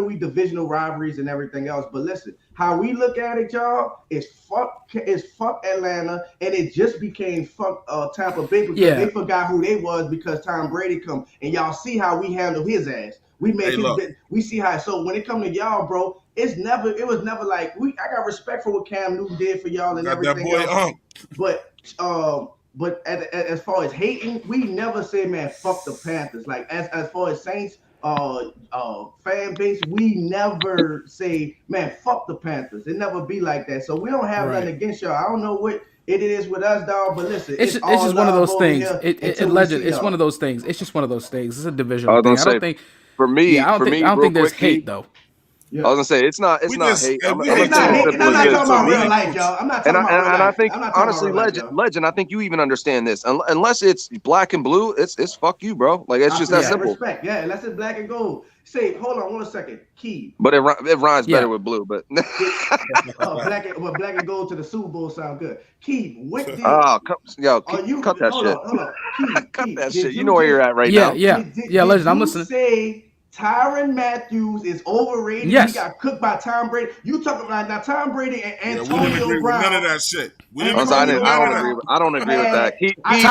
we divisional rivalries and everything else. But listen, how we look at it, y'all, is fuck Atlanta, and it just became fuck Tampa Bay because they forgot who they was because Tom Brady come, and y'all see how we handle his ass. We make we see how. So when it come to y'all, bro, it was never like I got respect for what Cam Newton did for y'all and Got everything that boy else. But as far as hating, we never say, man, fuck the Panthers. Like as far as Saints fan base, we never say, man, fuck the Panthers. It never be like that. So we don't have nothing against y'all. I don't know what it is with us, dog. But listen, it's just one of those things. It's one of those things. It's just one of those things. It's a divisional thing. I don't think. For me, I don't think there's hate though. Yeah. I was gonna say it's not hate. I'm not talking about real life, y'all. I'm not talking about real life. And I think honestly, legend. I think you even understand this. Unless it's black and blue, it's fuck you, bro. Like it's just that simple. Respect, yeah. Unless it's black and gold. Say, hold on 1 second, Key. But it rhymes better with blue. But black and gold to the Super Bowl sound good. Key, what did? Cut that shit. Hold on. Key, cut that shit. You know where you're at right now. Yeah, legend. I'm listening. Say Tyrann Matthew is overrated. Yes. He got cooked by Tom Brady. You talking about now Tom Brady and Antonio With Brown. none of that shit. I don't agree with that. Keith, you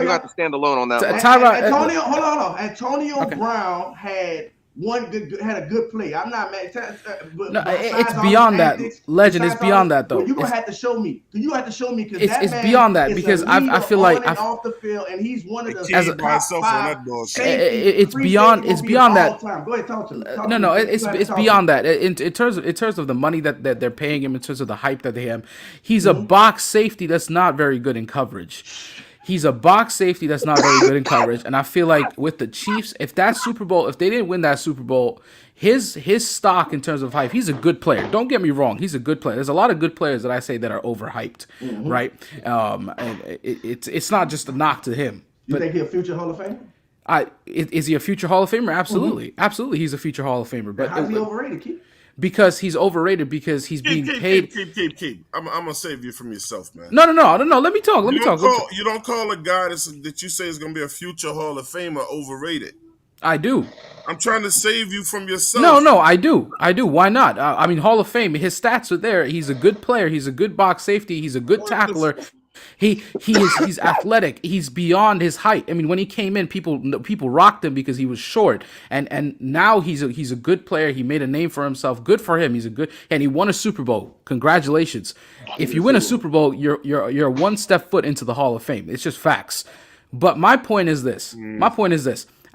got to stand alone on that one. Antonio Brown had a good play. I'm not mad. No, it's beyond that. Legend, it's beyond that though. You're gonna have to show me. You have to show me because it's beyond that because I feel like off the field and he's one of the it's beyond that. Go ahead, talk to me. No, it's beyond that. In terms of the money that they're paying him, in terms of the hype that they have, he's a box safety that's not very good in coverage. He's a box safety that's not very good in coverage, and I feel like with the Chiefs, if they didn't win that Super Bowl, his stock in terms of hype, he's a good player. Don't get me wrong, he's a good player. There's a lot of good players that I say that are overhyped, right? And it's not just a knock to him. You think he's a future Hall of Famer? Is he a future Hall of Famer? Absolutely, absolutely, he's a future Hall of Famer. But how's he overrated, Keith? because he's overrated because he's being paid. Keep. I'm gonna save you from yourself, man. No. Let me talk. You don't call a guy that you say is gonna be a future Hall of Famer overrated. I do. I'm trying to save you from yourself. No, I do. Why not? I mean, Hall of Fame. His stats are there. He's a good player. He's a good box safety. He's a good tackler. He's athletic. He's beyond his height. I mean, when he came in, people rocked him because he was short, and now he's a good player. He made a name for himself. Good for him. And he won a Super Bowl. Congratulations. If you win a Super Bowl, you're one step foot into the Hall of Fame. It's just facts. But my point is this.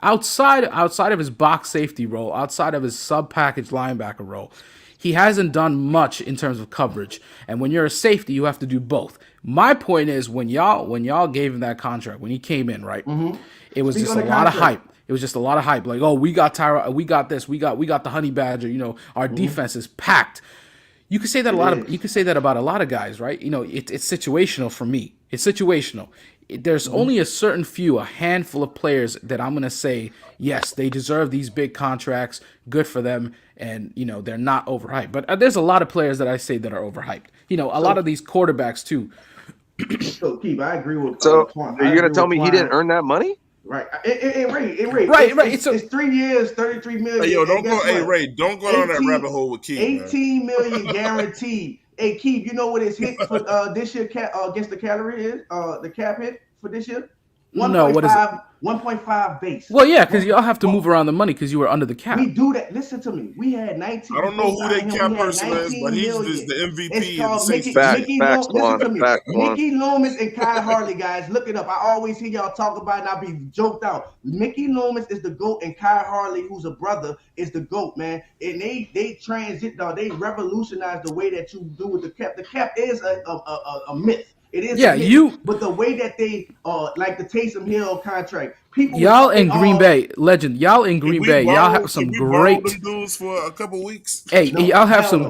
Outside of his box safety role, outside of his sub-package linebacker role, he hasn't done much in terms of coverage. And when you're a safety, you have to do both. My point is when y'all gave him that contract, when he came in, right? Mm-hmm. It was just a lot of hype. It was just a lot of hype. Like, oh, we got Tyra, we got this, we got the Honey Badger. You know, our defense is packed. You could say that you could say that about a lot of guys, right? You know, it's situational for me. It's situational. There's only a handful of players that I'm going to say, yes, they deserve these big contracts, good for them, and, you know, they're not overhyped. But there's a lot of players that I say that are overhyped. You know, a lot of these quarterbacks, too. So, Keith, I agree with So, are you going to tell me he didn't earn that money? Right. Right. It's 3 years, $33 million. Hey, yo, don't go down that rabbit hole with Keith. $18 million guaranteed. Hey, Keith, you know what his hit for this year against the calorie is? The cap hit for this year? 1. No, what is it? 1.5 base. Well, yeah, because y'all have to move around the money because you were under the cap. We do that. Listen to me. We had 19. I don't know who their cap person is, but he's the MVP. It's called Mickey Loomis and Kyle Hartley, guys. Look it up. I always hear y'all talk about it and I be joked out. Mickey Loomis is the GOAT and Kyle Hartley, who's a brother, is the GOAT, man. And they transit, they revolutionized the way that you do with the cap. The cap is a myth. It is, but the way that they like the Taysom Hill contract, y'all in Green Bay, legend. Y'all in Green Bay, y'all have some great dudes for a couple weeks. Hey, y'all have some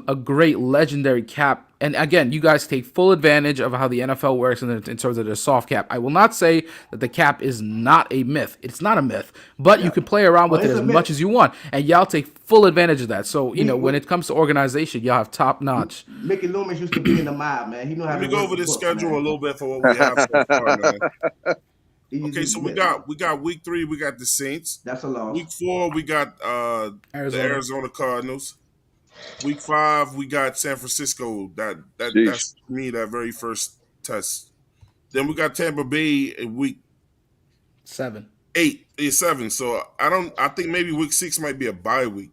a great legendary cap. And again, you guys take full advantage of how the NFL works in terms of their soft cap. I will not say that the cap is not a myth. It's not a myth, but you can play around with it as much as you want, and y'all take full advantage of that. So, you know, when it comes to organization, y'all have top notch. Mickey Loomis used to be in the mob, man. Let me go over the schedule a little bit for what we have so far, man. Okay, so we got week 3, we got the Saints. That's a loss. Week 4, we got the Arizona Cardinals. Week 5, we got San Francisco. That's me, that very first test. Then we got Tampa Bay in week 7. 7. So I think maybe week 6 might be a bye week.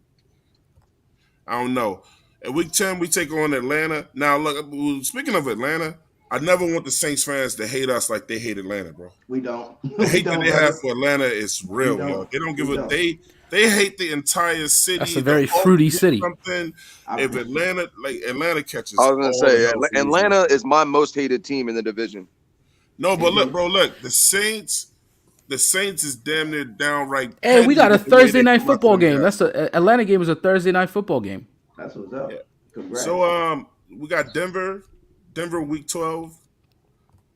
I don't know. At week 10, we take on Atlanta. Now, look, speaking of Atlanta, I never want the Saints fans to hate us like they hate Atlanta, bro. We don't. The hate that they have for Atlanta is real, yo. They don't give a they hate the entire city. That's a very fruity city. If Atlanta catches, I was gonna say Atlanta is my most hated team in the division. No, but look, bro, the Saints is damn near downright. Hey, we got a Thursday night football game. That's the Atlanta game is a Thursday night football game. That's what's up. Yeah. Congrats. So we got Denver week 12,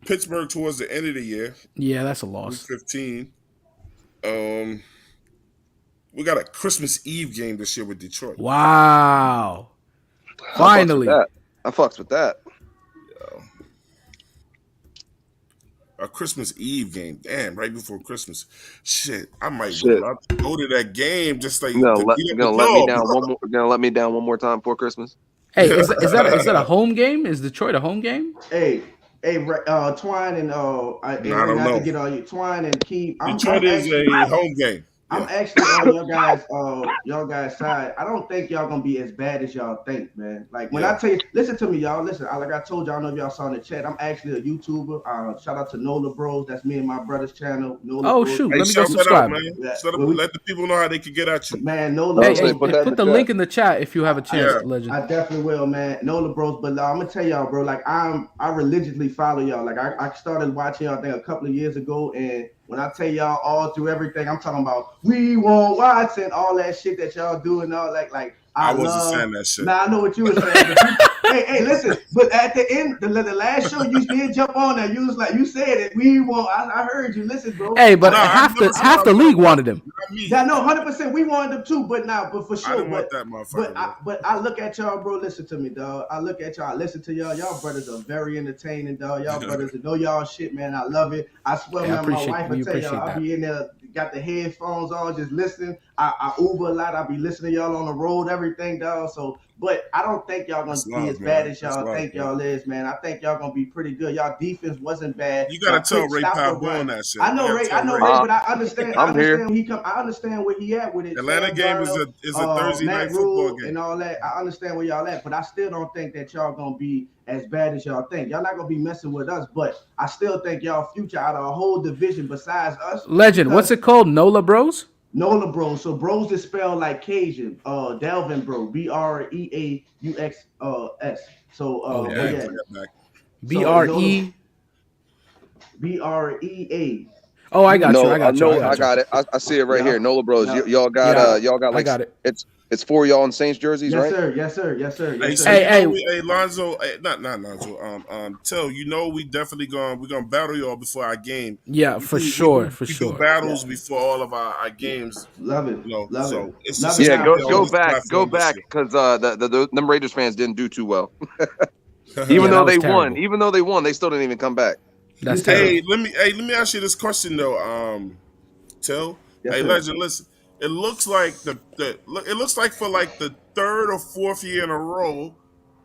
Pittsburgh towards the end of the year. Yeah, that's a loss. Week 15. We got a Christmas Eve game this year with Detroit. Wow. Finally. I fucks with that. Yo. A Christmas Eve game. Damn, right before Christmas. Shit, I might go to that game just like gonna let me down one more time before Christmas. Hey, is that a home game? Is Detroit a home game? Hey, Twine and I don't know. To get all you Twine and Keith. Detroit is a home game. I'm actually on y'all guys' side. I don't think y'all gonna be as bad as y'all think, man. Like when I tell you, listen to me, y'all. Listen, like I told y'all, I don't know if y'all saw in the chat. I'm actually a YouTuber. Shout out to Nola Bros. That's me and my brother's channel. Nola Bros. Shoot, let me go subscribe. Let the people know how they can get at you. Man, Nola. Hey, put the link in the chat if you have a chance, legend. I definitely will, man. Nola Bros. But I'm gonna tell y'all, bro. Like I religiously follow y'all. Like I started watching y'all, I think a couple of years ago, and when I tell y'all all through everything, I'm talking about we won't watch and all that shit that y'all do and all that. Like I wasn't saying that shit. Nah, I know what you were saying. hey, listen. But at the end, the last show, you did jump on there. You was like, you said it. We won't. I heard you. Listen, bro. Hey, but half the league wanted him. me. Yeah, no, 100%. We wanted them too, but for I sure. didn't want that motherfucker. But I look at y'all, bro. Listen to me, dog. I look at y'all. I listen to y'all. Y'all brothers are very entertaining, dog. Y'all brothers know y'all shit, man. I love it. I swear, man. My wife will tell y'all. I be in there, got the headphones on, just listening. I Uber a lot. I be listening to y'all on the road, everything, dog. So, but I don't think y'all gonna be as bad as y'all think y'all is, man. I think y'all gonna be pretty good. Y'all defense wasn't bad. You gotta tell Ray Pablo that shit. I know Ray, but I understand. I'm here. He come. I understand where he at with it. Atlanta game is a Thursday night football game and all that. I understand where y'all at, but I still don't think that y'all gonna be as bad as y'all think. Y'all not gonna be messing with us, but I still think y'all future out of a whole division besides us. Legend, what's it called? NOLA Bros? NOLA Bros. So Bros is spelled like Cajun. Delvin Bro. BREAUX S. So BREA. Oh, I got you. I got it. I see it right here. NOLA Bros. Y'all got like, I got it. It's for y'all in Saints jerseys, right? Yes, sir. Hey, Lonzo, not Lonzo. Tell we definitely we're gonna battle y'all before our game. Yeah, for sure. We do battles before all of our games. Love it. So it's just go back because the them Raiders fans didn't do too well. Even though they won, they still didn't even come back. That's terrible. Let me ask you this question though. Tell. Hey, Legend, listen. It looks like it looks like for like the third or fourth year in a row,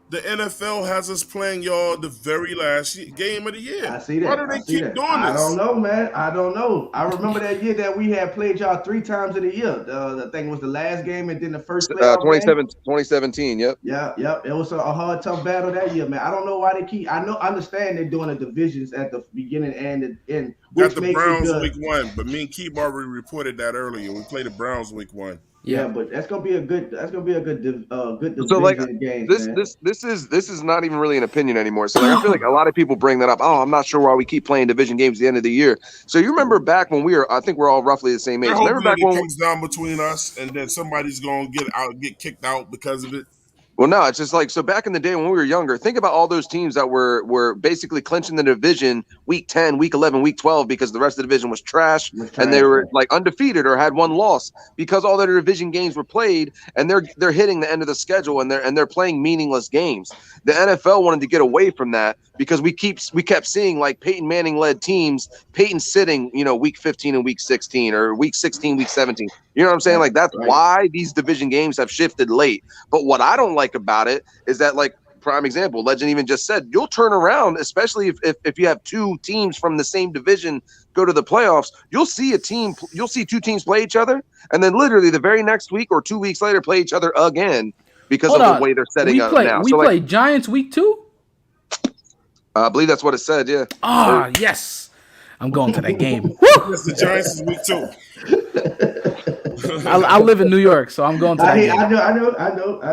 the NFL has us playing y'all the very last game of the year. I see that. Why do they keep doing this? I don't know, man. I don't know. I remember that year that we had played y'all 3 times of the year. The thing was the last game and then the first playoff 2017. Yep. It was a hard, tough battle that year, man. I don't know why they keep. I understand they're doing the divisions at the beginning and the end. Got the Browns week 1, but me and Keith already reported that earlier. We played the Browns week 1. Yeah, but that's gonna be a good division so like game. This is not even really an opinion anymore. So like, I feel like a lot of people bring that up. Oh, I'm not sure why we keep playing division games at the end of the year. So you remember back when I think we're all roughly the same age. Remember back when it comes down between us, and then somebody's gonna get kicked out because of it. Well, no, it's just like, so back in the day when we were younger, think about all those teams that were basically clinching the division week 10, week 11, week 12 because the rest of the division was trash and they were like undefeated or had one loss because all their division games were played and they're hitting the end of the schedule and they're playing meaningless games. The NFL wanted to get away from that because we kept seeing like Peyton Manning led teams, Peyton sitting, week 15 and week 16 or week 16, week 17. You know what I'm saying? Like that's why these division games have shifted late. But what I don't like about it is that, like, prime example, Legend even just said, you'll turn around, especially if you have 2 teams from the same division go to the playoffs. You'll see 2 teams play each other, and then literally the very next week or 2 weeks later play each other again because of the way they're setting up now. We play Giants week 2. I believe that's what it said. Yeah. Yes. I'm going to that game. Yes, the Giants is week 2. I live in New York, so I'm going to that game. I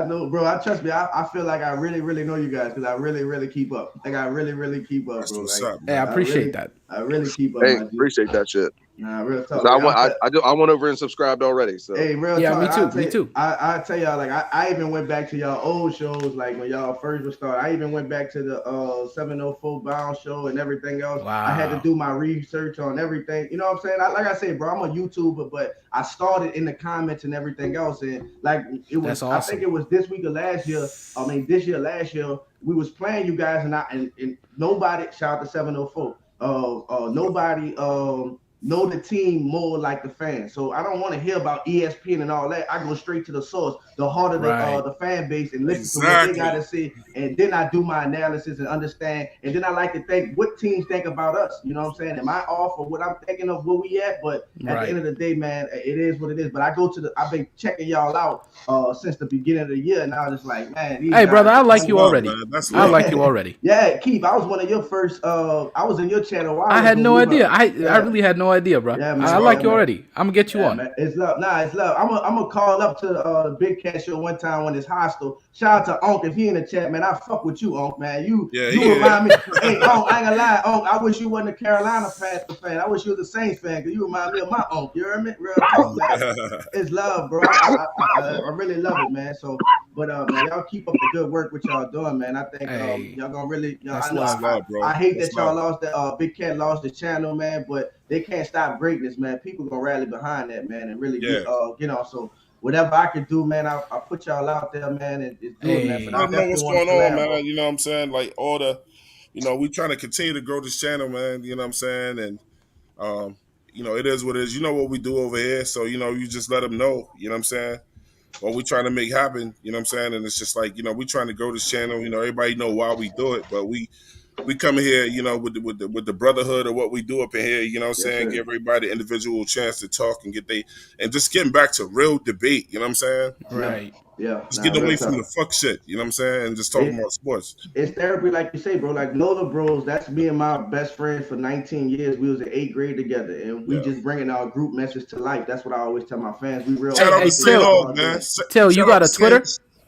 know, bro. Trust me. I feel like I really, really know you guys because I really, really keep up. Like I really, really keep up, bro. Hey, I appreciate that. I really keep up. Hey, appreciate that shit. Nah, real talk. I went over and subscribed already. So hey, real Me talk. too. I tell y'all, like I even went back to y'all old shows, like when y'all first were started. I even went back to the 704 Bound show and everything else. Wow. I had to do my research on everything. You know what I'm saying? Like I said, bro, I'm a YouTuber, but I started in the comments and everything else, and like it was. That's awesome. I think it was this week or last year. Last year we was playing you guys, and nobody. Shout out to 704. Nobody know the team more like the fans. So I don't want to hear about ESPN and all that. I go straight to the source, the heart of the fan base, and listen to what they got to say. And then I do my analysis and understand. And then I like to think what teams think about us. You know what I'm saying? Am I off of what I'm thinking of where we at? But at the end of the day, man, it is what it is. But I've been checking y'all out since the beginning of the year. And I was just like, man. Hey, brother, I like you already. I like you already. Yeah, Keith, I was one of your first. I was in your channel. I had no idea. I really had no idea, bro. Yeah, I like you already. I'm gonna get you on. Man. It's love. It's love. I'm gonna call up to the Big Cat show one time when it's hostile. Shout out to Onk if he in the chat, man. I fuck with you, Onk, man. You remind me. Hey, Onk, I ain't gonna lie, Onk. I wish you wasn't a Carolina Panthers fan. I wish you was a Saints fan because you remind me of my Onk. You heard me? Real talk, man. It's love, bro. I really love it, man. So, but man, y'all keep up the good work what y'all doing, man. I think y'all gonna really. I hate that y'all lost that. Big Cat lost the channel, man. But they can't stop greatness, man. People gonna rally behind that, man, and really Yeah. so whatever I can do, man, I'll put y'all out there, man, and just do it, man. But I I don't know definitely what's want going to on, collab, bro. man. You know what I'm saying? Like all the, we trying to continue to grow this channel, man. You know what I'm saying? And it is what it is. You know what we do over here, so you just let them know. You know what I'm saying? What we trying to make happen. You know what I'm saying? And it's just like we trying to grow this channel. Everybody know why we do it, but we come here, with the brotherhood of what we do up in here. You know what I'm Yes, saying? sir. Give everybody an individual chance to talk and and just getting back to real debate. You know what I'm saying? Right. Yeah. Just Nah, getting away real from the tough. fuck shit. You know what I'm saying? And just talking about sports. It's therapy, like you say, bro. Like Lola Bros, that's me and my best friend for 19 years. We was in 8th grade together, and we Yeah. just bringing our group message to life. That's what I always tell my fans. We real. Shout out to St. Aug, man. Till, you got a Twitter?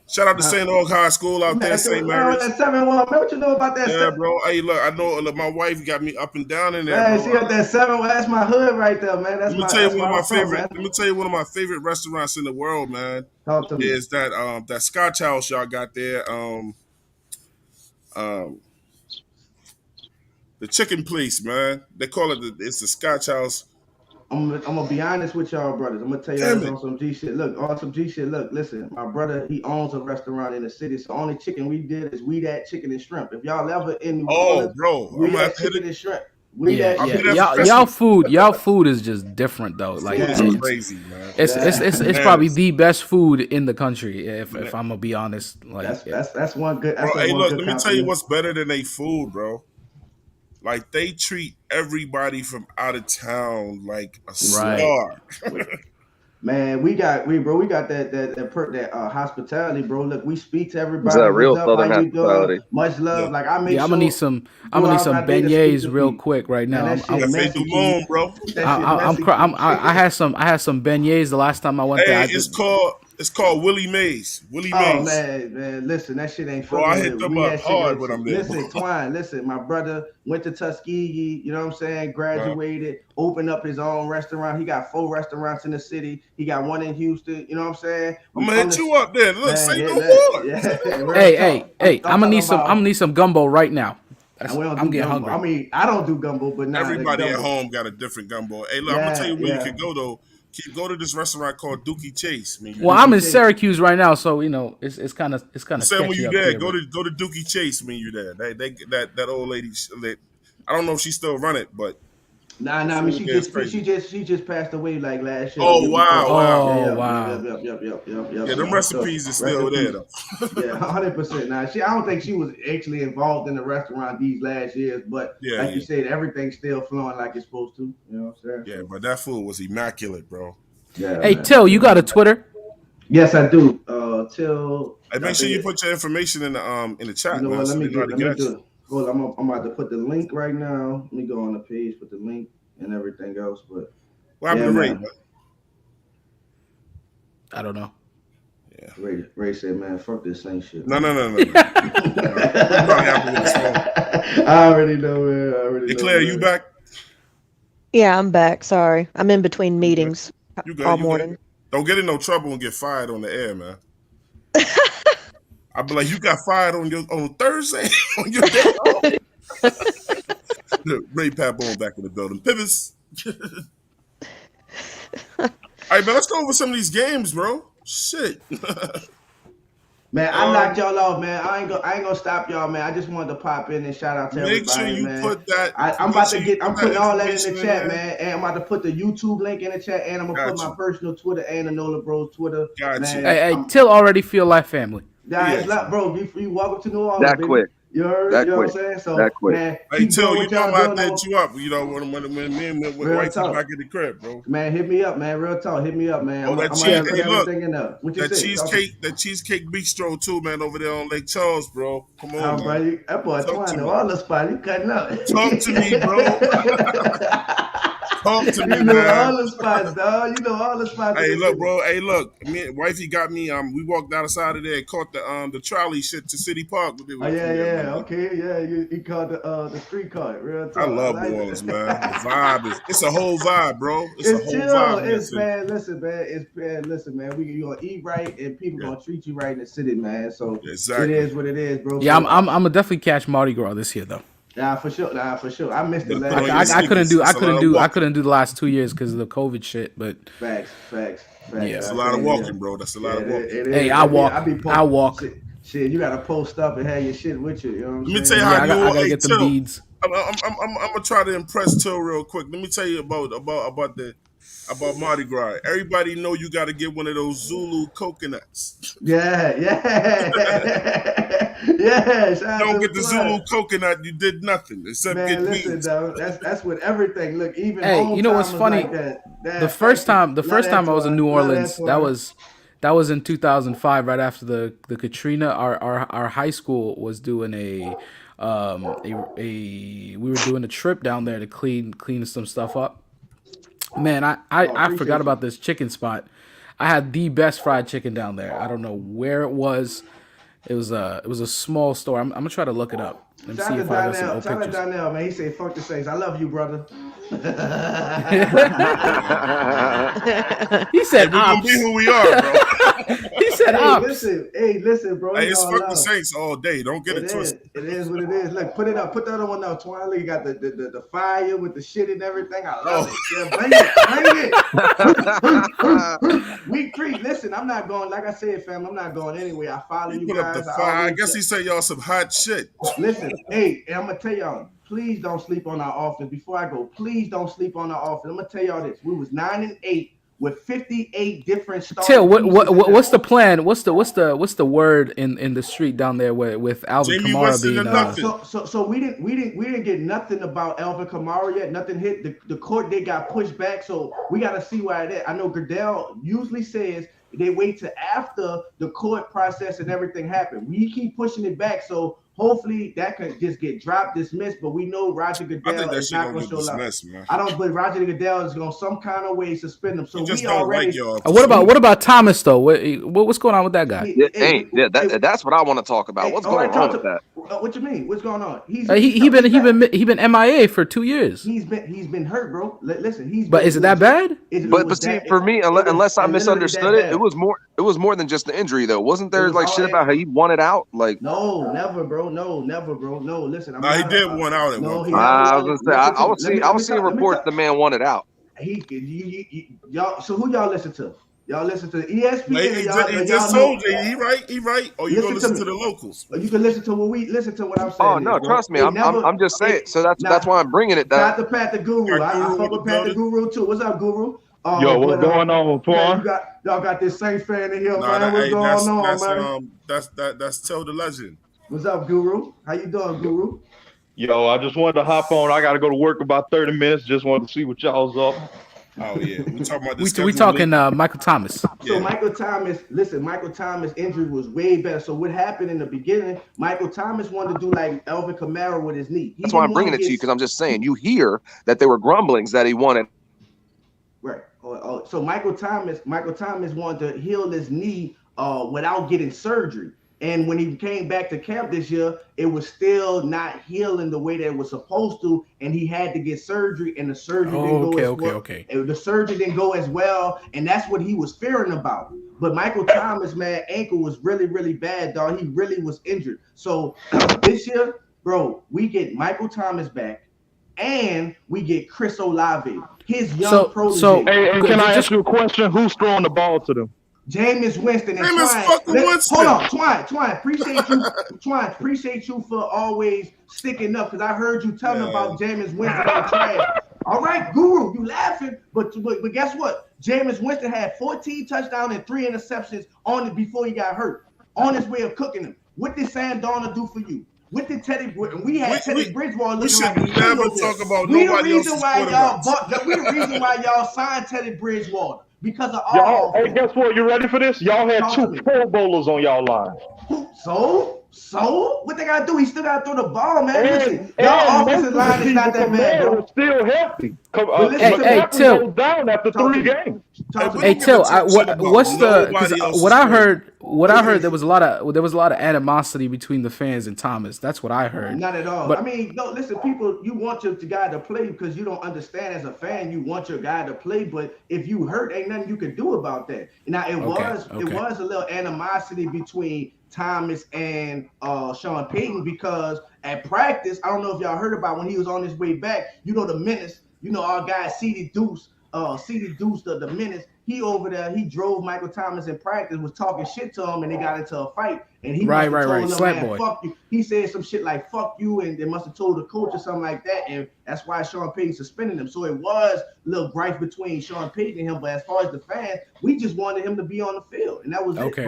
Shout out to St. Aug High School out there, St. Mary's. That 7-1, man, what you know about that? Yeah, bro. Hey, look, I know. Look, my wife got me up and down in there, Man, bro. see up that 7-1, that's my hood right there, man. That's Let me tell you one of my favorite. Let me tell you one of my favorite restaurants in the world, man. Talk to me. Is that Scotch House y'all got there? The chicken place, man. They call it it's the Scotch House. I'm gonna be honest with y'all, brothers. I'm gonna tell y'all this on some G shit. Look, on some G shit. Look, listen, my brother, he owns a restaurant in the city. So only chicken we did is We That Chicken and Shrimp. If y'all ever in New Orleans, bro, We I'm That Chicken and Shrimp. We yeah, that yeah. Y'all food is just different though. Like it's crazy, man. It's probably the best food in the country. If I'm gonna be honest, like that's one good. Bro, hey, look, let me tell you what's better than they food, bro. Like they treat everybody from out of town like a star. Man, we got that hospitality, bro. Look, we speak to everybody. Is that real Southern hospitality? Much love. Like I make I'm gonna need some beignets real quick right now. Man, bro. I had some beignets the last time I went there. It's called Willie Mays. Willie Mays. Man, listen, that shit ain't bro, I hit them up hard when I'm there. Listen, Twine, listen, my brother went to Tuskegee, you know what I'm saying, graduated, opened up his own restaurant. He got 4 restaurants in the city. He got 1 in Houston, you know what I'm saying? I'm gonna hit you up there. Look, say no more. Hey, I'm gonna need some gumbo right now. I'm getting hungry. I mean, I don't do gumbo, but everybody at home got a different gumbo. Hey, look, I'm gonna tell you where you can go though. Go to this restaurant called Dookie Chase. I'm in Syracuse right now, so it's kind of Say when you there, go to Dookie Chase when you there. That old lady. I don't know if she still run it, but Nah. I mean, she just passed away like last year. Oh wow! Yep. Yeah, them recipes are still there though. Yeah, 100%. Now, I don't think she was actually involved in the restaurant these last years, but you said, everything's still flowing like it's supposed to. You know what I'm saying? Yeah, but that food was immaculate, bro. Yeah. Hey, Till, you got a Twitter? Yes, I do. Till. Hey, make sure you put your information in the chat. You know what? Let me do it. Hold on, I'm about to put the link right now. Let me go on the page, put the link and everything else. But what happened to Ray? I don't know. Yeah. Ray said, "Man, fuck this same shit." No. I already know, man. Hey, Claire, you back? Yeah, I'm back. Sorry, I'm in between meetings all morning. Good. Don't get in no trouble and get fired on the air, man. I'd be like, you got fired on Thursday on your day off. Ray Papone back in the building. Pivots. All right, man, let's go over some of these games, bro. Shit. Man, I knocked y'all off, man. I ain't gonna stop y'all, man. I just wanted to pop in and shout out to everybody, Make sure you man. put that. I'm putting all that in the chat, man. And I'm about to put the YouTube link in the chat, and I'm gonna put my personal Twitter and the Nola Bros Twitter. Gotcha. Hey, Till already feel like family. Bro, you welcome to New Orleans. That quick. You heard? You know what I'm saying? So, man, hey, Till, you know I'm gonna hit you up. You know, when me and Whitey's back in the crib, bro. Man, hit me up, man. Real talk. Hit me up, man. Oh, that cheesecake bistro too, man, over there on Lake Charles, bro. Come on, man. That boy trying to all the spot. You cutting up. Talk to me, bro. Talk to me, man. You know all the spots, dog. You know all the spots. Hey, look, bro. Hey, look. Me and wifey got me. We walked outside of there and caught the trolley shit to City Park. Okay, yeah. He caught the street cart. Real talk. I love New Orleans, man. The vibe it's a whole vibe, bro. It's a whole chill. Vibe. Listen, man. You gonna eat right, and people gonna treat you right in the city, man. So exactly. It is what it is, bro. Yeah, I'm gonna definitely catch Mardi Gras this year, though. Nah, for sure. Nah, for sure. I missed it Put last on year. your I couldn't sneakers. do It's a lot of walking. the last 2 years because of the COVID shit. But Facts. yeah, It's a I lot of feel you. walking, bro. That's a Yeah, lot of walking. it hey, is. I I walk. be I posting walk. shit. You gotta post up and have your shit with you. You know what Let me I'm tell you saying? how Yeah, you all. I gotta Hey, get them Till. beads. I'm gonna try to impress Till real quick. Let me tell you about Mardi Gras. Everybody know you got to get one of those Zulu coconuts. Yeah. Yeah. Shout out Don't to get the the Zulu plug. coconut, you did nothing except Man, get listen, beans. though. That's with everything. Look, even Hey, you know what's hometimers funny? like that. The That first thank you. time, Love that, I was in New Twan. Love that, Orleans, Twan. that was in 2005, right after the Katrina. Our high school was doing we were doing a trip down there to clean some stuff up. Man, Oh, I forgot appreciate you. about this chicken spot. I had the best fried chicken down there. I don't know where it was. It was a small store. I'm gonna try to look it up and Shout see out to if I got some Donnell. old Shout out to pictures. Donnell, man. He said, "Fuck the Saints. I love you, brother." He Hey, said we're gonna be ops. who we are, bro. He said ops. Hey, listen, bro. Hey, It's it's all fuck the love. Saints all day. Don't get It it is. twisted. It is what it is. Look, put it up. Put the other one up, Twan. Look, you got the fire with the shit and everything. I love it. Yeah, bring it. Week 3. Listen, I'm not going. Like I said, fam, I'm not going anywhere. I follow You you put up the guys. I fire. I always guess he said y'all some hot shit. listen. Hey, and I'm gonna tell y'all. Please don't sleep on our offense. Before I go, please don't sleep on our offense. I'm gonna tell y'all this. We was 9-8 with 58 different Till, starting pieces. what's the plan? What's the word in the street down there with Alvin Jamie Kamara Winston being or nothing. So we didn't get nothing about Alvin Kamara yet. Nothing hit the court. They got pushed back. So we got to see why it is. I know Goodell usually says they wait till after the court process and everything happened. We keep pushing it back. So hopefully that could just get dropped, dismissed. But we know Roger I think Goodell that is shit not gonna going to get show love. dismissed, man. I don't believe Roger Goodell is going to some kind of way suspend him. He So just we don't like already. y'all. What about Thomas though? What's going on with that guy? That's what I want to talk about. What's going on with that? What you mean? What's going on? He been MIA for 2 years. He's been hurt, bro. Listen, But is it that bad? But see, for me, unless I misunderstood it, it was more than just the injury, though. Wasn't there like shit about how he wanted out? Like, no, never, bro. No, never, bro. No, listen. He did one out at one point. I was gonna say, I was seeing reports the man wanted out. Y'all. So who y'all listen to? Y'all listen to ESPN. He just told you. He right. Or you gonna listen to the locals? Or you can listen to what I'm saying. Oh no, trust me. I'm just saying. So that's why I'm bringing it. Not the Pat the Guru. I fuck with Pat the Guru too. What's up, Guru? Yo, what's going on, Twan? Y'all got this Saints fan in here, man. What's going on, man? That's Tell the Legend. What's up, Guru? How you doing, Guru? Yo, I just wanted to hop on. I got to go to work in about 30 minutes. Just wanted to see what y'all's up. Oh yeah, we talking about this. We talking Michael Thomas. So yeah. Michael Thomas' injury was way better. So what happened in the beginning? Michael Thomas wanted to do like Alvin Kamara with his knee. That's why I'm bringing it to you, because I'm just saying. You hear that there were grumblings that he wanted. Right. So Michael Thomas wanted to heal his knee without getting surgery. And when he came back to camp this year, it was still not healing the way that it was supposed to, and he had to get surgery, and the surgery didn't go as well. The surgery didn't go as well, and that's what he was fearing about. But Michael Thomas, man, ankle was really, really bad, dog. He really was injured. So this year, bro, we get Michael Thomas back, and we get Chris Olave, his young protege. So, hey, can I ask you a question? Who's throwing the ball to them? Jameis Winston and Winston. Hold on, Twine. Appreciate you, Twine. Appreciate you for always sticking up, because I heard you telling about Jameis Winston and trash. All right, Guru, you laughing, but guess what? Jameis Winston had 14 touchdowns and 3 interceptions on it before he got hurt. On his way of cooking him. What did Sam Darnold do for you? What did Teddy Bridgewater looking like? We should never talk about nobody else's quarterbacks. We the reason why y'all signed Teddy Bridgewater. Because of y'all, hey, guess what? You ready for this? Y'all had 2 Pro Bowlers on y'all line. So what they gotta do? He still gotta throw the ball, man. Listen, y'all offensive line is not that bad, bro. Still healthy. Hey, Till. Down after 3 games. Hey, Till. What I heard? what I heard, there was a lot of animosity between the fans and Thomas. That's what I heard. Not at all. But, I mean, no, listen, people, you want your guy to play because you don't understand as a fan. You want your guy to play, but if you hurt, ain't nothing you can do about that. Now it was a little animosity between Thomas and Sean Payton because at practice, I don't know if y'all heard about when he was on his way back. You know the Menace. You know our guy CD Deuce, the Menace. He over there, he drove Michael Thomas in practice, was talking shit to him, and they got into a fight. And he told him, man, fuck you. He said some shit like fuck you, and they must have told the coach or something like that. And that's why Sean Payton suspended him. So it was a little gripe between Sean Payton and him. But as far as the fans, we just wanted him to be on the field. And that was it.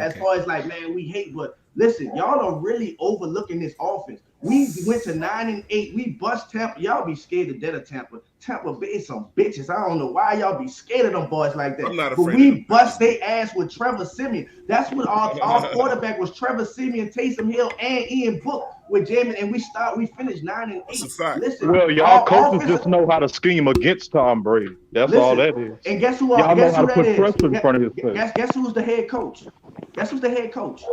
As far as like, man, we hate, but listen, y'all are really overlooking this offense. We went to 9-8. We bust Tampa. Y'all be scared to death of Tampa. Tampa Bay is some bitches. I don't know why y'all be scared of them boys like that. I'm not afraid. But we bust their ass with Trevor Siemian. That's what our quarterback was. Trevor Siemian, Taysom Hill, and Ian Book with Jamin, and we finished 9-8. That's a fact. Listen, well, y'all coaches just know how to scheme against Tom Brady. That's all that is. And guess who? Y'all know how to put is? pressure in front of his face. Guess who's the head coach? Guess who's the head coach?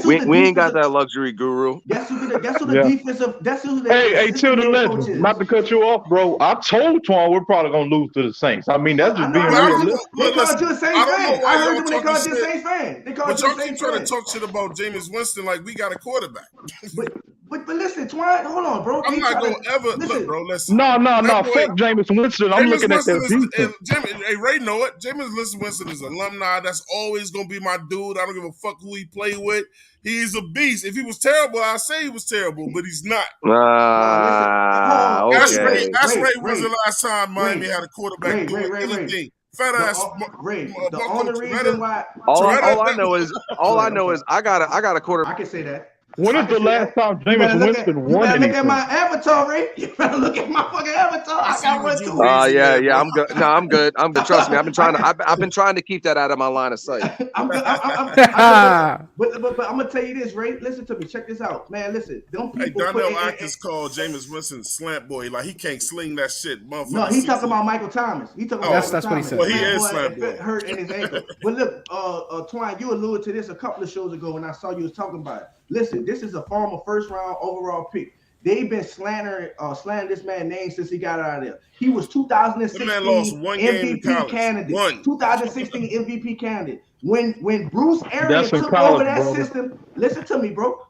We ain't got that luxury, Guru. Guess who the defensive? That's who the Hey, chill the legend. Not to cut you off, bro. I told Twan we're probably gonna lose to the Saints. I mean, that's just being realistic. They called you a Saints fan. I heard them when they called you a Saints fan. They called you a Saints fan. But y'all keep trying to talk shit about Jameis Winston like we got a quarterback. But listen, Twan, hold on, bro. I'm not gonna ever look, bro. Listen. No. Fuck Jameis Winston. I'm looking at that defense. Hey, Ray know it. Jameis Winston is alumni. That's always gonna be my dude. I don't give a fuck who he play with. He's a beast. If he was terrible, I'd say he was terrible, but he's not. Okay. That's Ray was the last time Miami had a quarterback doing anything. Fat ass. The only reason why all I know is I got a quarterback. I can say that. When is the last time Jameis Winston won anything? Look at my avatar, Ray. You better look at my fucking avatar. I got one too. Yeah. I'm good. No, I'm good. Trust me. I've been trying to keep that out of my line of sight. I'm good. But I'm gonna tell you this, Ray. Listen to me. Check this out, man. Listen. Hey, Donnell Atkins called Jameis Winston slant boy. Like he can't sling that shit, motherfucker. No, he talking about Michael Thomas. That's what he said. Well, he is slant boy. Hurt in his ankle. But look, Twine, you alluded to this a couple of shows ago when I saw you was talking about it. Listen, this is a former first-round overall pick. They've been slandering this man's name since he got out of there. He was 2016 MVP candidate. 2016 MVP candidate. When Bruce Arians took over that system, listen to me, bro.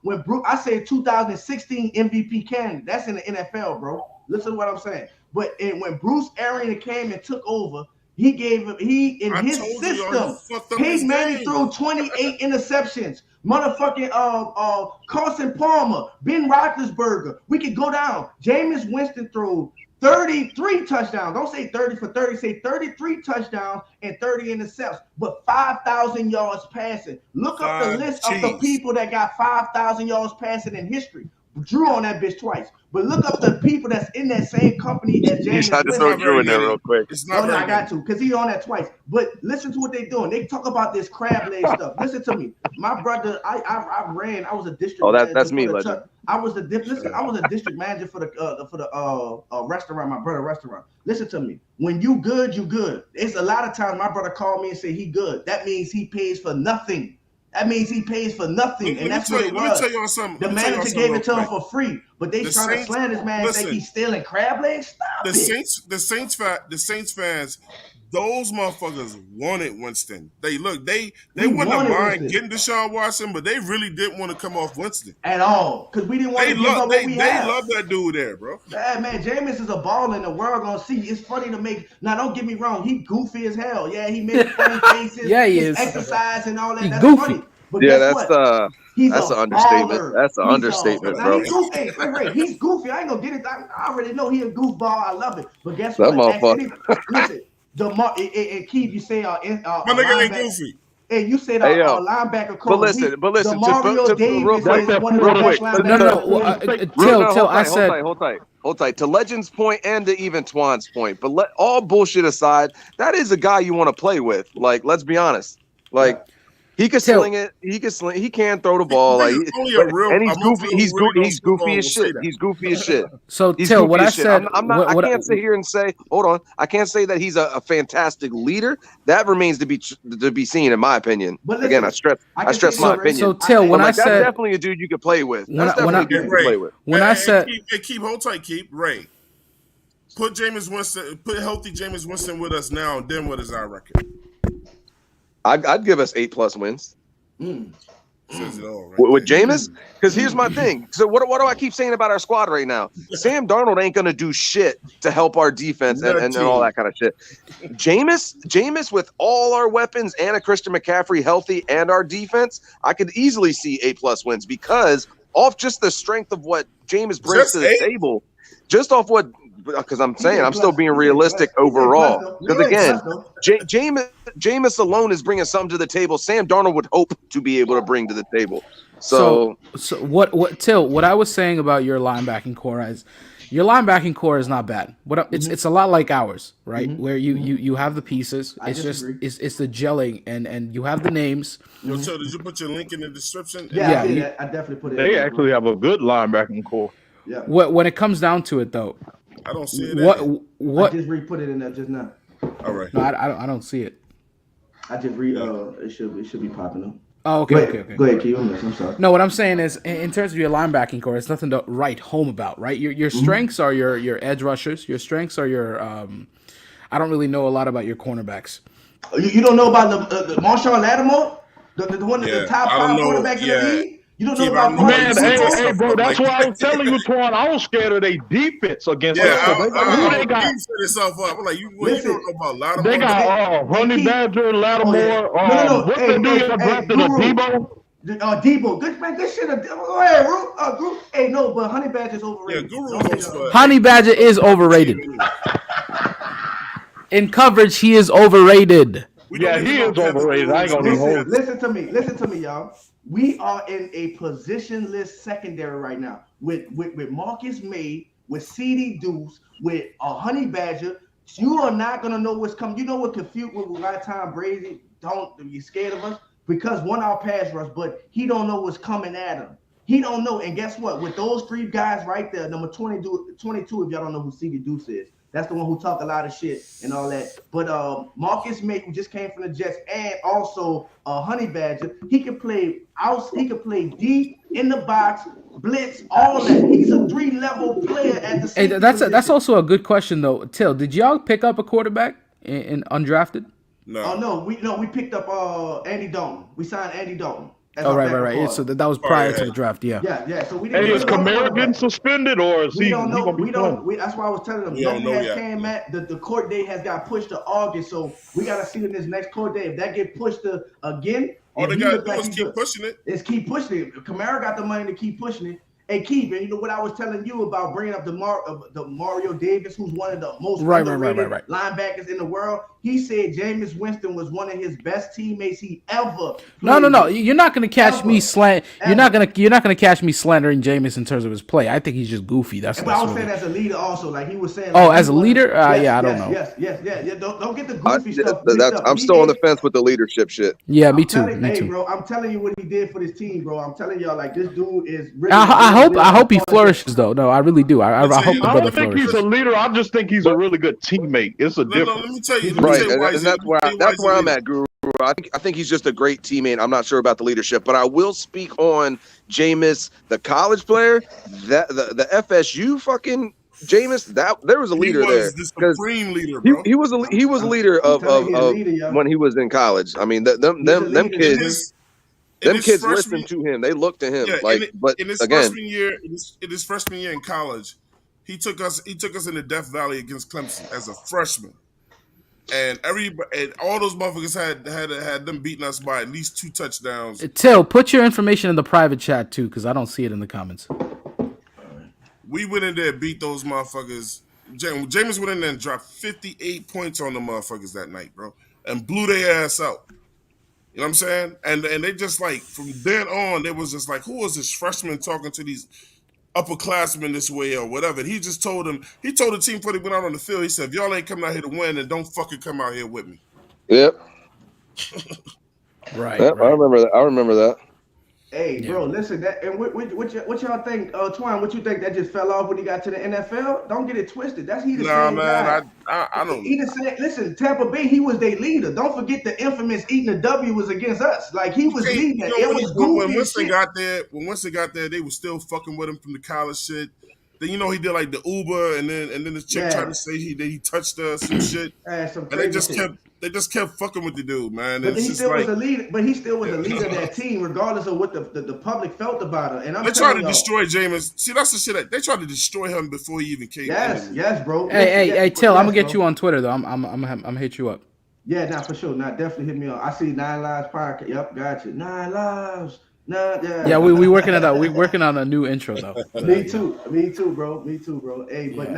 I said 2016 MVP candidate. That's in the NFL, bro. Listen to what I'm saying. But when Bruce Arians came and took over, in his system, Peyton Manning threw 28 interceptions. Motherfucking Carson Palmer, Ben Roethlisberger. We could go down. Jameis Winston threw 33 touchdowns. Don't say 30 for 30. Say 33 touchdowns and 30 interceptions. But 5,000 yards passing. Look up the list of the people that got 5,000 yards passing in history. Drew on that bitch twice. But look up the people that's in that same company as James. I just throw Drew in there real quick. I got to, because he's on that twice. But listen to what they're doing. They talk about this crab leg stuff. Listen to me. My brother, I was a district manager. That's me, legend. I was a district manager for the restaurant, my brother restaurant. Listen to me. When you good, you good. It's a lot of times my brother called me and said he good. That means he pays for nothing. That means he pays for nothing, and that's what it was. Let me tell y'all something. The manager gave it to him for free, but they trying to slam this man and say he's stealing crab legs. Stop it. The Saints fans, those motherfuckers wanted Winston. They wouldn't have mind getting Deshaun Watson, but they really didn't want to come off Winston at all because we didn't want to give up what we had. They love that dude there, bro. Yeah, man, Jameis is a ball in the world gonna see. It's funny to make. Now, don't get me wrong. He goofy as hell. Yeah, he makes funny faces. Yeah, he is. Exercise and all that. That's goofy. funny. But yeah, that's an understatement. That's an understatement, bro. He's goofy. He's goofy. I ain't gonna get it. I already know he a goofball. I love it. But guess that what? Motherfucker. Listen, Keith, you say my nigga ain't goofy. Hey, you said linebacker coach. But listen. Mario Davis is one of the best linebackers. Hold tight. To Legend's point and to even Twan's point, but all bullshit aside, that is a guy you want to play with. Like, let's be honest. Like. He can sling it. He can sling. He can throw the ball. Like, and he's goofy. He's goofy as shit. He's goofy as shit. So he's Till, what I said, I'm not. I can't sit here and say, hold on. I can't say that he's a fantastic leader. That remains to be seen, in my opinion. But listen, again, I stress my opinion. So Till, when I said, that's definitely a dude you could play with. That's definitely a dude you could play with. When I said, hold tight, Ray. Put healthy Jameis Winston with us now. Then what is our record? I'd give us 8+ wins. With Jameis, because here's my thing. So what do I keep saying about our squad right now? Sam Darnold ain't gonna do shit to help our defense and all that kind of shit. Jameis with all our weapons and a Christian McCaffrey healthy and our defense, I could easily see 8+ wins because off just the strength of what Jameis brings to the table, just off what. Because I'm saying I'm still being realistic overall. Because again, Jameis alone is bringing something to the table. Sam Darnold would hope to be able to bring to the table. So what Till? What I was saying about your linebacking core is, your linebacking core is not bad. It's a lot like ours, right? Mm-hmm. Where you have the pieces. It's just it's the gelling and you have the names. Yo, Till, did you put your link in the description? Yeah, I definitely put it. They actually have a good linebacking core. Yeah. When it comes down to it, though. I don't see it. What? I just re-put it in there just now. All right. No, I don't see it. I just it should be popping up. Oh, okay. Go ahead, Keith. I'm sorry. No, what I'm saying is, in terms of your linebacking core, it's nothing to write home about, right? Your strengths are your edge rushers. Your strengths are your. I don't really know a lot about your cornerbacks. You don't know about the Marshawn Lattimore, the one that's the top 5 quarterback in the league. You don't know about hey, bro. That's why I was telling you, Twan. I was scared of their defense against us. They got itself up. I'm like, you don't know about Lattimore. They got Honey Badger, Lattimore. What's the dude that drafted Debo? Debo, good man, good shit. Go ahead, Group. Hey, no, but Honey Badger is overrated. Yeah, Guru. Honey Badger is overrated. In coverage, he is overrated. Yeah, he is overrated. I ain't gonna hold. Listen to me, y'all. We are in a positionless secondary right now with Marcus May, with CD Deuce, with Honey Badger. You are not gonna know what's coming. You know what confused with Tom Brady? Don't be scared of us because our pass rush, but he don't know what's coming at him. He don't know. And guess what? With those 3 guys right there, number 22, if y'all don't know who CD Deuce is. That's the one who talk a lot of shit and all that. But Marcus May, who just came from the Jets, and also Honey Badger, he can play out. He can play deep in the box, blitz, all that. He's a 3-level player at the same. Hey, that's also a good question though. Till, did y'all pick up a quarterback in undrafted? No. We picked up Andy Dalton. We signed Andy Dalton. Oh, right. Yeah, so that was prior to the draft, yeah. Yeah. So we didn't. Hey, is Camaro getting suspended or is he? Don't know. We don't. That's why I was telling them. The court date has got pushed to August, so we got to see in this next court date if that get pushed to again. All they got to do is keep pushing it. It's keep pushing it. Camaro got the money to keep pushing it. Hey, Keith, and you know what I was telling you about bringing up the Mario Davis, who's one of the most underrated linebackers in the world. He said Jameis Winston was one of his best teammates he ever played. No. You're not gonna catch me You're not gonna catch me slandering Jameis in terms of his play. I think he's just goofy. But I was saying as a leader also, like he was saying. Oh, as a leader? I don't know. Yes. Don't get the goofy stuff. I'm still on the fence with the leadership shit. Yeah, me too. Hey, bro, I'm telling you what he did for this team, bro. I'm telling y'all, like this dude is really. I hope he flourishes though. No, I really do. I hope the brother flourishes. I don't think he's a leader. I just think he's a really good teammate. It's a difference. Let me tell you. Right, and that's where I'm at, Guru. I think he's just a great teammate. I'm not sure about the leadership, but I will speak on Jameis, the college player, the FSU fucking Jameis. That there was a leader there. The supreme leader, bro. He was a leader of when he was in college. I mean, them kids. Them kids listened to him. They looked to him. In his freshman year in college, he took us in the Death Valley against Clemson as a freshman. And all those motherfuckers had them beating us by at least 2 touchdowns. Till, put your information in the private chat too, because I don't see it in the comments. We went in there and beat those motherfuckers. Jameis went in there and dropped 58 points on the motherfuckers that night, bro, and blew their ass out. You know what I'm saying? And they just like from then on, they was just like, who was this freshman talking to these upperclassmen this way or whatever? And he just told the team before they went out on the field, he said, if y'all ain't coming out here to win, then don't fucking come out here with me. Yep. Right. Yep, Right. I remember that. Hey, bro, listen, that and what y'all think, Twine? What you think that just fell off when he got to the NFL? Don't get it twisted. He the same guy. I don't. He the same. Listen, Tampa Bay, he was their leader. Don't forget the infamous eating the W was against us. Like he was leading. When Winston got there, they were still fucking with him from the college shit. Then he did like the Uber, and then the chick tried to say he touched us and shit. And they just kept fucking with the dude, man. But he still was a leader. But he still was a leader of that team, regardless of what the public felt about it. And they tried to destroy Jameis. See, that's the shit. They tried to destroy him before he even came. Yes, bro. Hey, Till, I'm gonna get you on Twitter though. I'm gonna hit you up. Yeah, nah, for sure. Nah, definitely hit me up. I see 9 Lives podcast. Yep, got you. 9 Lives. Nah, yeah, we working it out. We working on a new intro though. Me too, bro. Hey, but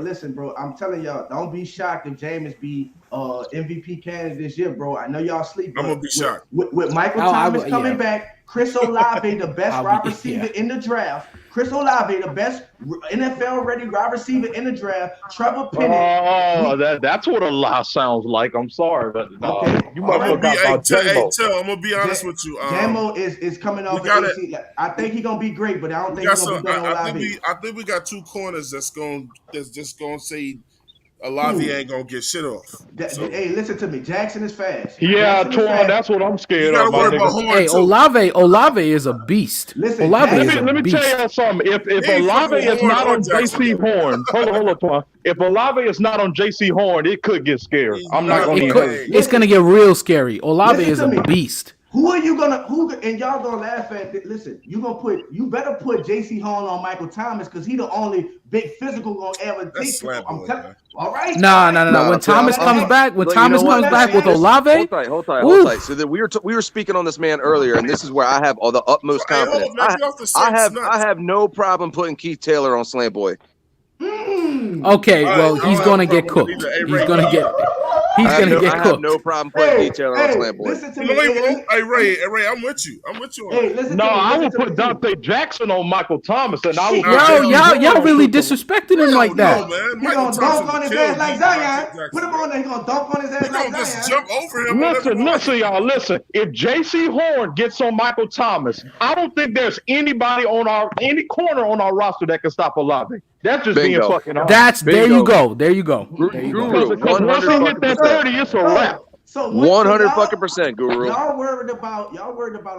listen, bro. I'm telling y'all, don't be shocked if Jameis be MVP candidate this year, bro. I know y'all sleep. I'm gonna be shocked with Michael Thomas coming back. Chris Olave, the best wide receiver in the draft. Chris Olave, the best NFL-ready wide receiver in the draft. Trevor Penning. Oh, that's what a lie sounds like. I'm sorry, but you must forgot about J-Mo. I'm gonna be honest with you. J-Mo is coming off the AC. I think he's gonna be great, but I don't think he's gonna be done Olave. I think we got 2 corners that's just gonna say Olave ain't gonna get shit off. Hey, listen to me. Jackson is fast. Yeah, Twan, that's what I'm scared of. Hey, Olave is a beast. Listen, let me tell you something. If Olave is not on J.C. Horn, hold on, Twan. If Olave is not on J.C. Horn, it could get scary. I'm not gonna. It's gonna get real scary. Olave is a beast. Who are you gonna and y'all gonna laugh at? Listen, you better put J.C. Horn on Michael Thomas because he the only big physical gonna ever take. All right. No. When Thomas comes back, with Olave, hold tight. So that we were speaking on this man earlier, and this is where I have all the utmost confidence. I have no problem putting Keith Taylor on Slant Boy. Okay, well he's gonna get cooked. He's gonna get cooked. I have no problem putting Keith Taylor on Slant Boy. Listen to me. Hey, Ray, I'm with you. I will put Dante Jackson on Michael Thomas, and I will. Y'all really disrespecting him like that. Man. He gonna dunk on his ass like Zion. Put him on there. He gonna dunk on his ass like Zion. Just jump over him. Listen, y'all. Listen. If J.C. Horn gets on Michael Thomas, I don't think there's anybody on any corner on our roster that can stop Olave. That's just being fucking honest. There you go. Because once he hit that 30, it's a wrap. So 100% Guru. Y'all worried about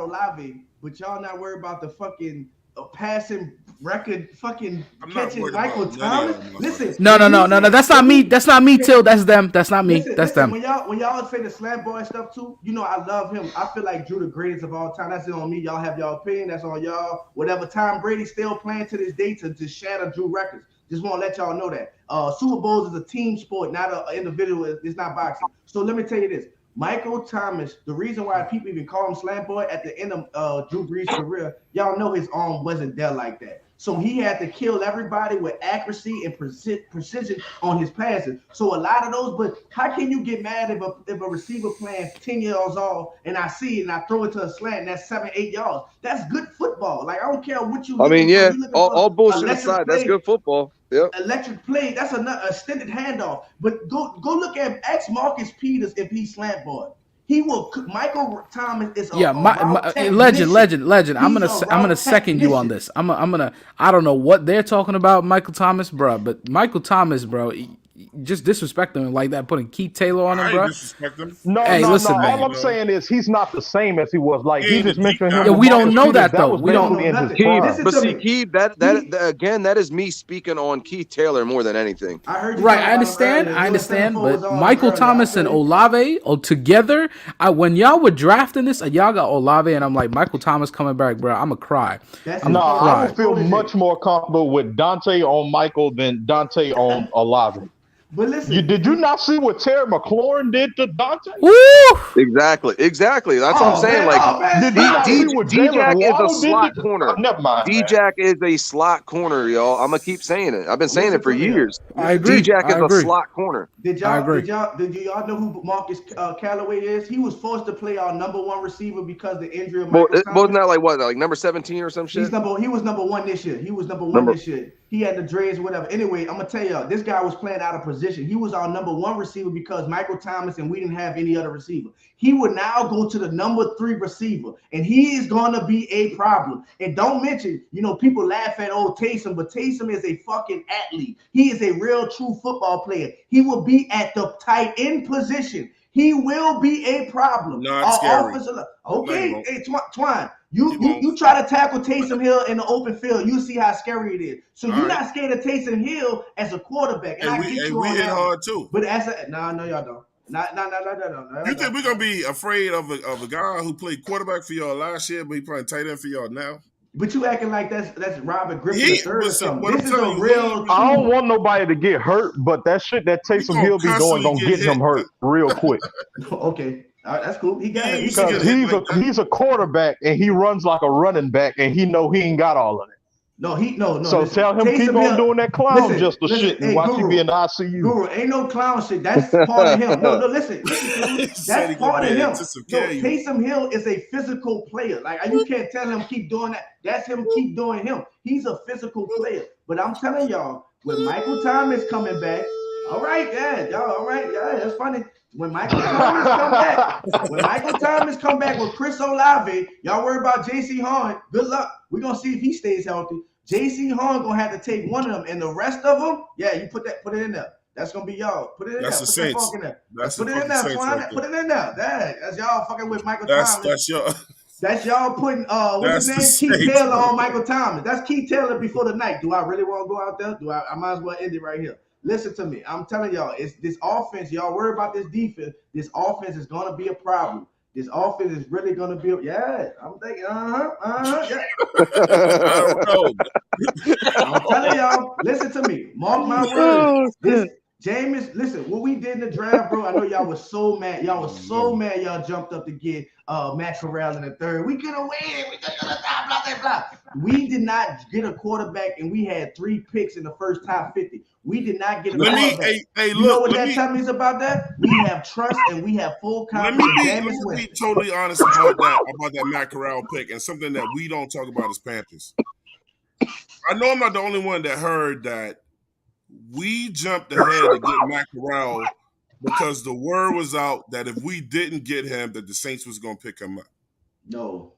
Olave, but y'all not worried about the fucking passing record fucking catching Michael Thomas. Listen. No. That's not me. That's not me, Till. That's them. That's not me. That's them. When y'all say the Slant Boy stuff too, I love him. I feel like Drew the greatest of all time. That's it on me. Y'all have y'all opinion. That's on y'all. Whatever Tom Brady's still playing to this day to shatter Drew records. Just want to let y'all know that. Super Bowls is a team sport, not an individual. It's not boxing. So let me tell you this. Michael Thomas, the reason why people even call him Slant Boy at the end of Drew Brees' career, y'all know his arm wasn't there like that. So he had to kill everybody with accuracy and precision on his passes. So a lot of those, but how can you get mad if a receiver playing 10 yards off and I see it and I throw it to a slant and that's 7-8 yards? That's good football. Like I don't care what you. All bullshit aside, that's good football. Yep. Electric play. That's another extended handoff. But go look at Marcus Peters if he's Slant Boy. He will. Michael Thomas is a legend. I'm gonna second you on this. I'm gonna. I don't know what they're talking about, Michael Thomas, bro. But Michael Thomas, bro, just disrespecting him like that, putting Keith Taylor on him, bro. Listen, man. All I'm saying is he's not the same as he was. Like he just mentioned him. Yeah, we don't know that though. We don't. But see, Keith, that is me speaking on Keith Taylor more than anything. I understand. But Michael Thomas and Olave together, when y'all were drafting this, y'all got Olave, and I'm like, Michael Thomas coming back, bro. I'm gonna cry. I would feel much more comfortable with Dante on Michael than Dante on Olave. But listen, did you not see what Terry McLaurin did to Dante? Woo! Exactly. That's what I'm saying. D-Jack is a slot corner. Never mind. D-Jack is a slot corner, y'all. I'm gonna keep saying it. I've been saying it for years. I agree. D-Jack is a slot corner. Did y'all know who Marcus Callaway is? He was forced to play our number 1 receiver because the injury of Michael Thomas. Wasn't that like number 17 or some shit? He was number 1 this year. He He had the dreads, whatever. Anyway, I'm gonna tell y'all, this guy was playing out of position. He was our number 1 receiver because Michael Thomas and we didn't have any other receiver. He would now go to the number 3 receiver, and he is gonna be a problem. And don't mention, people laugh at old Taysom, but Taysom is a fucking athlete. He is a real, true football player. He will be at the tight end position. He will be a problem. Not scary. Okay, hey, Twine. You try to tackle Taysom Hill in the open field, you see how scary it is. So you're not scared of Taysom Hill as a quarterback. And we hit hard too. But as a no, y'all don't. No. You think we're gonna be afraid of a guy who played quarterback for y'all last year, but he playing tight end for y'all now? But you acting like that's Robert Griffin III or something. This is a real. I don't want nobody to get hurt, but that shit that Taysom Hill be doing gonna get him hurt real quick. Okay. That's cool. He got it. Because he's a quarterback and he runs like a running back and he ain't got all of it. No. So listen, tell him keep on doing that clown shit and watch him be in the ICU. Guru, ain't no clown shit. That's part of him. No, listen. That's part of him. Taysom Hill is a physical player. Like you can't tell him keep doing that. That's him keep doing him. He's a physical player. But I'm telling y'all, when Michael Thomas coming back, all right, that's funny. When Michael Thomas come back with Chris Olave, y'all worry about J.C. Horn. Good luck. We're gonna see if he stays healthy. J.C. Horn gonna have to take one of them, and the rest of them, you put it in there. That's gonna be y'all. Put it in that's there. The Saints. Put it in in there. Put it in there. That's y'all fucking with Michael Thomas. That's y'all putting what's his name? Keith Taylor on Michael Thomas. That's Keith Taylor before the night. Do I really want to go out there? I might as well end it right here. Listen to me. I'm telling y'all, it's this offense. Y'all worry about this defense. This offense is going to be a problem. This offense is really going to be. I'm thinking. Yeah. I'm telling y'all. Listen to me. Mark my words. Jameis, listen. What we did in the draft, bro. I know y'all was so mad. Y'all jumped up to get Matt Corral in the third. We could have waited. We could have blah. We did not get a quarterback, and we had 3 picks in the first top 50. We did not get a quarterback. You know what that tells me about that? We have trust and we have full confidence. Let me be totally honest about that Matt Corral pick, and something that we don't talk about as Panthers. I know I'm not the only one that heard that we jumped ahead to get Matt Corral because the word was out that if we didn't get him, that the Saints was going to pick him up. No.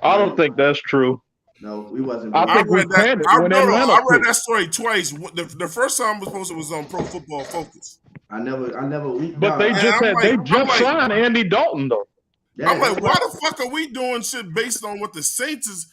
I don't think that's true. No, we wasn't. I read that story twice. The first time was posted was on Pro Football Focus. I never. But they just signed Andy Dalton though. Yeah, I'm like, why the fuck are we doing shit based on what the Saints is?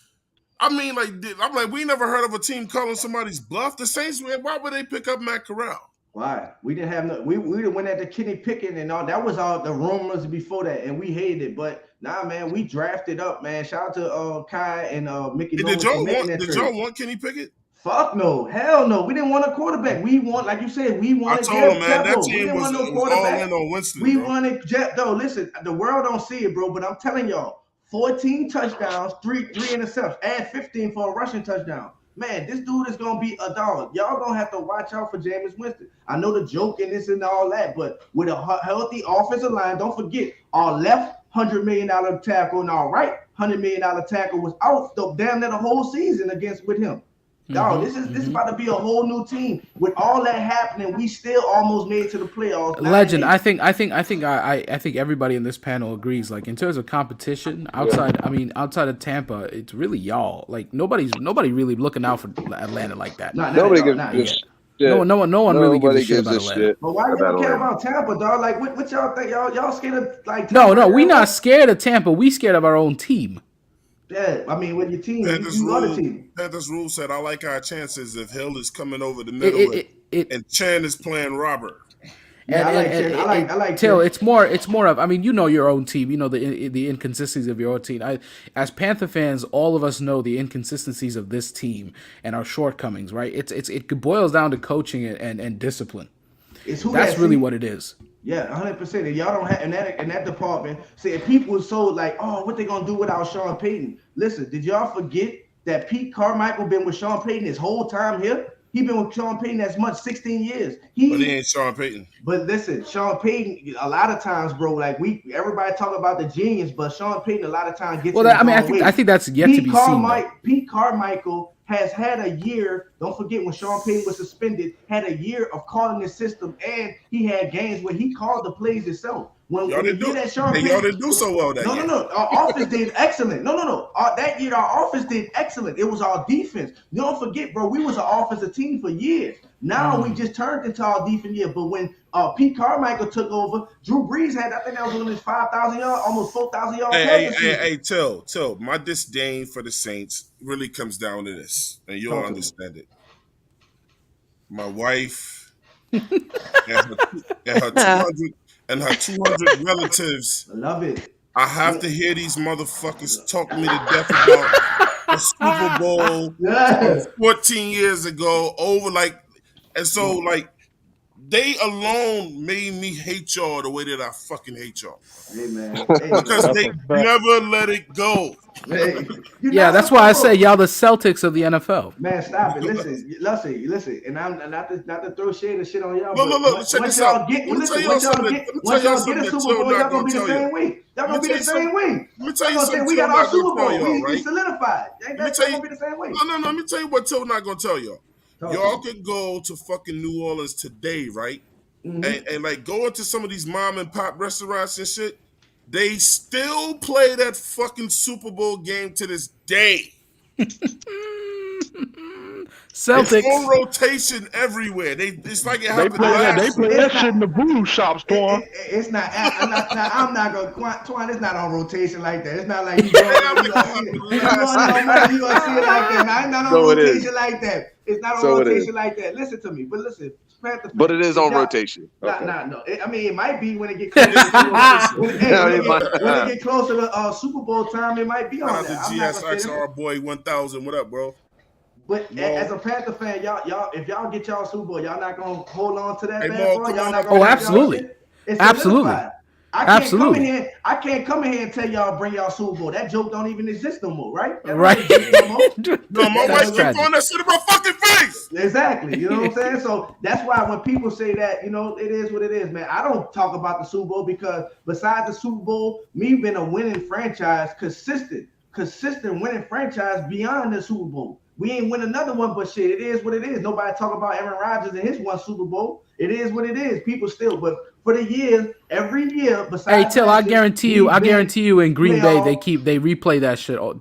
I'm like, we never heard of a team calling somebody's bluff. The Saints, why would they pick up Matt Corral? Why? We didn't have no. We went at the Kenny Pickett and all. That was all the rumors before that, and we hated it. But nah, man, we drafted up, man. Shout out to Kai and Mickey. Did y'all want Kenny Pickett? Fuck no, hell no. We didn't want a quarterback. We want, like you said, we wanted. I told him, man, that team was all in on Winston. We wanted Jeff. Though, listen, the world don't see it, bro. But I'm telling y'all, 14 touchdowns, three interceptions, add 15 for a rushing touchdown. Man, this dude is going to be a dog. Y'all going to have to watch out for Jameis Winston. I know the joke and this and all that, but with a healthy offensive line, don't forget, our left $100 million tackle and our right $100 million tackle was out damn near the whole season with him. Dog, this is about to be a whole new team. With all that happening, we still almost made it to the playoffs. Legend, I think everybody in this panel agrees. Like in terms of competition, outside of Tampa, it's really y'all. Like nobody really looking out for Atlanta like that. Nobody gives a shit. No one really gives a shit about Atlanta. But why y'all care about Tampa, dog? Like what y'all think? Y'all scared of like Tampa? No, we not scared of Tampa. We scared of our own team. Yeah, I mean, with your team, Panthers rule said, I like our chances if Hill is coming over the middle and Chan is playing Robert. Yeah, I like Till. It's more of, I mean, you know your own team. You know the inconsistencies of your own team. As Panther fans, all of us know the inconsistencies of this team and our shortcomings, right? It boils down to coaching and discipline. That's really what it is. Yeah, 100%. And y'all don't have in that department. See, if people so like, oh, what they gonna do without Sean Payton? Listen, did y'all forget that Pete Carmichael been with Sean Payton his whole time here? He been with Sean Payton as much 16 years. But he ain't Sean Payton. But listen, Sean Payton, a lot of times, bro, like everybody talk about the genius, but Sean Payton a lot of times gets. Well, I think that's yet to be seen. Pete Carmichael has had a year. Don't forget when Sean Payton was suspended, had a year of calling the system, and he had games where he called the plays himself. When y'all didn't do so well that year. No. Our offense did excellent. No. That year, our offense did excellent. It was our defense. Don't forget, bro, we was an offensive team for years. Now we just turned into our defense year. But when Pete Carmichael took over, Drew Brees had, I think that was one of his 5,000 yards, almost 4,000 yards. Hey, Till, my disdain for the Saints really comes down to this, and you'll understand it. My wife and her 200 relatives. I love it. I have to hear these motherfuckers talk me to death about the Super Bowl 14 years ago and so they alone made me hate y'all the way that I fucking hate y'all. Hey, man. Because they never let it go. Hey, that's why I say y'all the Celtics of the NFL. Man, stop it. Listen. And I'm not to throw shade or shit on y'all. Look, check this out. Once y'all get a Super Bowl, y'all gonna be the same way. Y'all gonna be the same way. Let me tell you something. We got our Super Bowl. We solidified. That's gonna be the same way. No. Let me tell you what Till not gonna tell y'all. Y'all could go to fucking New Orleans today, right? Mm-hmm. And go into some of these mom and pop restaurants and shit. They still play that fucking Super Bowl game to this day. Celtics. It's on rotation everywhere. It's like it happened. They play that shit in the voodoo shops, Twan. It's not. I'm not gonna. Twan, it's not on rotation like that. It's not like you gonna see it like that. It's not on rotation like that. It's not on rotation like that. Listen to me, but listen. But it is on rotation. No. I mean, it might be when it gets closer. when it get closer to Super Bowl time, it might be on there. GSXR boy 1000. What up, bro? But as a Panther fan, y'all, if y'all get y'all Super Bowl, y'all not gonna hold on to that bad boy. Y'all not gonna. Oh, absolutely, absolutely. I can't come in here and tell y'all bring y'all Super Bowl. That joke don't even exist no more, right? No, my wife keep throwing that shit in my fucking face. Exactly. You know what I'm saying? So that's why when people say that, it is what it is, man. I don't talk about the Super Bowl because besides the Super Bowl, me being a winning franchise, consistent winning franchise beyond the Super Bowl. We ain't win another one, but shit, it is what it is. Nobody talk about Aaron Rodgers and his one Super Bowl. It is what it is. People still, but for the years, every year, besides. Hey, Till, I guarantee you, in Green Bay, they replay that shit. I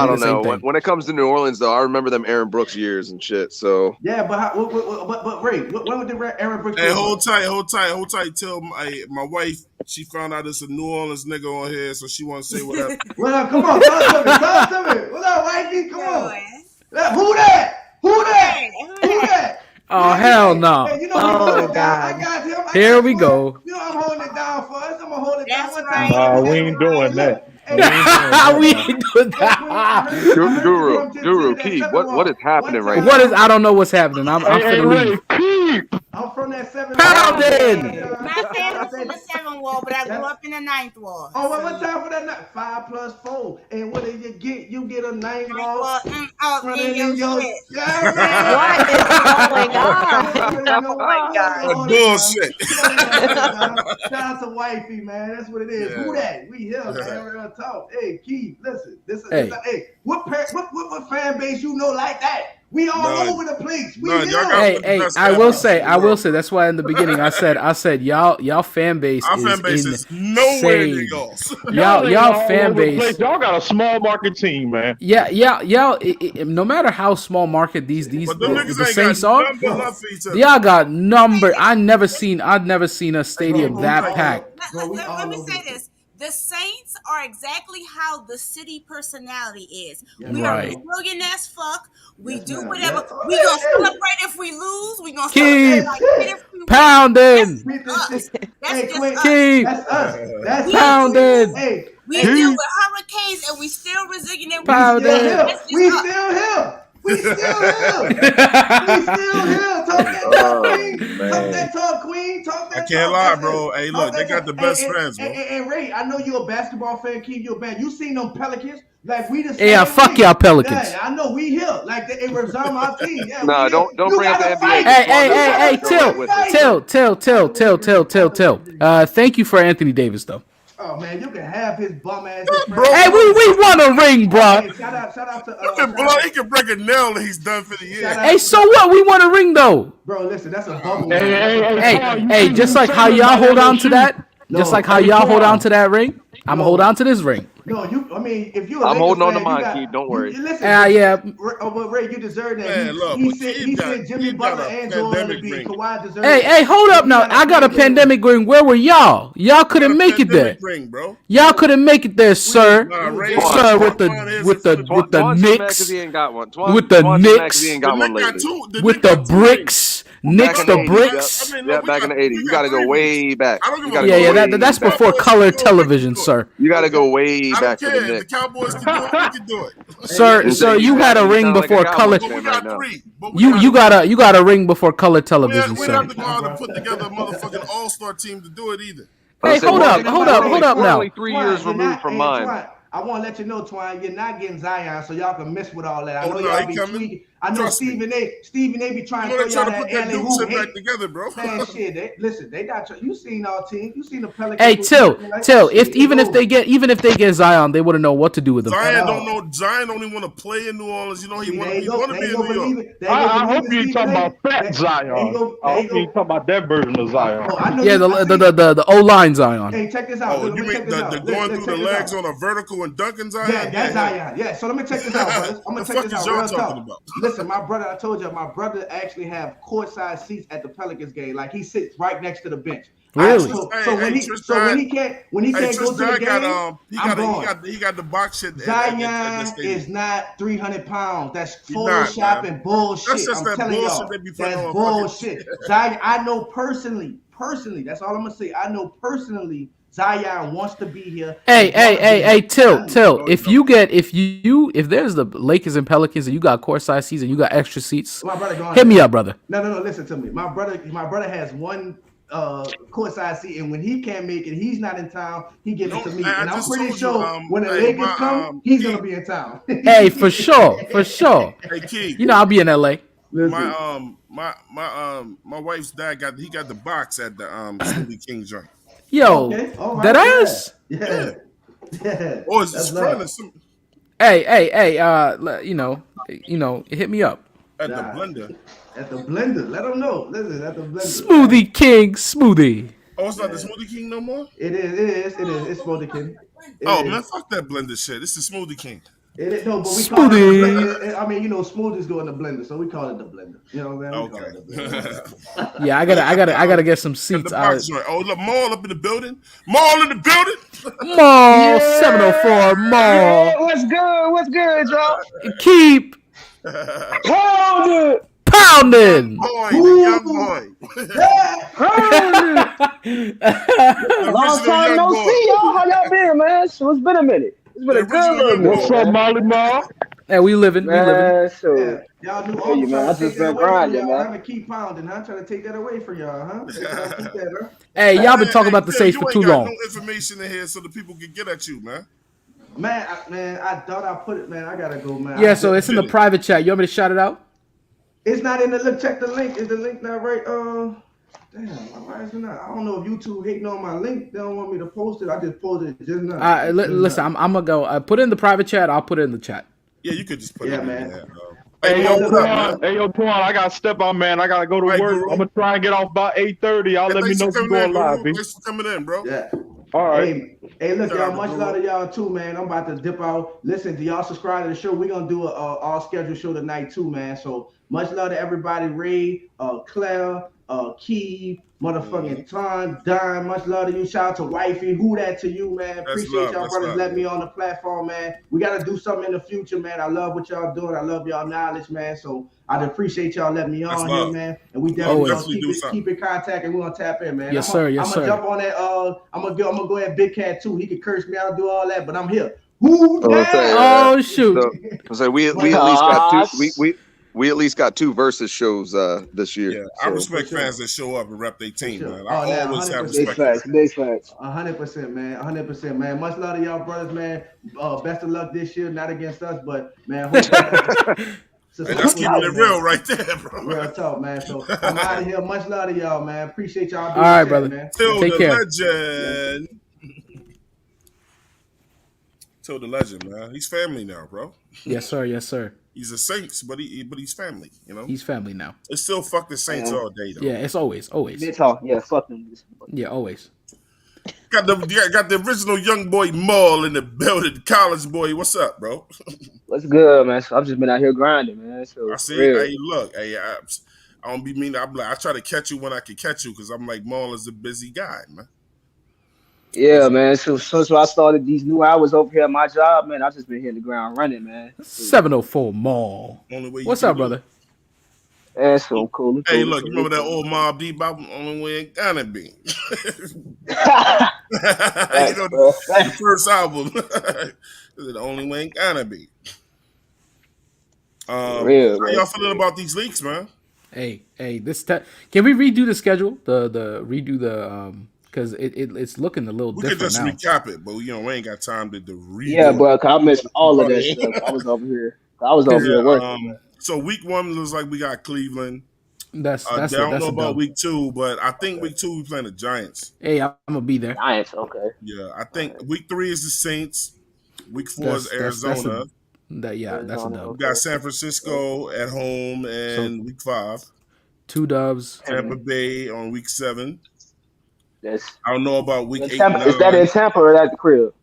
don't know. When it comes to New Orleans, though, I remember them Aaron Brooks years and shit. So yeah, but Ray, when did Aaron Brooks? Hey, hold tight. Till my wife, she found out it's a New Orleans nigga on here, so she want to say whatever. Well, come on, talk to me. What up, wifey? Come on. Who that? Oh, hell no. Hey, God. I got him. Here we go. I'm holding it down for us. I'm going to hold it down. Right. We ain't doing that. We ain't doing that. Guru, Keith, what is happening right now? I don't know what's happening. I'm finna leave. I'm from that 7th Pounded. My family's from the 7th ward, but I grew up in the 9th ward. Oh, what time for that? 5 plus 4. And what did you get? You get a 9th ward. In your shit. What is going on? Oh my God. Bullshit. Shout out to wifey, man. That's what it is. Yeah. Who that? We here, man. We're gonna talk. Hey, Keith, listen. Hey, what fan base you know like that? We all over the place. I will say. That's why in the beginning I said y'all fan base. Our fan base is nowhere near yours. Y'all fan base. Y'all got a small market team, man. Yeah. No matter how small market these the Saints are, y'all got number. I've never seen a stadium that packed. Let me say this. The Saints are exactly how the city personality is. We are brilliant as fuck. We do whatever. We gonna celebrate if we lose. We gonna keep celebrate if we pounding. That's us. Keep That's pounding. Hey, we deal with hurricanes and we still resilient. And we still here. We still here. Talk that talk, Queen. I can't lie, bro. Hey, look, they got the best friends, bro. And Ray, I know you're a basketball fan. Keith, you're a fan. You seen them Pelicans? Like we just. Yeah, fuck y'all Pelicans. Yeah, I know we here. Like it was on our team. Yeah, no, don't bring up the NBA. Hey, Till. Thank you for Anthony Davis, though. Oh man, you can have his bum ass. Bro, hey, we won a ring, bro. Hey, shout out to. He can break a nail and he's done for the year. Hey, so what? We won a ring though. Bro, listen, that's a bubble. Hey, just like how y'all hold on to that, just like how y'all hold on to that ring, I'm gonna hold on to this ring. No, I mean, if you're I'm holding on to mine, Keith. Don't worry. Listen, yeah. But Ray, you deserve that. Man, look, he said Jimmy Butler and Joel Embiid. Kawhi deserves. Hey, hold up now. I got a pandemic ring. Where were y'all? Y'all couldn't make it there. Ring, bro. Y'all couldn't make it there, sir. Sir, with the Knicks, with the Knicks, with the bricks. Knicks the bricks. Yeah, back in the 80s. You got to go way back. That's before color television, sir. You got to go way back to the Knicks. The Cowboys can do it. We can do it. Sir, you had a ring before color. You got a ring before color television, we sir. don't have to go out and put together a motherfucking all-star team to do it either. Hey, hold up now. Only 3 years removed from mine. I want to let you know, Twine, you're not getting Zion, so y'all can mess with all that. I know no, y'all be tweaking. I know Stephen A. be trying to throw y'all put that dude back together, bro. Man, shit, they got you seen our team. You seen the Pelicans. Hey, Till, even if they get Zion, they wouldn't know what to do with him. Zion don't even want to play in New Orleans. You know he want to be in New York. I hope you ain't talking about fat Zion. I hope you ain't talking about that version of Zion. Yeah, the O-line Zion. Hey, check this out. Oh, you mean the going through the legs on a vertical and dunking Zion? Yeah, that's Zion. Yeah, so let me check this out, brothers. I'm gonna check this out. Real talk. Listen, my brother, I told you, my brother actually have courtside seats at the Pelicans game. Like he sits right next to the bench. Really? So when he can't go to the game, he got the box shit. Zion is not 300 pounds. That's Photoshop and bullshit. That's just I'm telling y'all, that's bullshit. Zion, I know personally. That's all I'm gonna say. I know personally. Zion wants to be here. Hey, Till. If there's the Lakers and Pelicans and you got courtside seats and you got extra seats, hit me up, brother. No, listen to me. My brother has one courtside seat, and when he can't make it, he's not in town. He gives it to me, and I'm pretty sure when the Lakers come, he's gonna be in town. Hey, for sure. Hey, Key. You know I'll be in LA. My wife's dad got the box at the Smoothie King joint. Yo, that ass. Yeah. Or is this friend or something? Hey, hit me up. At the blender. Let them know. Listen, at the blender. Smoothie King, smoothie. Oh, it's not the Smoothie King no more? It is. It's Smoothie King. Man, fuck that blender shit. It's the Smoothie King. But we call it. I mean, smoothies go in the blender, so we call it the blender. You know what I mean? Okay. Yeah, I gotta get some seats. Oh, look, Mall up in the building. Mall 704 Mall. Yeah, what's good, y'all? Keep pounding. Young boy. Long time no see, y'all. How y'all been, man? So it's been a minute. It's been a good minute. What's up, Molly Ma? Hey, we living. Sure. Y'all knew all man. I just been grinding, man. I'm gonna keep pounding, huh? Trying to take that away from y'all, huh? Hey, y'all been talking about the Saints for too long. No information in here so the people can get at you, man. Man, I thought I put it, man. I gotta go, man. Yeah, so it's in the private chat. You want me to shout it out? It's not in the look. Check the link. Is the link not right? Damn, why is it not? I don't know if YouTube hating on my link. They don't want me to post it. I just posted it just now. Listen, I'm gonna go. Put it in the private chat. I'll put it in the chat. Yeah, you could just put it in there. Hey, yo, Twan, I gotta step out, man. I gotta go to work. I'm gonna try and get off by 8:30. Y'all let me know if you're going live, B. Thanks for coming in, bro. Yeah. All right. Hey, look, y'all. Much love to y'all too, man. I'm about to dip out. Listen, do y'all subscribe to the show? We're gonna do a all scheduled show tonight too, man. So much love to everybody. Ray, Claire, Key, motherfucking Ton, Don. Much love to you. Shout out to Wifey. Who that to you, man? Appreciate y'all brothers letting me on the platform, man. We gotta do something in the future, man. I love what y'all doing. I love y'all knowledge, man. So I'd appreciate y'all letting me on here, man. And we definitely gonna keep in contact, and we're gonna tap in, man. Yes, sir. I'm gonna jump on that. I'm gonna go at Big Cat too. He can curse me out, do all that, but I'm here. Shoot! So we at least got two. We at least got 2 versus shows this year. Yeah, I respect fans that show up and rep their team, man. I always have respect. Big facts. 100%, man. 100%, man. Much love to y'all brothers, man. Best of luck this year. Not against us, but man. That's keeping it real right there, bro. Real talk, man. So I'm out of here. Much love to y'all, man. Appreciate y'all. All right, brother. Man. Till Take the care. legend. Told the legend, man. He's family now, bro. Yes, sir. Yes, sir. He's a Saints, but he's family. You know, He's family now. it's still fuck the Saints all day though. Yeah, it's always. Yeah, fuck them. Yeah, always. Got the original young boy Maul in the building. College boy, what's up, bro? What's good, man? So I've just been out here grinding, man. So I see. real. Hey, look. Hey, I don't be mean. I'm like, I try to catch you when I can catch you because I'm like Maul is a busy guy, man. Yeah, man. So I started these new hours over here at my job, man. I've just been hitting the ground running, man. 704 Mall. What's up, brother? That's so cool. Hey, look, you remember that old Mobb Deep album? Only way it gonna be. The first album. The only way it gonna be. Real, how y'all feeling about these leaks, man? Hey, can we redo the schedule? Redo the because it's looking a little different now. We could just recap it, but we ain't got time to redo. Yeah, bro, I missed all of that stuff. I was over here working. So week 1 looks like we got Cleveland. I don't know about week 2, but I think week 2 we playing the Giants. Hey, I'm gonna be there. Giants, okay. Yeah, I think week 3 is the Saints. Week 4 is Arizona. That's a dub. We got San Francisco at home and week 5. 2 dubs. Tampa Bay on week 7. I don't know about week 8. Is that in Tampa or at the crib?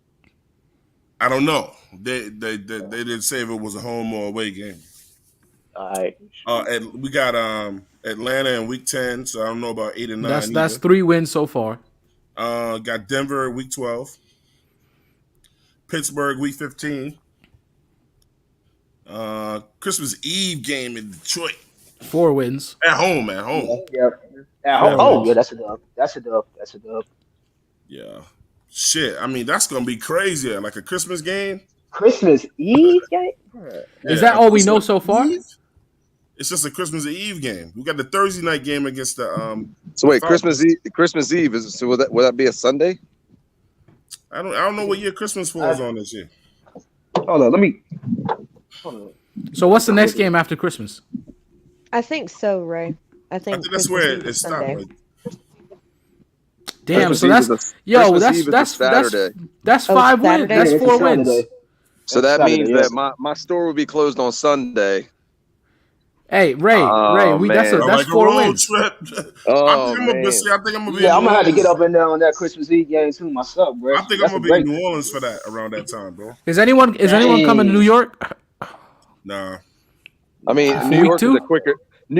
I don't know. They didn't say if it was a home or away game. All right. We got Atlanta in week 10, so I don't know about 8 and 9. That's 3 wins so far. Got Denver week 12. Pittsburgh week 15. Christmas Eve game in Detroit. 4 wins. At home. Yeah. At home. Oh, yeah, that's a dub. Yeah. Shit. I mean, that's gonna be crazy. Like a Christmas game. Christmas Eve game? Is that all we know so far? It's just a Christmas Eve game. We got the Thursday night game against the So wait, Christmas Eve is so will that be a Sunday? I don't know what year Christmas falls on this year. Hold on. So what's the next game after Christmas? I think so, Ray. I think that's where it stopped. Like, damn, so that's Saturday. That's 5 wins. That's 4 wins. So that means that my store will be closed on Sunday. Hey, Ray, that's 4 wins. Trip. I think I'm gonna be. Yeah, I'm gonna have to get up and down on that Christmas Eve game too myself, bro. I think I'm gonna be in New Orleans for that around that time, bro. Is anyone coming to New York? Nah. I mean, New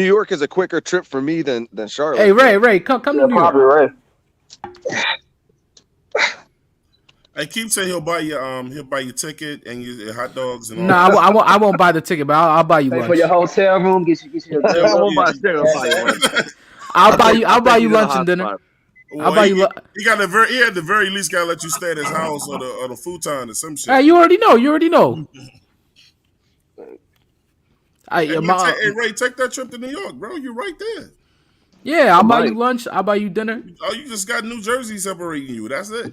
York is a quicker trip for me than Charlotte. Hey, Ray, come to New York. Ray. Hey, keep saying he'll buy your ticket and your hot dogs and all. No, I won't buy the ticket, but I'll buy you lunch. For your hotel room, get you. I won't buy I'll buy you lunch and dinner. Well, I'll buy you. He at the very least gotta let you stay at his house or the futon or some shit. Hey, you already know. Hey, Ray, take that trip to New York, bro. You're right there. Yeah, I'll buy you lunch. I'll buy you dinner. Oh, you just got New Jersey separating you. That's it.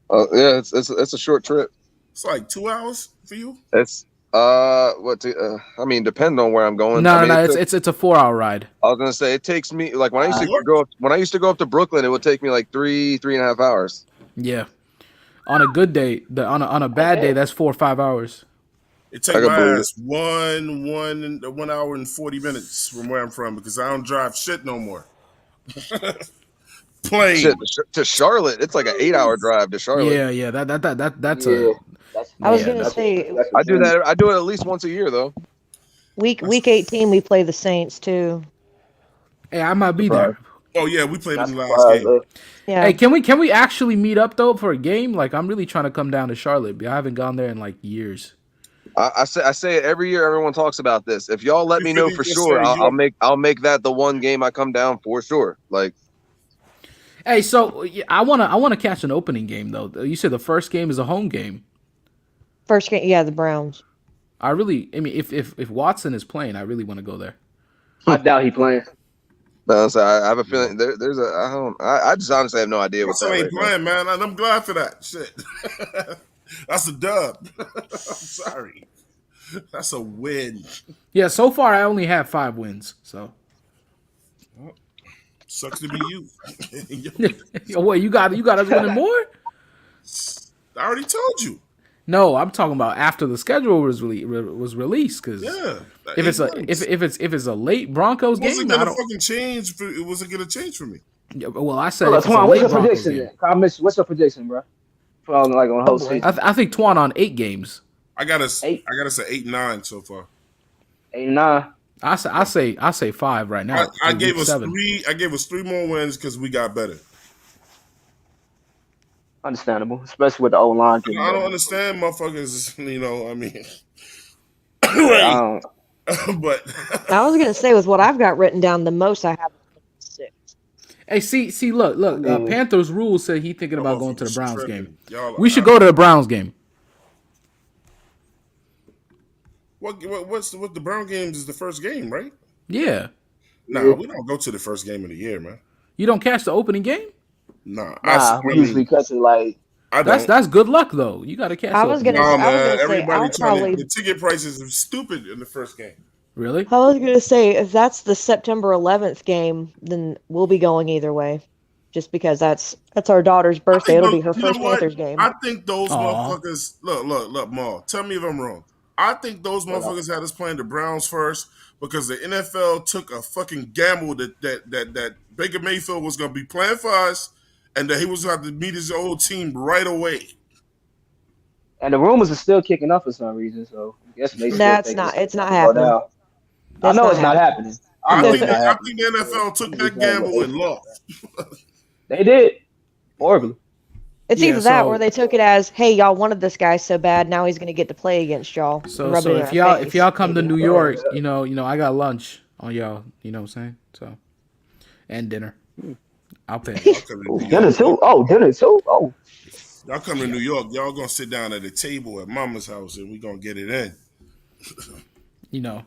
Yeah, it's a short trip. It's like 2 hours for you. It's I mean, depending on where I'm going. No, it's a 4-hour ride. I was gonna say it takes me like when I used to go up to Brooklyn, it would take me like 3.5 hours. Yeah, on a good day, on a bad day, that's 4 or 5 hours. It takes my ass 1 hour and 40 minutes from where I'm from because I don't drive shit no more. Plane shit, to Charlotte, it's like an 8-hour drive to Charlotte. Yeah, that's I was gonna say I do that. I do it at least once a year though. Week 18 we play the Saints too. Hey, I might be there. Oh yeah, we played in the last game. Yeah. Hey, can we actually meet up though for a game? Like, I'm really trying to come down to Charlotte, but I haven't gone there in like years. I say it every year. Everyone talks about this. If y'all let me know for sure, I'll make that the one game I come down for sure. Like. Hey, so I wanna catch an opening game though. You said the first game is a home game. First game, yeah, the Browns. I mean, if Watson is playing, I really want to go there. I doubt he playing. No, so I have a feeling I just honestly have no idea what that ain't playing, man. I'm glad for that. Shit, that's a dub. I'm sorry, that's a win. Yeah, so far I only have 5 wins. So. Sucks to be you. Yo, what you got us winning more? I already told you. No, I'm talking about after the schedule was released. Because if it's a late Broncos game, wasn't gonna fucking change. It wasn't gonna change for me. Yeah, well, I said what's your prediction then? What's your prediction, bro? On the whole season. I think Twan on 8 games. I got us say 8-9 so far. 8-9. I say 5 right now. I gave us 3. I gave us 3 more wins because we got better. Understandable, especially with the old line. I don't understand, motherfuckers. You know, I mean, right. But I was gonna say with what I've got written down, the most I have is 6. Hey, see, look. Panthers rules say he thinking about going to the Browns game. We should go to the Browns game. What's the Brown games is the first game, right? Yeah. No, we don't go to the first game of the year, man. You don't catch the opening game? Nah, we usually catch it like. That's good luck though. You got to catch. The ticket prices are stupid in the first game. Really? I was gonna say if that's the September 11th game, then we'll be going either way, just because that's our daughter's birthday. It'll be her first Panthers game. I think those motherfuckers. Look, Ma. Tell me if I'm wrong. I think those motherfuckers had us playing the Browns first because the NFL took a fucking gamble that Baker Mayfield was going to be playing for us and that he was going to have to meet his old team right away. And the rumors are still kicking up for some reason, so I guess they it's not happening. I know it's not happening. I think the NFL took that gamble and lost. They did. Horribly. It's either that or they took it as, hey, y'all wanted this guy so bad, now he's going to get to play against y'all. So if y'all come to New York, you know, I got lunch on y'all. You know what I'm saying? So, and dinner. I'll pay. Dinner too. Oh, dinner too. Oh. Y'all come to New York, y'all gonna sit down at a table at Mama's house and we gonna get it in. You know,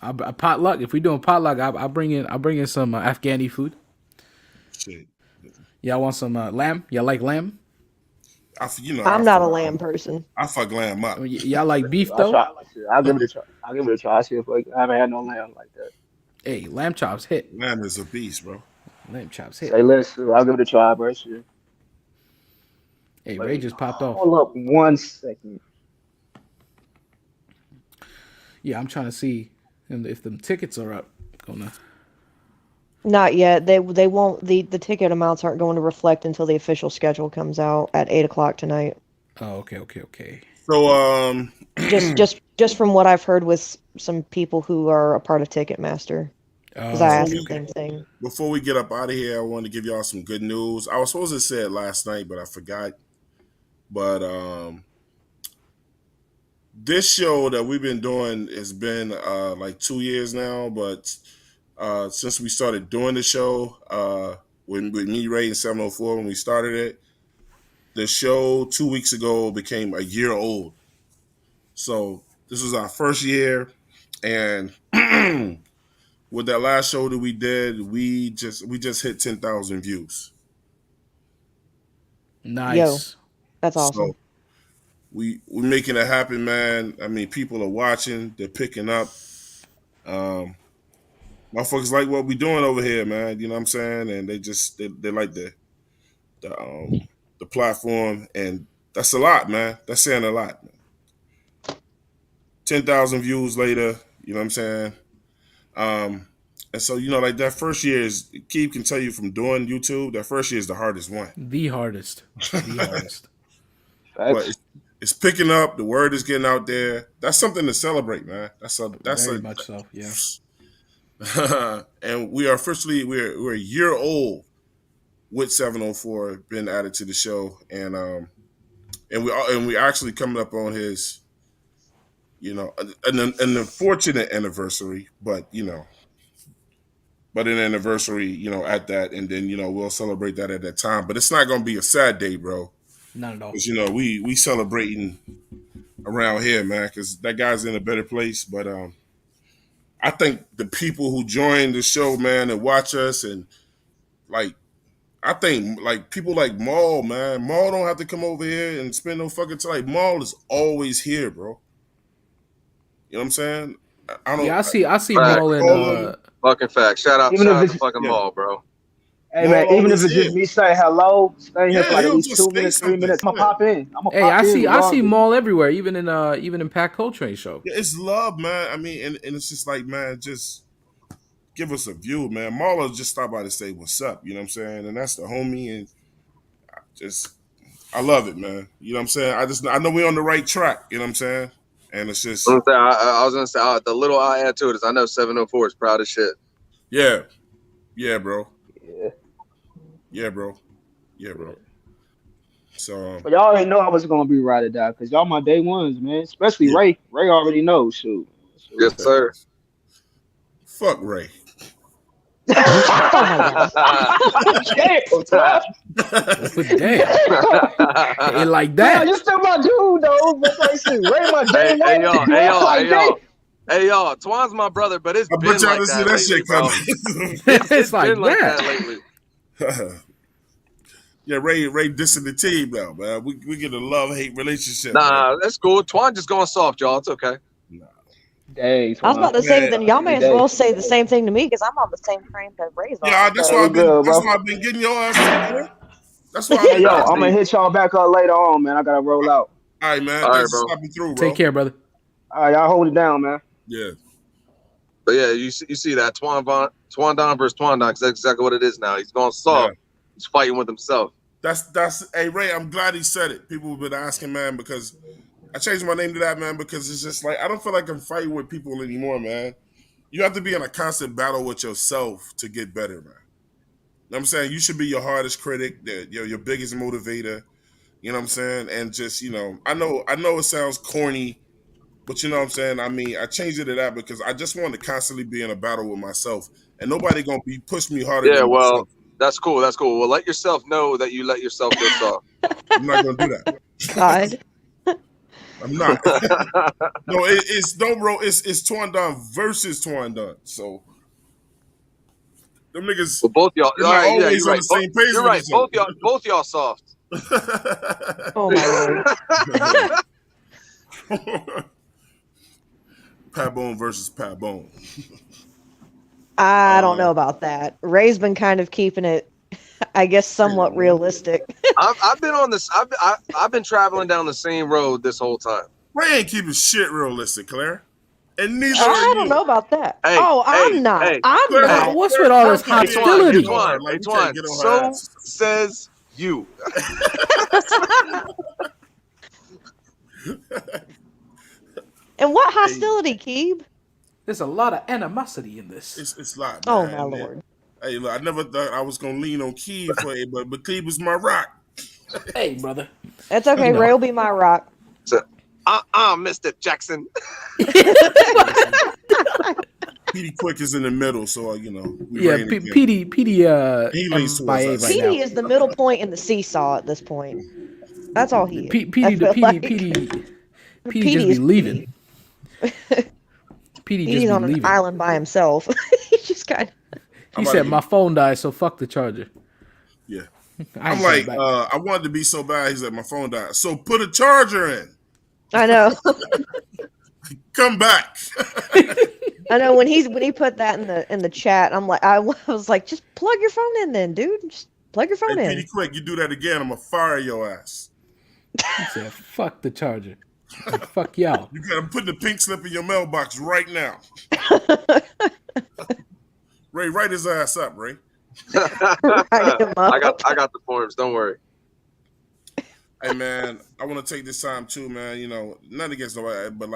I potluck. If we doing potluck, I bring in some Afghani food. Shit. Y'all want some lamb? Y'all like lamb? I'm not a lamb person. I fuck lamb up. Y'all like beef though? I'll give it a try. I see if I haven't had no lamb like that. Hey, lamb chops hit. Lamb is a beast, bro. Lamb chops hit. Say less. I'll give it a try, bro. Shit. Hey, Ray just popped off. Hold up 1 second. Yeah, I'm trying to see if the tickets are up. Not yet. They won't. The ticket amounts aren't going to reflect until the official schedule comes out at 8:00 tonight. Oh, okay. So just from what I've heard with some people who are a part of Ticketmaster, because I asked the same thing. Before we get up out of here, I want to give y'all some good news. I was supposed to say it last night, but I forgot. But this show that we've been doing has been like 2 years now, but since we started doing the show, with me, Ray, and 704, when we started it, the show 2 weeks ago became a year old. So this was our first year, and with that last show that we did, we just hit 10,000 views. Nice. Yo, that's awesome. So we're making it happen, man. I mean, people are watching, they're picking up. Motherfuckers like what we doing over here, man. You know what I'm saying? And they like the platform, and that's a lot, man. That's saying a lot, man. 10,000 views later, you know what I'm saying? And so, you know, like that first year is, Keith can tell you from doing YouTube, that first year is the hardest one. The hardest. But it's picking up. The word is getting out there. That's something to celebrate, man. That's very much so, yeah. And we are officially we're a year old with 704 been added to the show, and we actually coming up on his, you know, an unfortunate anniversary, but an anniversary, you know, at that, and then, you know, we'll celebrate that at that time. But it's not gonna be a sad day, bro. Not at all. Because, you know, we celebrating around here, man, because that guy's in a better place. But I think the people who join the show, man, and watch us, and like, I think like people like Maul, man. Maul don't have to come over here and spend no fucking time. Like, Maul is always here, bro. You know what I'm saying? I see Maul in fucking fact. Shout out to fucking Maul, bro. Hey man, even if it's just me saying hello, staying here for like at he'll least just 2 say minutes, 3 something. minutes. I'm gonna pop in. Hey, I see regardless. Maul everywhere, even in Pat Coltrane show. Yeah, it's love, man. I mean, and it's just like, man, just give us a view, man. Marlo just stopped by to say what's up. You know what I'm saying? And that's the homie, and I love it, man. You know what I'm saying? I know we're on the right track. You know what I'm saying? And it's just. I was gonna say the little I add to it is I know 704 is proud of shit. Yeah, bro. Yeah, bro. So. But y'all ain't know I was gonna be ride or die because y'all my day ones, man. Especially Ray. Ray already knows. Shoot. Yes, sir. Fuck Ray. Damn. Ain't like that. Yeah, you still my dude though. But like, shit, Ray my day one. Hey y'all, Twan's my brother, but it's been like that lately, bro. It's like been like that lately. Yeah, Ray dissing the team now, man. We get a love-hate relationship. Nah, man. that's cool. Twan just going soft, y'all. It's okay. Nah. Dang, I was about to say, but then y'all may as well say the same thing to me because I'm on the same train that Ray's on. Yeah, that's why I've been getting your ass. That's why. Hey, yo, I'm gonna hit y'all back up later on, man. I gotta roll out. All right, man. All right, Thanks for bro. stopping through, bro. Take care, brother. All right, y'all hold it down, man. Yeah. But yeah, you see that Twan Don versus Twan Don, 'cause that's exactly what it is now. He's going soft. Yeah. He's fighting with himself. That's hey Ray, I'm glad he said it. People have been asking, man, because I changed my name to that, man, because it's just like I don't feel like I'm fighting with people anymore, man. You have to be in a constant battle with yourself to get better, man. You know what I'm saying? You should be your hardest critic, your biggest motivator. You know what I'm saying? And just, I know it sounds corny, but you know what I'm saying? I mean, I changed it to that because I just want to constantly be in a battle with myself. And nobody gonna be push me harder than myself. That's cool. Well, let yourself know that you let yourself go soft. I'm not gonna do that. God. I'm not. No, it's Twan Don versus Twan Don. So them niggas. Well, both y'all. They're not always on the same page. You're right. Both y'all soft. Oh my Lord. Pat Bone versus Pat Bone. I don't know about that. Ray's been kind of keeping it, I guess, somewhat realistic. I've been on this. I've been traveling down the same road this whole time. Ray ain't keeping shit realistic, Claire. And neither I don't know about that. Hey, I'm not. Hey, I'm Claire, not. What's with all this hostility? Twan, so says you. And what hostility, Keeb? There's a lot of animosity in this. It's a lot, man. Oh my Lord. Hey, look, I never thought I was gonna lean on Keeb for it, but Keeb was my rock. Hey, brother. That's okay. Ray will be my rock. So, Mr. Jackson. Petey Quick is in the middle, so Petey. He leans towards us. Petey is the middle point in the seesaw at this point. That's all he is. Petey just be leaving. Petey's on an island by himself. He just kind of. He said, "My phone died, so fuck the charger." Yeah, I'm like, I wanted to be so bad. He said, "My phone died, so put a charger in." I know. Come back. I know when he put that in the chat, I'm like, I was like, just plug your phone in, then, dude. Just plug your phone in. Petey Quick, you do that again, I'm gonna fire your ass. He said, "Fuck the charger." Fuck y'all. You gotta put the pink slip in your mailbox right now. Ray, write his ass up, Ray. I got the forms. Don't worry. Hey man, I want to take this time too, man. Nothing against nobody, but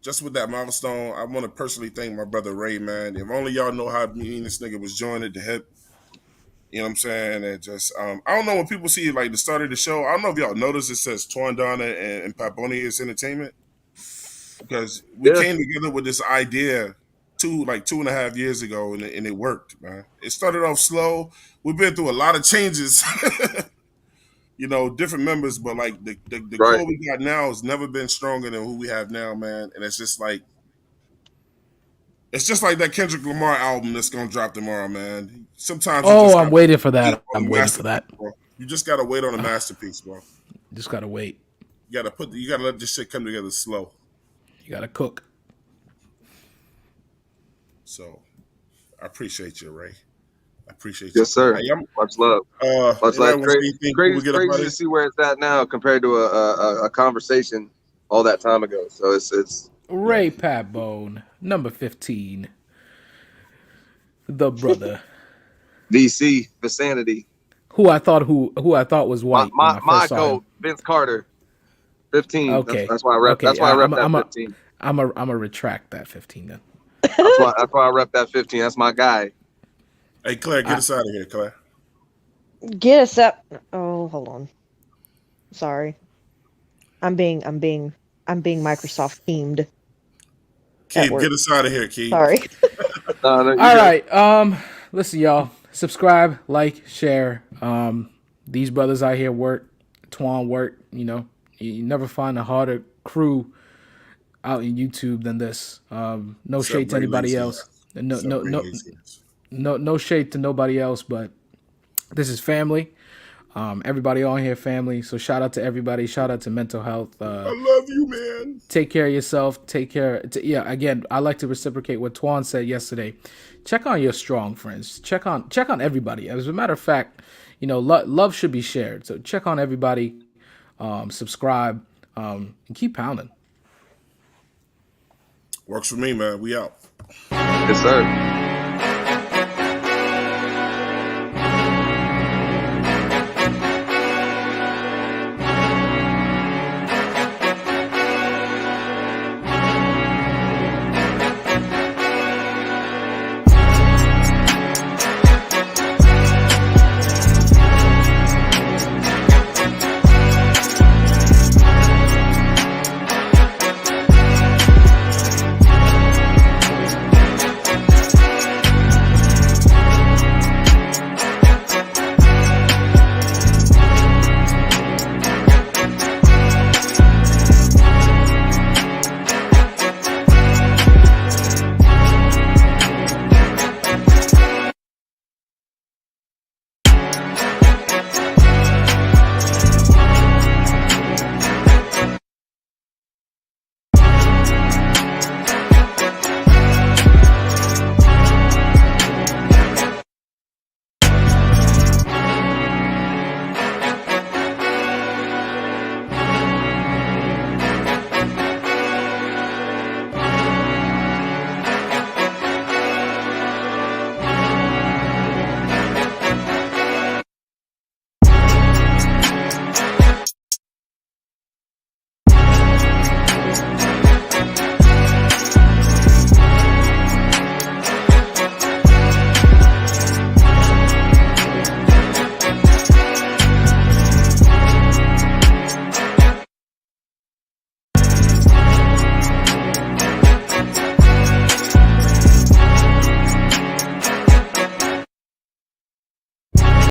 just with that milestone, I want to personally thank my brother Ray, man. If only y'all know how me and this nigga was joined at the hip. You know what I'm saying? And just, I don't know when people see like the start of the show. I don't know if y'all noticed it says Twan Donna and Paponius Entertainment, because we came together with this idea 2.5 years ago, and it worked, man. It started off slow. We've been through a lot of changes, different members, but like the core we got now has never been stronger than who we have now, man. And it's just like that Kendrick Lamar album that's gonna drop tomorrow, man. Sometimes I'm waiting for that. I'm waiting for that. Bro. You just gotta wait on a masterpiece, bro. Just gotta wait. You gotta let this shit come together slow. You gotta cook. So I appreciate you, Ray. I appreciate you. Yes, sir. Hey, much love. Much love. Crazy to see where it's at now compared to a conversation all that time ago. So it's Ray Patbone, number 15. The brother. VC, Vicinity. Who I thought was white. My goat, Vince Carter. 15. Okay. That's why I rep. Okay. That's why I rep that 15. I'm a retract that 15 then. That's why I rep that 15. That's my guy. Hey Claire, get us out of here, Claire. Get us up. Oh, hold on. Sorry. I'm being Microsoft themed. Keith, get us out of here, Keith. Sorry. All right. Listen, y'all. Subscribe, like, share. These brothers out here work. Twan work. You know, you never find a harder crew out in YouTube than this. No shade to anybody else. No shade to nobody else, but this is family. Everybody on here family. So shout out to everybody. Shout out to mental health. I love you, man. Take care of yourself. Take care. Again, I like to reciprocate what Twan said yesterday. Check on your strong friends. Check on everybody. As a matter of fact, you know, love should be shared. So check on everybody. Subscribe. And keep pounding. Works for me, man. We out. Yes, sir.